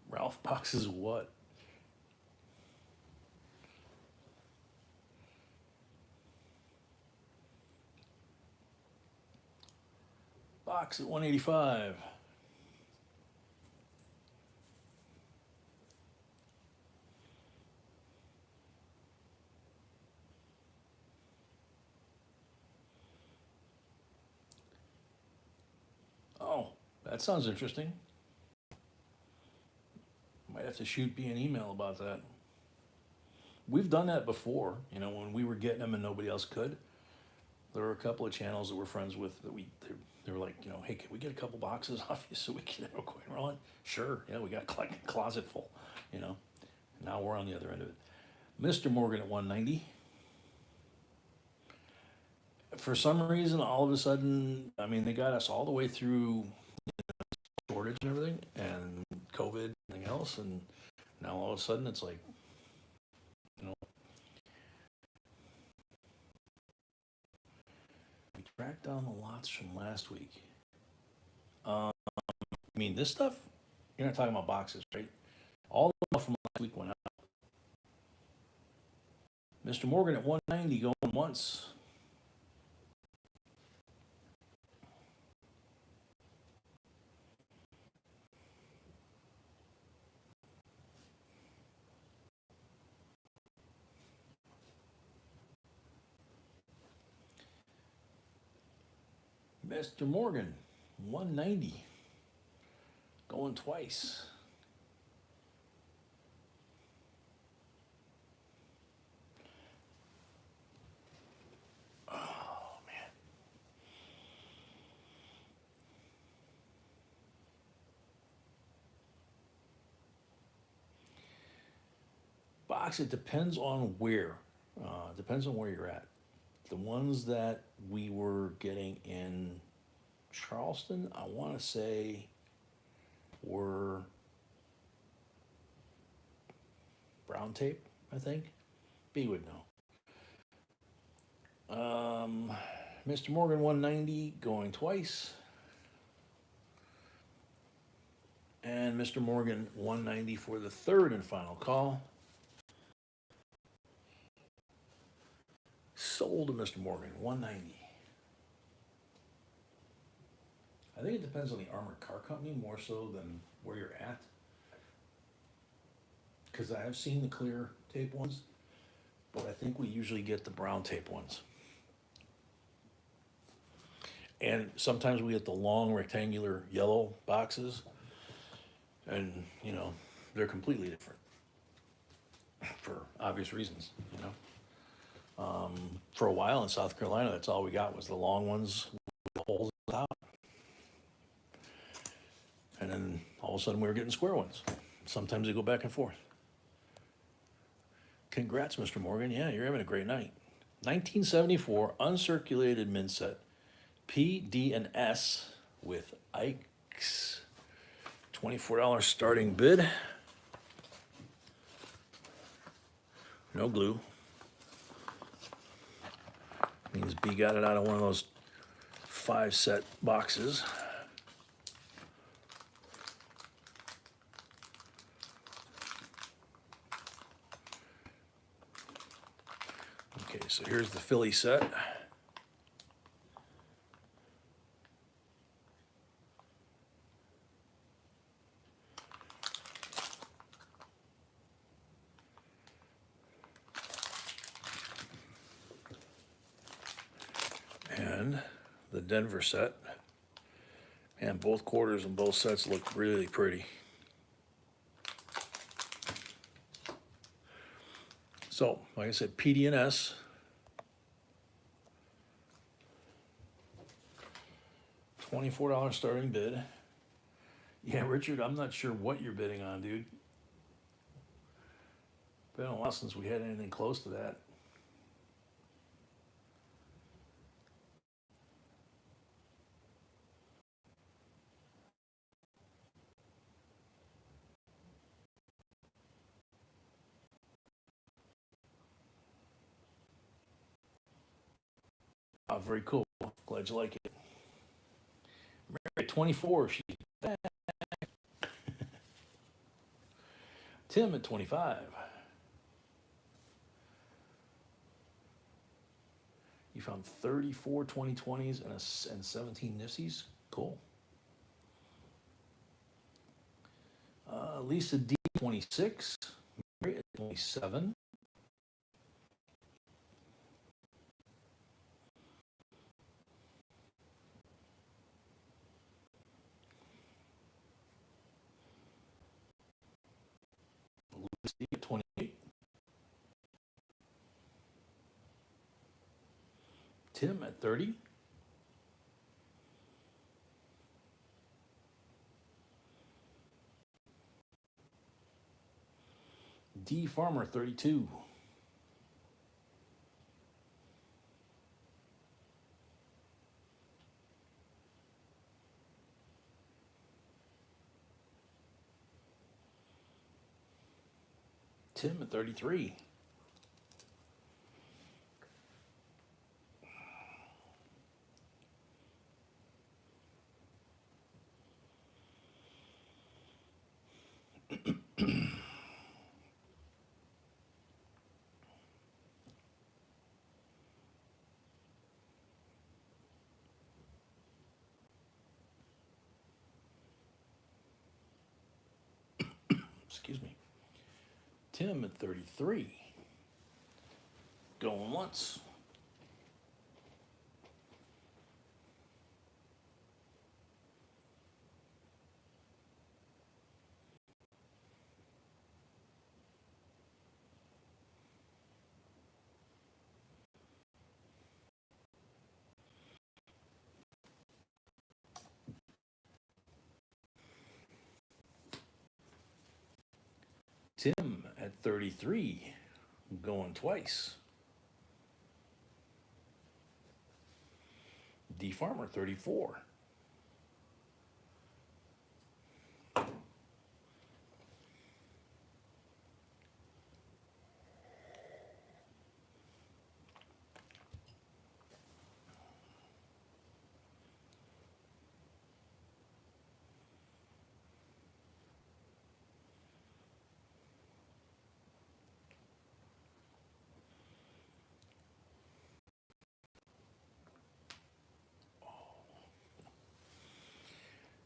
[SPEAKER 1] Ralph boxes what? Box at 185. Oh, that sounds interesting. Might have to shoot B an email about that. We've done that before, you know, when we were getting them and nobody else could. There were a couple of channels that we're friends with that they were like, you know, hey, can we get a couple boxes off you so we can have a coin rolling? Sure, yeah, we got a closet full, you know. Now we're on the other end of it. Mr. Morgan at 190. For some reason, all of a sudden, I mean, they got us all the way through shortage and everything, and COVID and everything else, and now all of a sudden it's like, you know, we tracked down the lots from last week. I mean, this stuff, you're not talking about boxes, right? All the stuff from last week went out. Mr. Morgan at 190 going once. Mr. Morgan, 190. Going twice. Oh, man. Box, it depends on where. Depends on where you're at. The ones that we were getting in Charleston, I want to say, were brown tape, I think. B would know. Mr. Morgan 190 going twice. And Mr. Morgan 190 for the third and final call. Sold to Mr. Morgan 190. I think it depends on the armored car company more so than where you're at. Because I have seen the clear tape ones, but I think we usually get the brown tape ones. And sometimes we get the long rectangular yellow boxes, and you know, they're completely different. for obvious reasons, you know. For a while in South Carolina, that's all we got was the long ones with the holes at the top. And then all of a sudden we were getting square ones. Sometimes they go back and forth. Congrats, Mr. Morgan. Yeah, you're having a great night. 1974 uncirculated mint set, P, D, and S with Ikes. $24 starting bid. No glue. Means B got it out of one of those 5-set boxes. Okay, so here's the Philly set. And the Denver set. And both quarters and both sets look really pretty. So, like I said, PD and S. $24 starting bid. Yeah, Richard, I'm not sure what you're bidding on, dude. Been a while since we had anything close to that. Oh, very cool. Glad you like it. Mary at 24, she's back. Tim at 25. You found 34 2020s and 17 Nifsies. Cool. Lisa D, 26. Mary at 27. Lucy at 28. Tim at 30. D Farmer 32. Tim at 33. Excuse me. Tim at 33. Going once. Tim at 33. Going twice. D Farmer 34.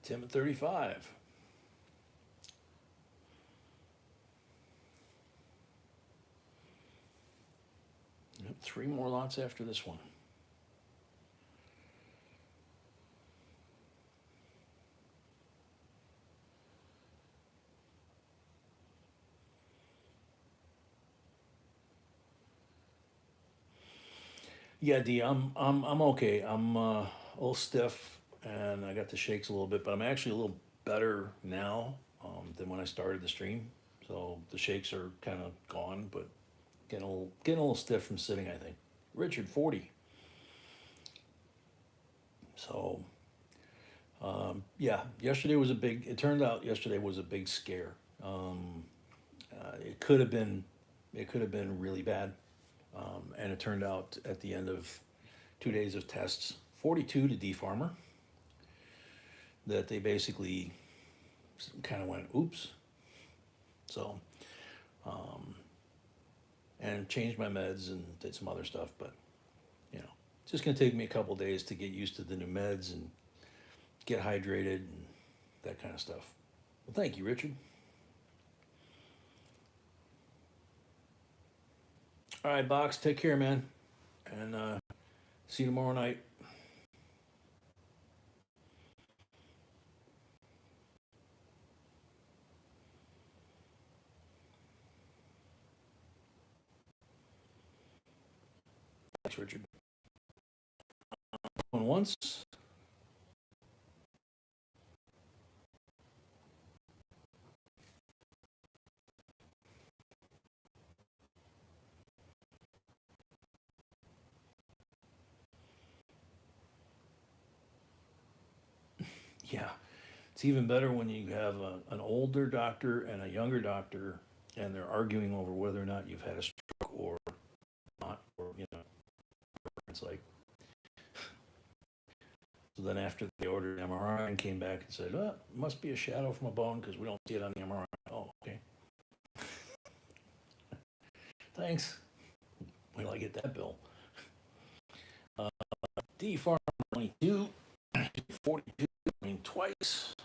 [SPEAKER 1] Tim at 35. Yep, 3 more lots after this one. Yeah, D, I'm okay. I'm a little stiff, and I got the shakes a little bit, but I'm actually a little better now than when I started the stream. So the shakes are kind of gone, but getting a little stiff from sitting, I think. Richard, 40. So yeah, yesterday was a big. It turned out yesterday was a big scare. Um, it could have been, it could have been really bad, and it turned out at the end of 2 days of tests, 42 to D farmer, that they basically kind of went, oops. So, um, and changed my meds and did some other stuff, but it's just gonna take me a couple days to get used to the new meds and get hydrated and that kind of stuff. Well, thank you, Richard. All right, Box, take care, man, and see you tomorrow night. Thanks, Richard. Going once. Yeah, it's even better when you have an older doctor and a younger doctor, and they're arguing over whether or not you've had a stroke or not, or it's like. So then after they ordered an MRI and came back and said, it must be a shadow from a bone because we don't see it on the MRI. Oh, okay. Thanks. Wait till I get that bill. D farm 22, 42, I mean twice.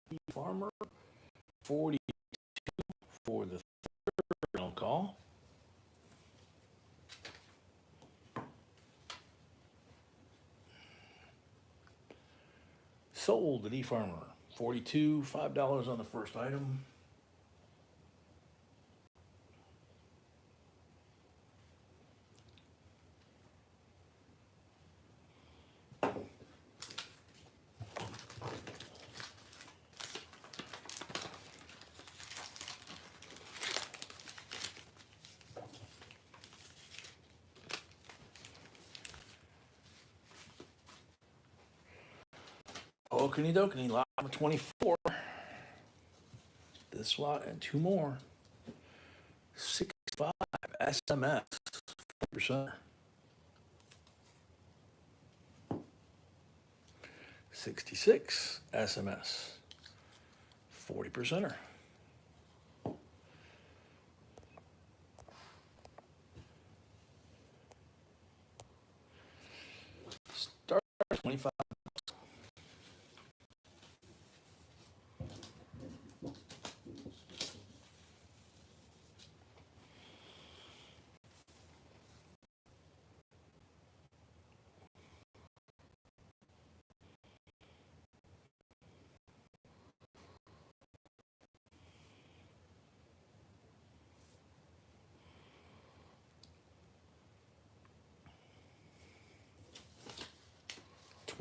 [SPEAKER 1] D farmer 40 for the third call. Sold the D farmer 42, $5 on the first item. Okey dokey, lot number 24. This lot and two more. 65 SMS, 40%. 66 SMS, 40%er. Start 25.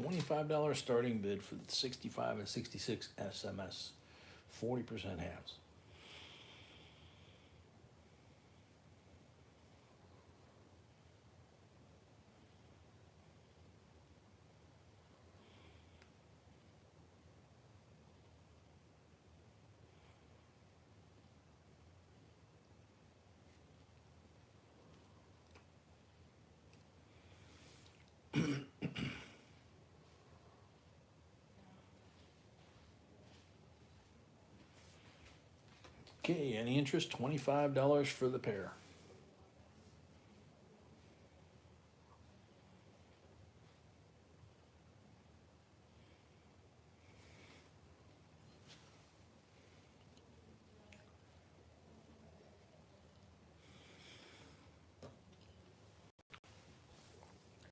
[SPEAKER 1] $25 starting bid for the 65 and 66 SMS, 40% halves. Okay, any interest? $25 for the pair.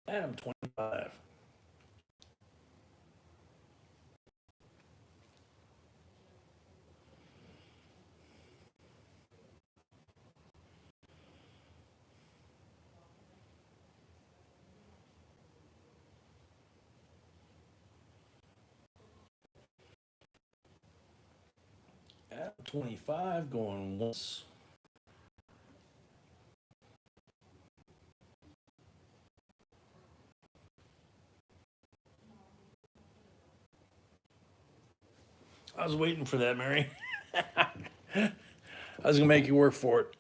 [SPEAKER 1] Adam, 25. At 25 going once. I was waiting for that, Mary. I was gonna make you work for it.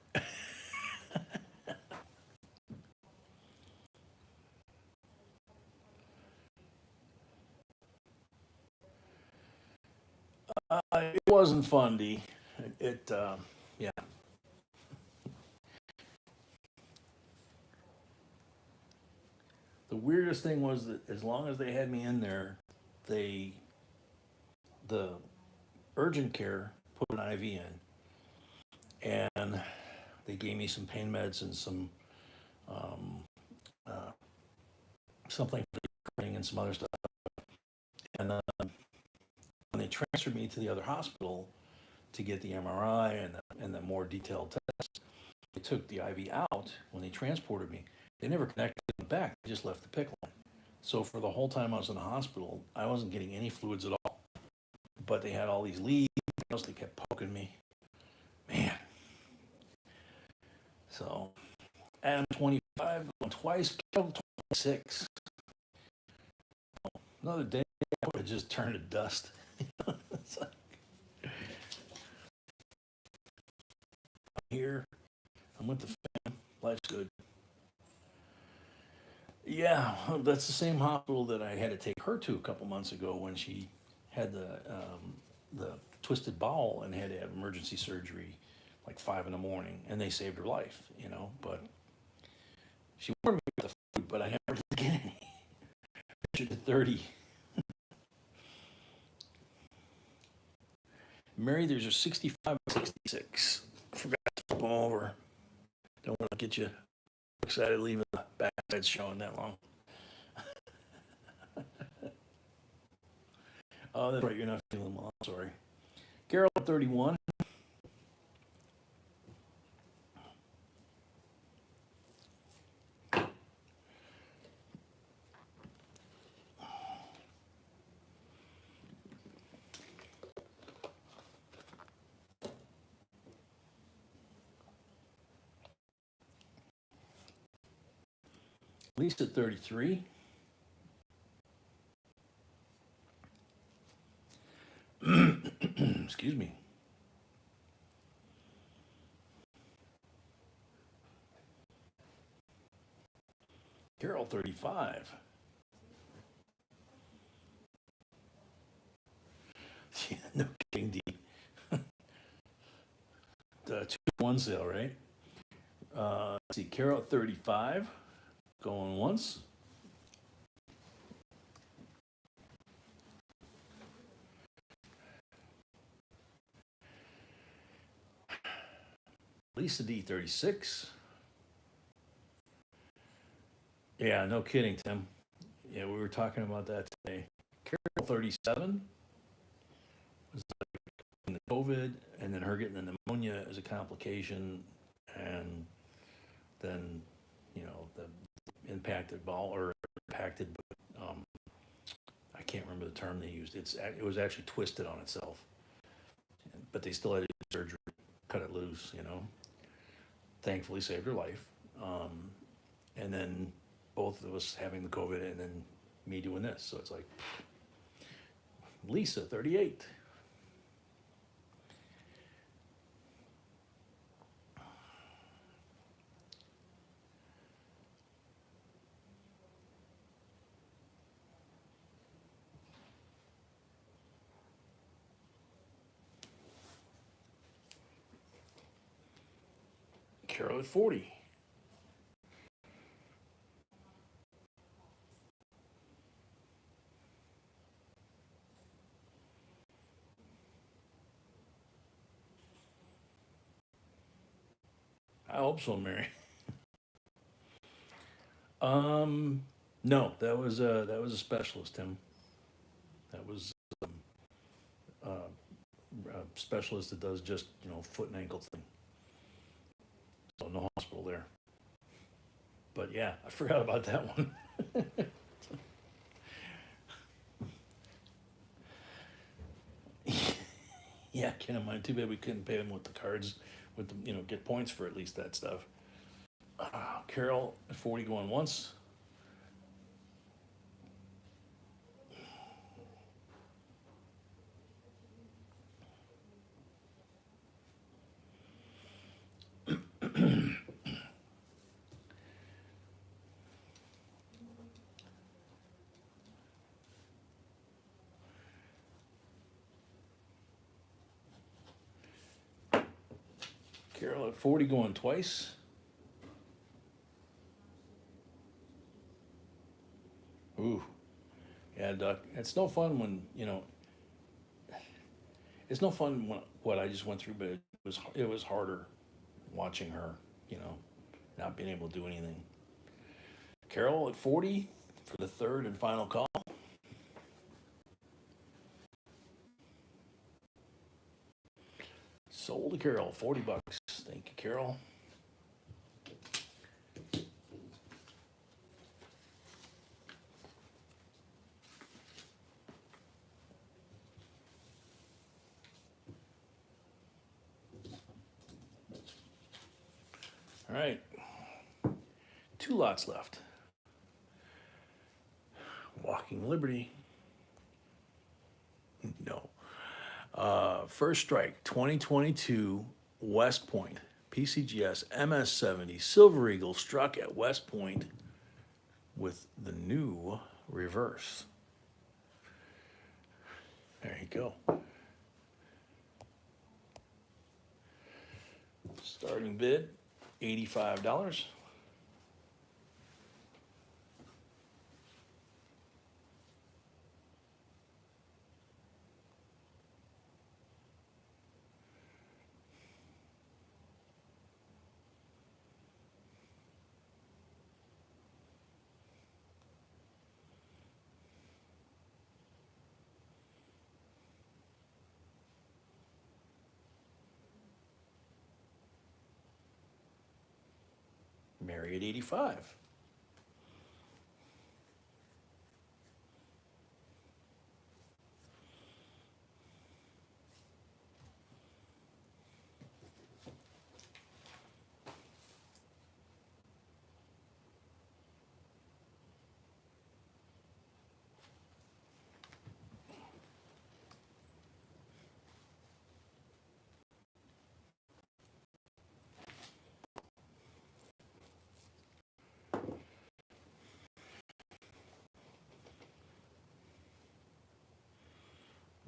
[SPEAKER 1] It wasn't fun, D. Yeah. The weirdest thing was that as long as they had me in there, they, the urgent care put an IV in, and they gave me some pain meds and some um, uh, something for the craning and some other stuff. And when they transferred me to the other hospital to get the MRI and the more detailed tests, they took the IV out when they transported me. They never connected it back. They just left the PICC line. So for the whole time I was in the hospital, I wasn't getting any fluids at all. But they had all these leads. They kept poking me. Man. So, and I'm 25, going twice, killed 26. Another day, I would have just turned to dust. It's like, I'm here. I'm with the fam. Life's good. Yeah, that's the same hospital that I had to take her to a couple months ago when she had the twisted bowel and had to have emergency surgery like 5 in the morning, and they saved her life, you know. But she warned me with the food, but I never did get any. She did 30. Mary, there's a 65 66. Forgot to flip them over. Don't want to get you excited leaving the backside showing that long. Oh, that's right. You're not feeling well. I'm sorry. Carol, 31. Lisa, 33. Excuse me. Carol, 35. Yeah, no kidding, D. The 2-1 sale, right? Let's see, Carol, 35. Going once. Lisa D, 36. Yeah, no kidding, Tim. Yeah, we were talking about that today. Carol, 37. Was like the COVID, and then her getting the pneumonia as a complication, and then, you know, the impacted ball or impacted, I can't remember the term they used. It was actually twisted on itself, but they still had to do surgery, cut it loose, you know. Thankfully saved her life. And then both of us having the COVID and then me doing this. So it's like, Lisa, 38. Carol at 40. I hope so, Mary. No, that was a specialist, Tim. That was uh, a specialist that does just, you know, foot and ankle thing. So no hospital there. But yeah, I forgot about that one. Yeah, can't mind. Too bad we couldn't pay them with the cards, with the, get points for at least that stuff. Carol at 40 going once. Carol at 40 going twice. Ooh, yeah, Duck. It's no fun when it's no fun when, what I just went through, but it was harder watching her, not being able to do anything. Carol at 40 for the third and final call. Sold to Carol, $40. Thank you, Carol. All right, 2 lots left. Walking Liberty. No. First strike, 2022 West Point, PCGS MS70 Silver Eagle struck at West Point with the new reverse. There you go. Starting bid, $85. Mary at 85.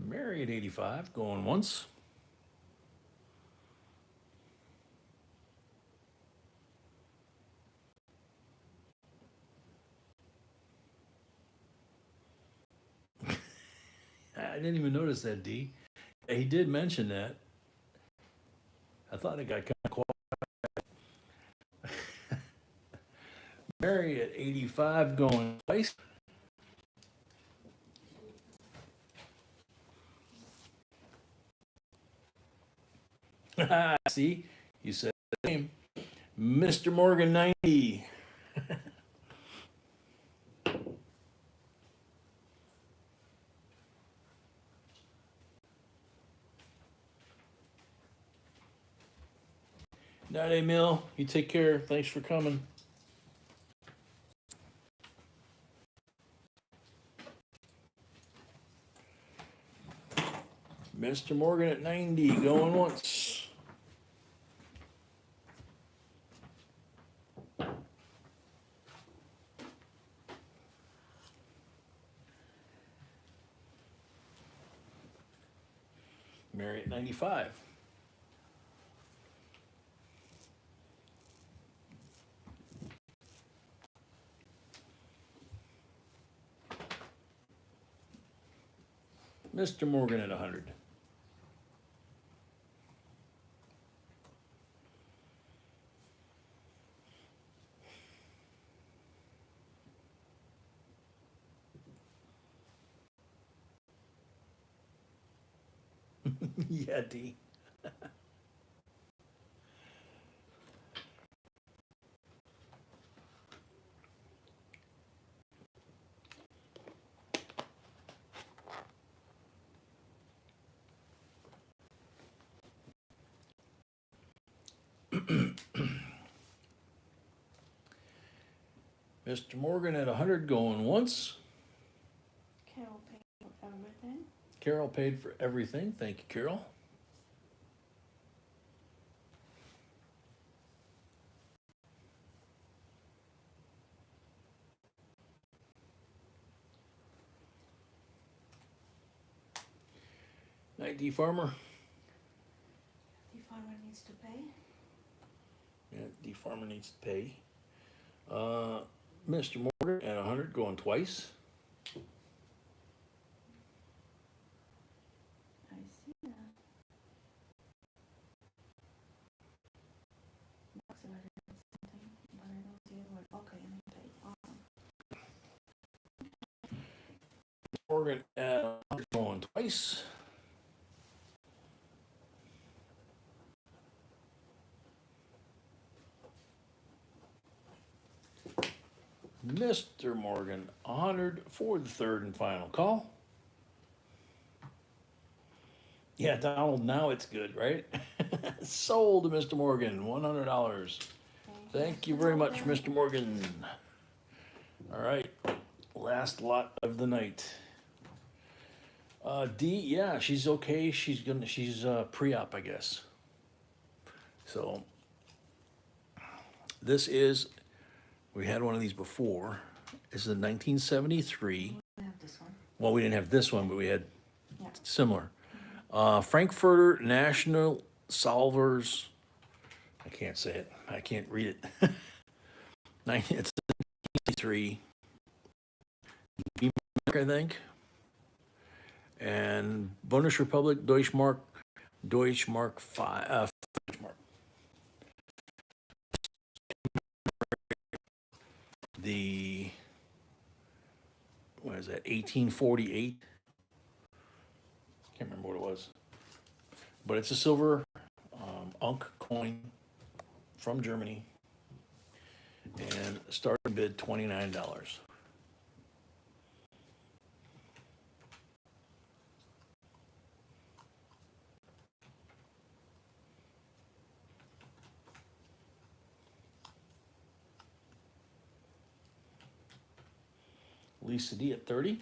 [SPEAKER 1] Mary at 85, going once. I didn't even notice that, D. He did mention that. I thought it got kind of quiet. Mary at 85 going twice. See, you said the name. Mr. Morgan 90. Night, Emil. You take care. Thanks for coming. Mr. Morgan at 90, going once. Mary at 95. Mr. Morgan at 100. Yeah, D. Mr. Morgan at 100 going once.
[SPEAKER 2] Carol paid for everything.
[SPEAKER 1] Carol paid for everything. Thank you, Carol. Night, D Farmer.
[SPEAKER 2] The farmer needs to pay.
[SPEAKER 1] Yeah, D Farmer needs to pay. Mr. Morgan at 100 going twice.
[SPEAKER 2] I see that. Box it, I did something, but I don't see the word. Okay, and he paid. Awesome.
[SPEAKER 1] Morgan at 100 going twice. Mr. Morgan, 100 for the third and final call. Yeah, Donald, now it's good, right? Sold to Mr. Morgan, $100. Thank you very much, Mr. Morgan. All right, last lot of the night. D, yeah, she's okay. She's pre-op, I guess. So this is, we had one of these before. This is a 1973.
[SPEAKER 2] I have this one.
[SPEAKER 1] Well, we didn't have this one, but we had
[SPEAKER 2] Yeah.
[SPEAKER 1] similar. Frankfurter National Solvers. I can't say it. I can't read it. It's 1963. I think. And Bundesrepublik Deutschmark 5. The, what is that, 1848? Can't remember what it was. But it's a silver Unk coin from Germany. And starting bid $29. Lisa D at 30.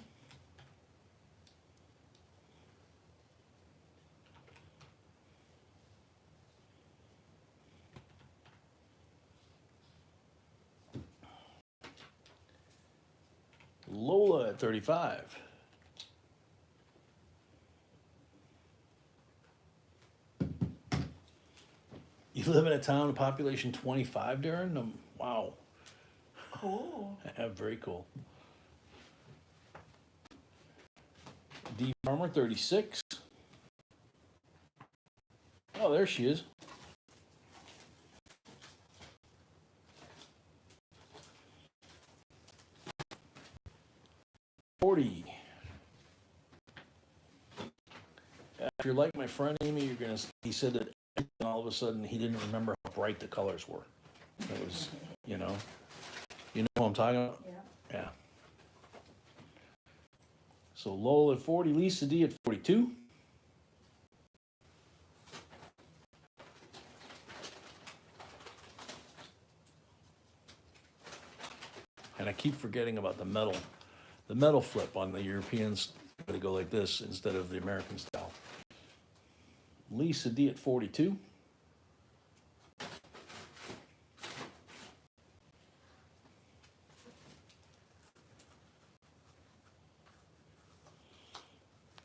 [SPEAKER 1] Lola at 35. You live in a town of population 25, Darren? Wow.
[SPEAKER 2] Cool.
[SPEAKER 1] Very cool. D Farmer 36. Oh, there she is. $40. If you're like my friend Amy, you're gonna. He said that all of a sudden he didn't remember how bright the colors were. It was, you know who I'm talking about.
[SPEAKER 2] Yeah.
[SPEAKER 1] Yeah. So Lowell at 40, Lisa D at 42. And I keep forgetting about the metal flip on the Europeans. They go like this instead of the American style. Lisa D at 42.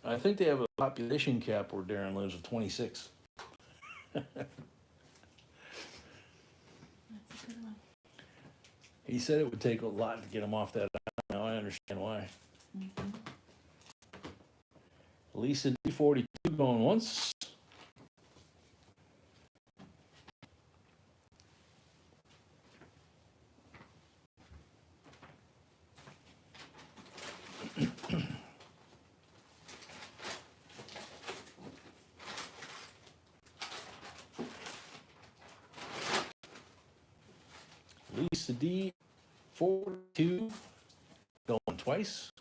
[SPEAKER 1] I think they have a population cap where Darren lives of 26.
[SPEAKER 2] That's a good one.
[SPEAKER 1] He said it would take a lot to get him off that. Now I understand why.
[SPEAKER 2] Mm-hmm.
[SPEAKER 1] Lisa D 42 going once. Lisa D 42 going twice.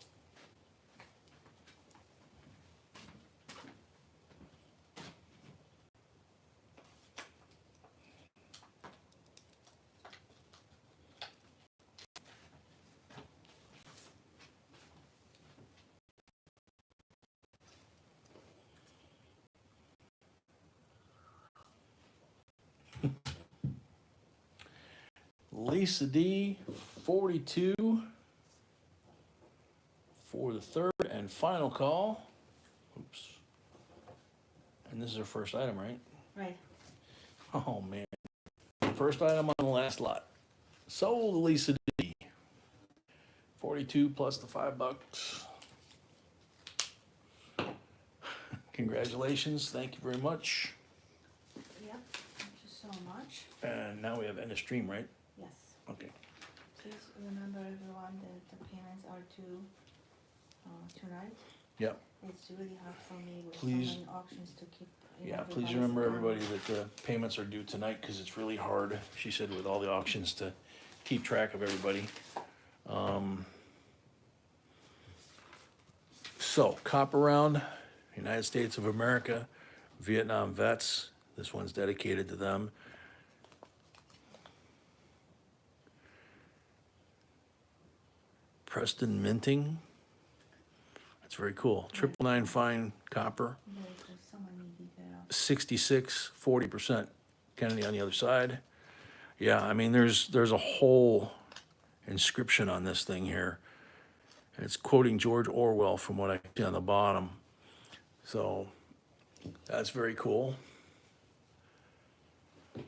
[SPEAKER 1] Lisa D, 42 for the third and final call. Oops. And this is our first item, right?
[SPEAKER 2] Right.
[SPEAKER 1] Oh, man. First item on the last lot. Sold Lisa D. 42 plus the $5. Congratulations. Thank you very much.
[SPEAKER 2] Yep, thank you so much.
[SPEAKER 1] And now we have end of stream, right?
[SPEAKER 2] Yes.
[SPEAKER 1] Okay.
[SPEAKER 2] Please remember everyone that the payments are due tonight.
[SPEAKER 1] Yep.
[SPEAKER 2] It's really hard for me with
[SPEAKER 1] Please.
[SPEAKER 2] so many auctions to keep.
[SPEAKER 1] Yeah, please remember everybody that the payments are due tonight because it's really hard, she said, with all the auctions to keep track of everybody. So, Copper Round, United States of America, Vietnam vets. This one's dedicated to them. Preston Minting. That's very cool. 999 fine copper.
[SPEAKER 2] Very cool, so many details.
[SPEAKER 1] 66, 40%. Kennedy on the other side. Yeah, I mean, there's a whole inscription on this thing here. And it's quoting George Orwell from what I see on the bottom. So that's very cool.
[SPEAKER 2] Okay.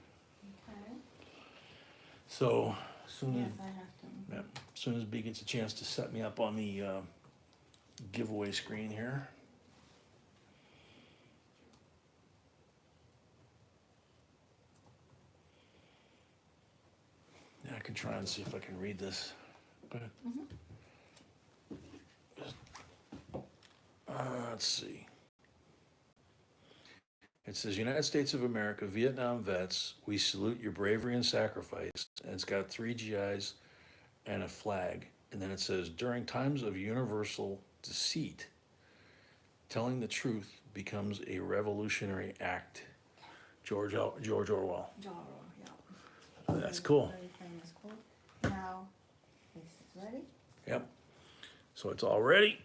[SPEAKER 1] So soon
[SPEAKER 2] Yes,
[SPEAKER 1] as,
[SPEAKER 2] I have to.
[SPEAKER 1] yeah, as soon as B gets a chance to set me up on the giveaway screen here. Yeah, I can try and see if I can read this. Go ahead. Let's see. It says, United States of America, Vietnam vets, we salute your bravery and sacrifice. And it's got 3 GIs and a flag. And then it says, during times of universal deceit, telling the truth becomes a revolutionary act. George Orwell.
[SPEAKER 2] Joro, yeah.
[SPEAKER 1] That's cool.
[SPEAKER 2] Very famous quote. Now, this is ready.
[SPEAKER 1] Yep. So it's all ready.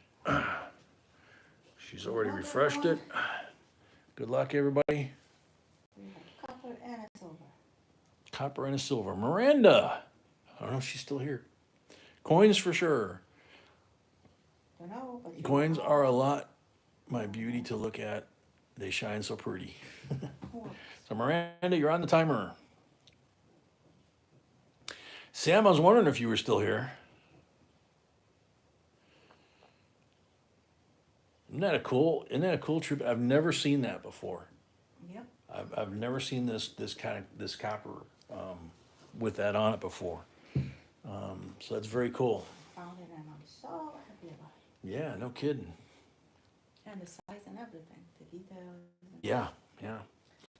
[SPEAKER 1] She's already refreshed it. Good luck, everybody.
[SPEAKER 2] We have copper and a silver.
[SPEAKER 1] Copper and a silver. Miranda. I don't know if she's still here. Coins for sure.
[SPEAKER 2] Don't know, but you
[SPEAKER 1] Coins
[SPEAKER 2] know.
[SPEAKER 1] are a lot, my beauty to look at. They shine so pretty.
[SPEAKER 2] Cool.
[SPEAKER 1] So Miranda, you're on the timer. Sam, I was wondering if you were still here. Isn't that a cool trip? I've never seen that before.
[SPEAKER 2] Yep.
[SPEAKER 1] I've never seen this copper with that on it before. So that's very cool.
[SPEAKER 2] Found it and I'm so happy about it.
[SPEAKER 1] Yeah, no kidding.
[SPEAKER 2] And the size and everything, the details.
[SPEAKER 1] Yeah, yeah.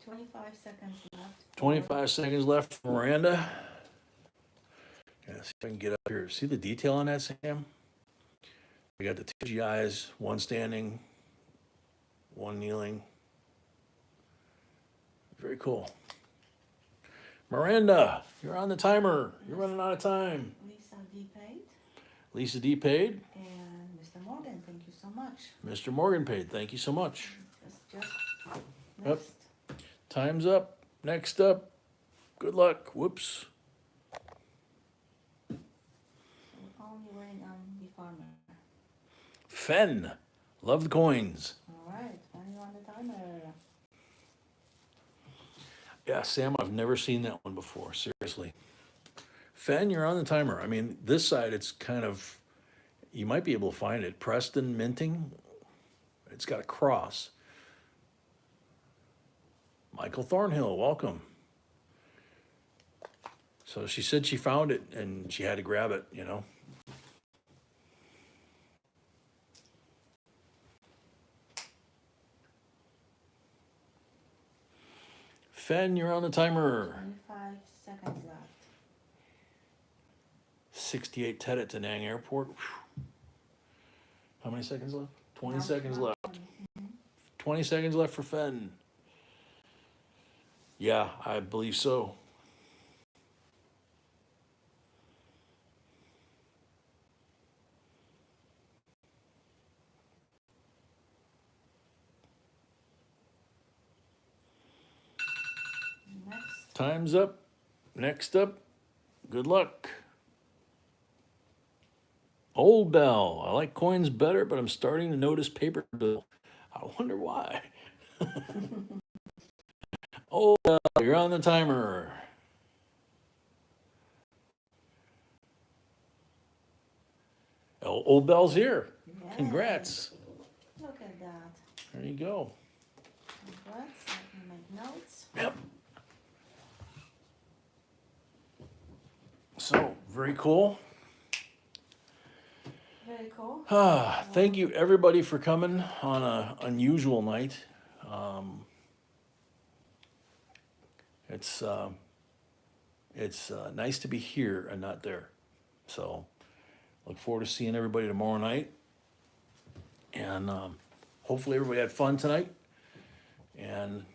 [SPEAKER 2] 25 seconds left.
[SPEAKER 1] 25 seconds left for Miranda. Yeah, see if I can get up here. See the detail on that, Sam? We got the 2 GIs, 1 standing, 1 kneeling. Very cool. Miranda, you're on the timer. You're running out of time.
[SPEAKER 2] Lisa D. paid.
[SPEAKER 1] Lisa D paid.
[SPEAKER 2] And Mr. Morgan, thank you so much.
[SPEAKER 1] Mr. Morgan paid. Thank you so much.
[SPEAKER 2] Just
[SPEAKER 1] Yep.
[SPEAKER 2] next.
[SPEAKER 1] Time's up. Next up. Good luck. Whoops.
[SPEAKER 2] We're only waiting on the farmer.
[SPEAKER 1] Fen. Love the coins.
[SPEAKER 2] All right, when you on the timer.
[SPEAKER 1] Yeah, Sam, I've never seen that one before. Seriously. Fen, you're on the timer. I mean, this side, it's kind of, you might be able to find it. Preston Minting. It's got a cross. Michael Thornhill, welcome. So she said she found it and she had to grab it, you know. Fen, you're on the timer.
[SPEAKER 2] 25 seconds left.
[SPEAKER 1] 68 Ted at Da Nang Airport. Whew. How many seconds left? 20
[SPEAKER 2] Now,
[SPEAKER 1] seconds
[SPEAKER 2] now,
[SPEAKER 1] left. 20 seconds left for Fen. Yeah, I believe so.
[SPEAKER 2] Next.
[SPEAKER 1] Time's up. Next up, Good luck. Old Bell. I like coins better, but I'm starting to notice paper bill. I wonder why. Old Bell, you're on the timer. Old Bell's here.
[SPEAKER 2] Yay.
[SPEAKER 1] Congrats.
[SPEAKER 2] Look at that.
[SPEAKER 1] There you go.
[SPEAKER 2] Congrats. Let me make notes.
[SPEAKER 1] Yep. So, very cool.
[SPEAKER 2] Very cool.
[SPEAKER 1] Thank you everybody for coming on a unusual night. It's nice to be here and not there. So, look forward to seeing everybody tomorrow night. And hopefully everybody had fun tonight. And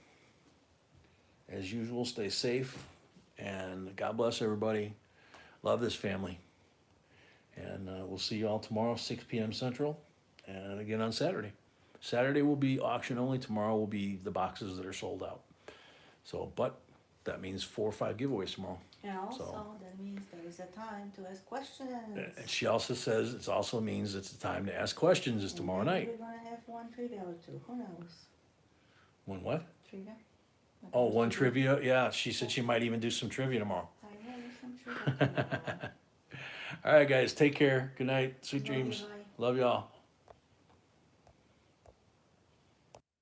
[SPEAKER 1] as usual, stay safe. And God bless everybody. Love this family. And we'll see you all tomorrow, 6 p.m. Central. And again on Saturday. Saturday will be auction only. Tomorrow will be the boxes that are sold out. So, but that means 4 or 5 giveaways tomorrow.
[SPEAKER 2] And also,
[SPEAKER 1] So-
[SPEAKER 2] that means there is a time to ask questions.
[SPEAKER 1] And she also says it also means it's the time to ask questions is tomorrow
[SPEAKER 2] And maybe
[SPEAKER 1] night.
[SPEAKER 2] we're gonna have one trivia or two. Who knows?
[SPEAKER 1] When what?
[SPEAKER 2] Trivia?
[SPEAKER 1] Oh, one trivia? Yeah, she said she might even do some trivia tomorrow.
[SPEAKER 2] I know there's some trivia tomorrow.
[SPEAKER 1] All right, guys, take care. Good night. Sweet
[SPEAKER 2] Love you,
[SPEAKER 1] dreams.
[SPEAKER 2] bye.
[SPEAKER 1] Love y'all.